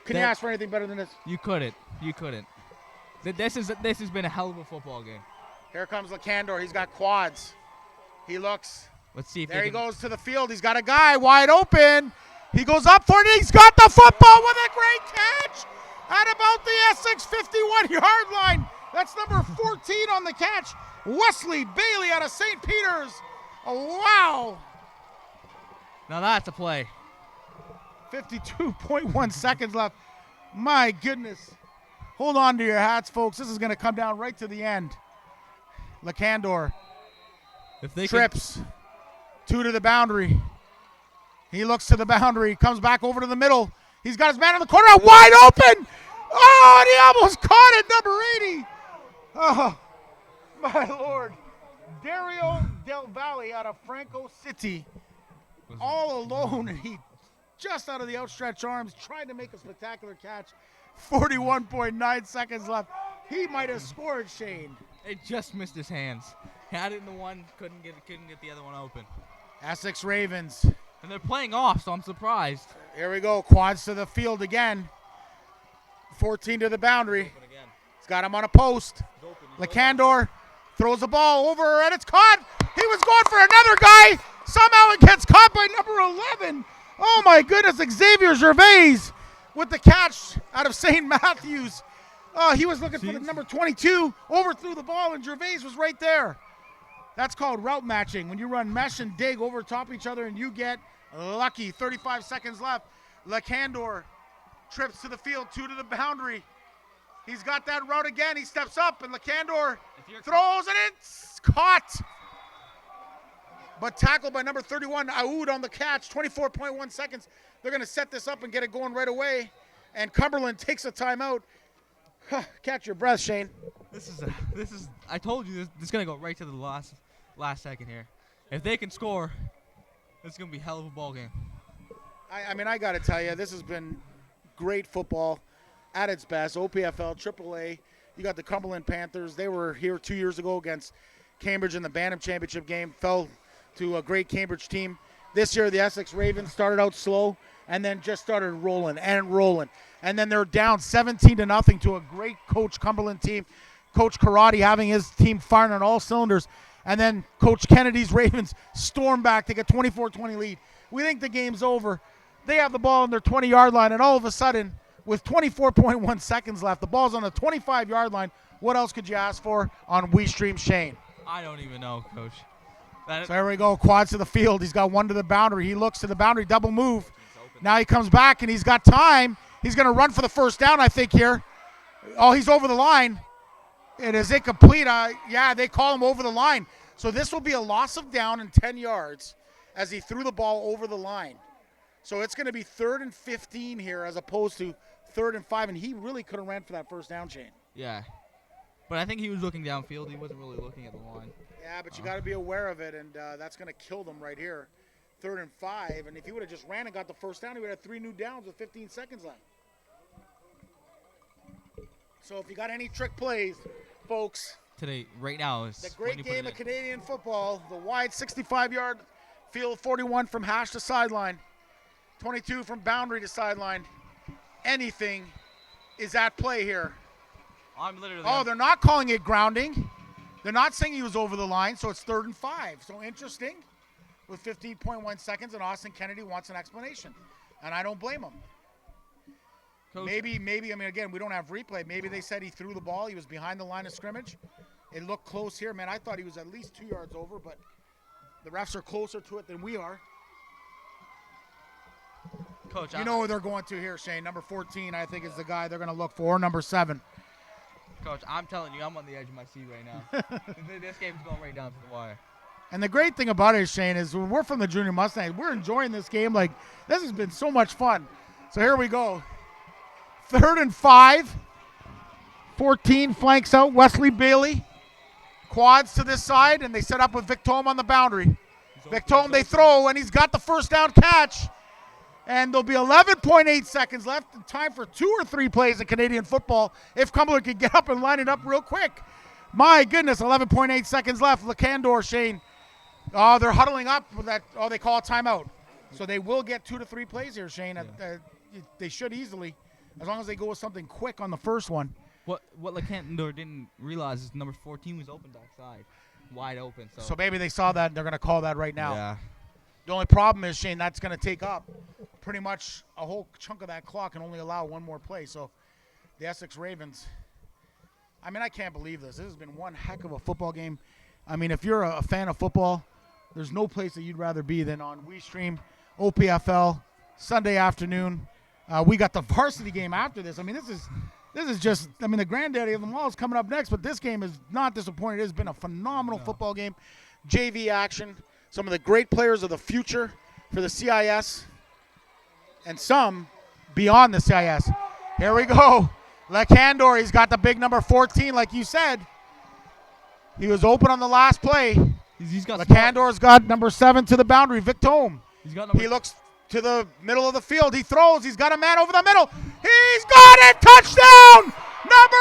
can you ask for anything better than this? You couldn't. This has been a hell of a football game. Here comes Lacandor. He's got quads. He looks. Let's see if there he goes to the field. He's got a guy wide open. He goes up for it. He's got the football with a great catch at about the Essex 51-yard line. That's number 14 on the catch. Wesley Bailey out of St. Peter's. Oh, wow. Now that's a play. 52.1 seconds left. My goodness. Hold on to your hats, folks. This is going to come down right to the end. Lacandor if they trips. 2 to the boundary. He looks to the boundary. Comes back over to the middle. He's got his man in the corner. Wide open. Oh, and he almost caught it. Number 80. Oh, my Lord. Dario Del Valle out of Franco City. All alone. And he just out of the outstretched arms tried to make a spectacular catch. 41.9 seconds left. He might have scored, Shane. It just missed his hands. Had it in the one, couldn't get the other one open. Essex Ravens. And they're playing off, so I'm surprised. Here we go. Quads to the field again. 14 to the boundary. He's got him on a post. Lacandor throws the ball over, and it's caught. He was going for another guy. Somehow it gets caught by number 11. Oh, my goodness. Xavier Gervais with the catch out of St. Matthews. Oh, he was looking for the number 22. Overthrew the ball, and Gervais was right there. That's called route matching. When you run mesh and dig over top each other and you get lucky. 35 seconds left. Lacandor trips to the field, 2 to the boundary. He's got that route again. He steps up, and Lacandor throws, and it's caught. But tackled by number 31, Aoud on the catch. 24.1 seconds. They're going to set this up and get it going right away. And Cumberland takes a timeout. Catch your breath, Shane. This is. I told you this is gonna go right to the last second here. If they can score, it's gonna be a hell of a ball game. I mean, I got to tell you, this has been great football at its best. OPFL, AAA. You got the Cumberland Panthers. They were here 2 years ago against Cambridge in the Bantam Championship game. Fell to a great Cambridge team. This year, the Essex Ravens started out slow and then just started rolling and rolling. And then they're down 17-0 to a great Coach Cumberland team. Coach Karate having his team firing on all cylinders. And then Coach Kennedy's Ravens storm back to get 24-20 lead. We think the game's over. They have the ball on their 20-yard line, and all of a sudden, with 24.1 seconds left, the ball's on the 25-yard line. What else could you ask for on WeeStream, Shane? I don't even know, Coach. So there we go. Quads to the field. He's got 1 to the boundary. He looks to the boundary, double move. Now he comes back, and he's got time. He's going to run for the first down, I think, here. Oh, he's over the line. It is incomplete. Yeah, they call him over the line. So this will be a loss of down in 10 yards as he threw the ball over the line. So it's going to be 3rd and 15 here as opposed to 3rd and 5, and he really could have ran for that first down, Shane. Yeah. But I think he was looking downfield. He wasn't really looking at the line. Yeah, but you got to be aware of it, and that's going to kill them right here. 3rd and 5, and if he would have just ran and got the first down, he would have 3 new downs with 15 seconds left. So if you got any trick plays, folks. Today, right now, is the great game of Canadian football, the wide 65-yard field, 41 from hash to sideline, 22 from boundary to sideline. Anything is at play here. I'm literally. Oh, they're not calling it grounding. They're not saying he was over the line, so it's 3rd and 5. So interesting. With 15.1 seconds, and Austin Kennedy wants an explanation. And I don't blame him. Coach. Maybe, I mean, again, we don't have replay. Maybe they said he threw the ball. He was behind the line of scrimmage. It looked close here. Man, I thought he was at least 2 yards over, but the refs are closer to it than we are. Coach, you know where they're going to here, Shane. Number 14, I think, is the guy they're going to look for. Number 7. Coach, I'm telling you, I'm on the edge of my seat right now. This game's going right down to the wire. And the great thing about it, Shane, is when we're from the Junior Mustangs, we're enjoying this game. Like, this has been so much fun. So here we go. 3rd and 5. 14 flanks out. Wesley Bailey. Quads to this side, and they set up with Victome on the boundary. Victome, they throw, and he's got the first down catch. And there'll be 11.8 seconds left in time for 2 or 3 plays in Canadian football if Cumberland can get up and line it up real quick. My goodness, 11.8 seconds left. Lacandor, Shane. Oh, they're huddling up. They call a timeout. So they will get 2 to 3 plays here, Shane. Yeah. They should easily, as long as they go with something quick on the first one. What Lacandor didn't realize is number 14 was open backside, wide open. So maybe they saw that, and they're going to call that right now. Yeah. The only problem is, Shane, that's going to take up pretty much a whole chunk of that clock and only allow 1 more play. So the Essex Ravens, I mean, I can't believe this. This has been one heck of a football game. I mean, if you're a fan of football, there's no place that you'd rather be than on WeeStream, OPFL, Sunday afternoon. We got the varsity game after this. I mean, this is just, I mean, the granddaddy of them all is coming up next, but this game is not disappointing. It has been a phenomenal football game. JV action. Some of the great players of the future for the CIS, and some beyond the CIS. Here we go. Lacandor, he's got the big number 14, like you said. He was open on the last play. Lacandor's got number 7 to the boundary, Victome. He looks to the middle of the field. He throws. He's got a man over the middle. He's got it. Touchdown! Number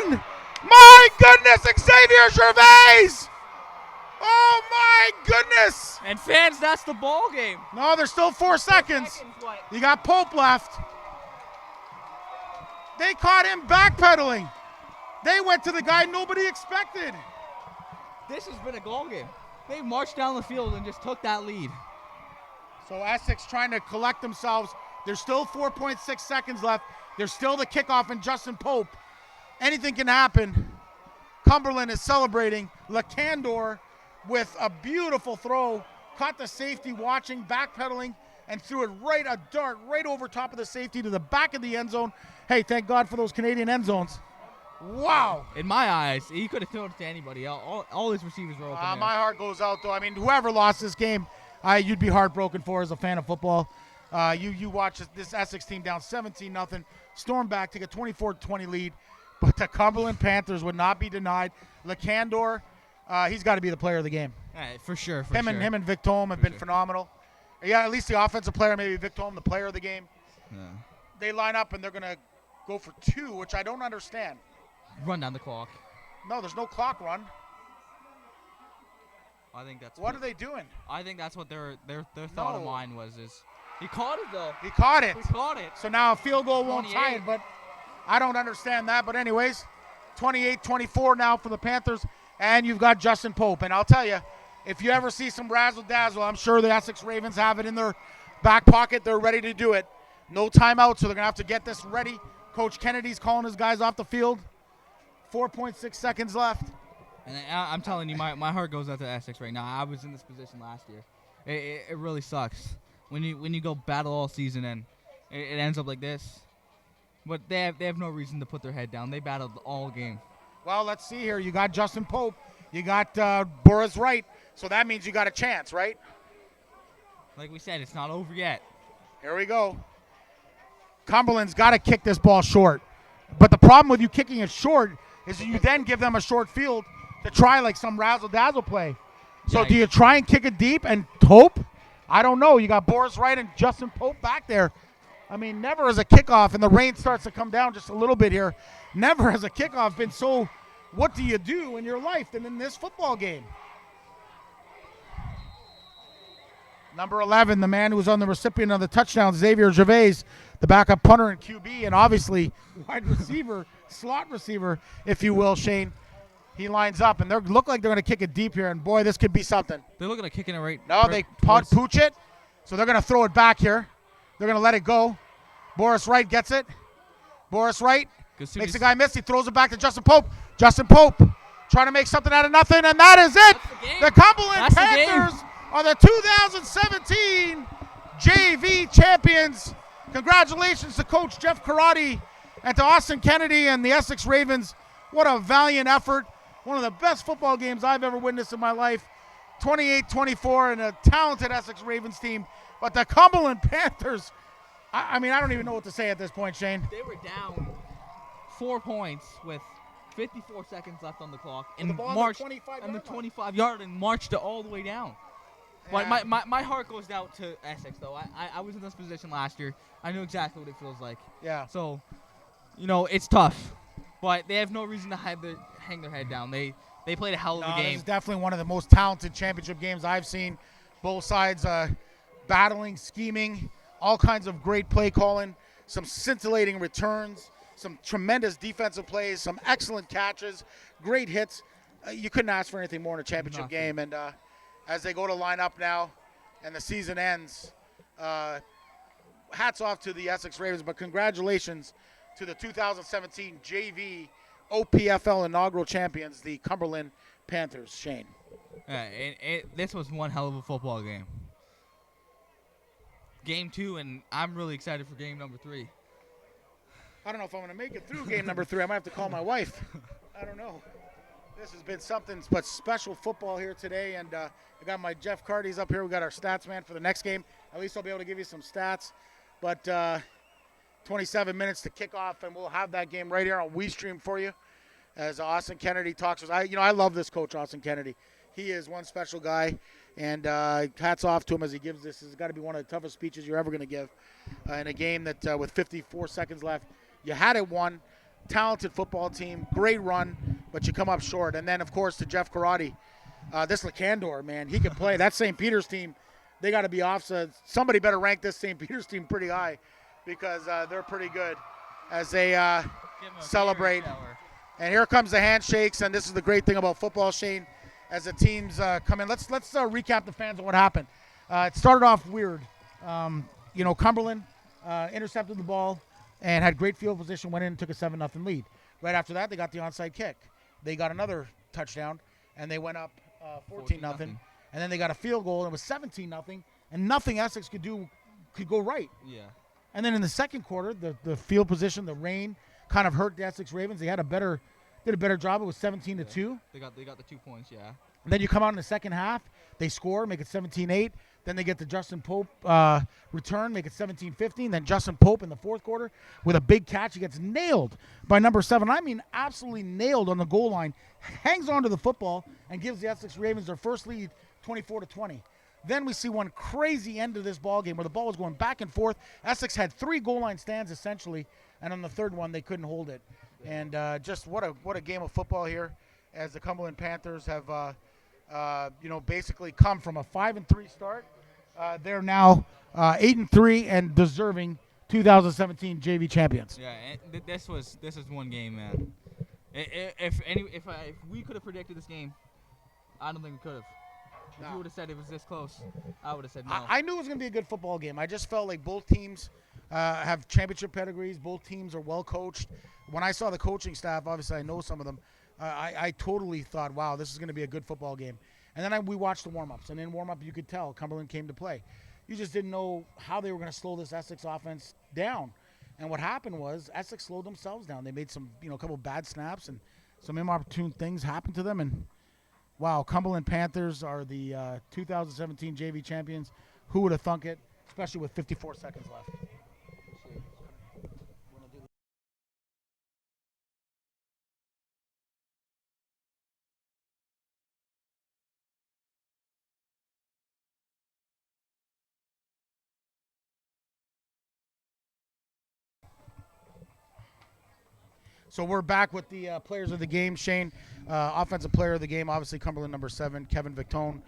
11. My goodness, Xavier Gervais. Oh, my goodness. And fans, that's the ball game. No, there's still 4 seconds. You got Pope left. They caught him backpedaling. They went to the guy nobody expected. This has been a goal game. They marched down the field and just took that lead. So Essex trying to collect themselves. There's still 4.6 seconds left. There's still the kickoff and Justin Pope. Anything can happen. Cumberland is celebrating. Lacandor with a beautiful throw. Caught the safety watching, backpedaling, and threw it a dart right over top of the safety to the back of the end zone. Hey, thank God for those Canadian end zones. Wow. In my eyes, he could have thrown it to anybody. All his receivers were open there. My heart goes out, though. I mean, whoever lost this game, you'd be heartbroken for as a fan of football. You watch this Essex team down 17-0, storm back, take a 24-20 lead, but the Cumberland Panthers would not be denied. Lacandor, he's got to be the player of the game. For sure. Him and Victome have been phenomenal. Yeah, at least the offensive player, maybe Victome, the player of the game. Yeah. They line up and they're going to go for 2, which I don't understand. Run down the clock. No, there's no clock run. I think that's what are they doing? I think that's what their thought of mine was. Is he caught it though? He caught it. He caught it. So now a field goal won't 28. tie it, but I don't understand that. But anyways, 28-24 now for the Panthers, and you've got Justin Pope. And I'll tell you, if you ever see some razzle-dazzle, I'm sure the Essex Ravens have it in their back pocket. They're ready to do it. No timeout, so they're going to have to get this ready. Coach Kennedy's calling his guys off the field. 4.6 seconds left. And I'm telling you, my heart goes out to Essex right now. I was in this position last year. It really sucks when you go battle all season and it ends up like this. But they have no reason to put their head down. They battled all game. Well, let's see here. You got Justin Pope. You got Boris Wright. So that means you got a chance, right? Like we said, it's not over yet. Here we go. Cumberland's got to kick this ball short. But the problem with you kicking it short is you then give them a short field to try like some razzle-dazzle play. So do you try and kick it deep and hope? I don't know. You got Boris Wright and Justin Pope back there. I mean, never as a kickoff, and the rain starts to come down just a little bit here, never has a kickoff been so what do you do in your life than in this football game. Number 11, the man who was on the recipient of the touchdown, Xavier Gervais, the backup punter and QB, and obviously wide receiver, slot receiver, if you will, Shane. He lines up, and they look like they're going to kick it deep here, and boy, this could be something. They're looking at kicking it right. No, they pooch it, so they're going to throw it back here. They're going to let it go. Boris Wright gets it. Boris Wright makes the guy miss. He throws it back to Justin Pope. Justin Pope trying to make something out of nothing, and that is it. The Cumberland Panthers are the 2017 JV champions. Congratulations to Coach Jeff Karate and to Austin Kennedy and the Essex Ravens. What a valiant effort. One of the best football games I've ever witnessed in my life. 28-24 and a talented Essex Ravens team. But the Cumberland Panthers, I mean, I don't even know what to say at this point, Shane. They were down 4 points with 54 seconds left on the clock, With the and ball on the marched 25 on the yard line. 25-yard and marched it all the way down. But Yeah. my heart goes out to Essex, though. I was in this position last year. I know exactly what it feels like. Yeah. So, it's tough. But they have no reason to hang their head down. They played a hell of a This game. is definitely one of the most talented championship games I've seen. Both sides battling, scheming, all kinds of great play calling, some scintillating returns, some tremendous defensive plays, some excellent catches, great hits. You couldn't ask for anything more in a championship game. And as they go to line up now and the season ends, hats off to the Essex Ravens, but congratulations to the 2017 JV OPFL inaugural champions, the Cumberland Panthers. Shane. This was one hell of a football game. Game 2, and I'm really excited for game number 3. I don't know if I'm going to make it through game number 3. I might have to call my wife. I don't know. This has been something but special football here today, and I got my Jeff Carty's up here. We got our stats man for the next game. At least I'll be able to give you some stats. But 27 minutes to kick off, and we'll have that game right here on WeeStream for you as Austin Kennedy talks to us. I love this coach, Austin Kennedy. He is one special guy, and hats off to him as he gives this. This has got to be one of the toughest speeches you're ever going to give in a game that with 54 seconds left, you had it won. Talented football team, great run, but you come up short. And then, of course, to Jeff Karate, this Lacandor, man, he can play. That St. Peter's team, they got to be off. So somebody better rank this St. Peter's team pretty high because they're pretty good as they celebrate. And here comes the handshakes, and this is the great thing about football, Shane, as the teams come in. Let's recap the fans on what happened. It started off weird. Cumberland intercepted the ball and had great field position, went in and took a 7-0 lead. Right after that, they got the onside kick. They got another touchdown, and they went up 14-0. And then they got a field goal, and it was 17-0, and nothing Essex could do could go right. Yeah. And then in the second quarter, the field position, the rain, kind of hurt the Essex Ravens. They did a better job. It was 17-2. They got the 2 points, yeah. And then you come out in the second half, they score, make it 17-8. Then they get the Justin Pope return, make it 17-15. Then Justin Pope in the fourth quarter with a big catch. He gets nailed by number 7. I mean, absolutely nailed on the goal line. Hangs onto the football and gives the Essex Ravens their first lead, 24-20. Then we see one crazy end of this ball game where the ball was going back and forth. Essex had 3 goal line stands essentially, and on the third one they couldn't hold it. And just what a game of football here, as the Cumberland Panthers have basically come from a 5-3 start. They're now 8-3 and deserving 2017 JV champions. Yeah, and this is one game, man. If we could have predicted this game, I don't think we could have. If you would have said it was this close, I would have said no. I knew it was going to be a good football game. I just felt like both teams have championship pedigrees. Both teams are well coached. When I saw the coaching staff, obviously I know some of them, I totally thought, wow, this is going to be a good football game. And then we watched the warm-ups. And in warm-up, you could tell Cumberland came to play. You just didn't know how they were going to slow this Essex offense down. And what happened was Essex slowed themselves down. They made some, a couple bad snaps, and some inopportune things happened to them. And wow, Cumberland Panthers are the 2017 JV champions. Who would have thunk it, especially with 54 seconds left. So we're back with the players of the game. Shane, offensive player of the game, obviously Cumberland number 7, Kevin Victone.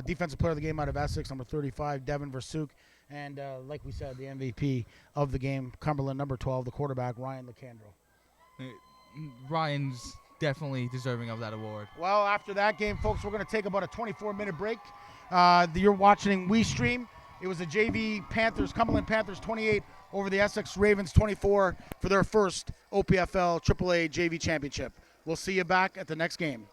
Defensive player of the game out of Essex, number 35, Devin Versuk. And like we said, the MVP of the game, Cumberland number 12, the quarterback, Ryan Lacandro. Ryan's definitely deserving of that award. Well, after that game, folks, we're going to take about a 24-minute break. You're watching WeeStream. It was the JV Panthers, Cumberland Panthers 28 over the Essex Ravens 24 for their first OPFL AAA JV championship. We'll see you back at the next game.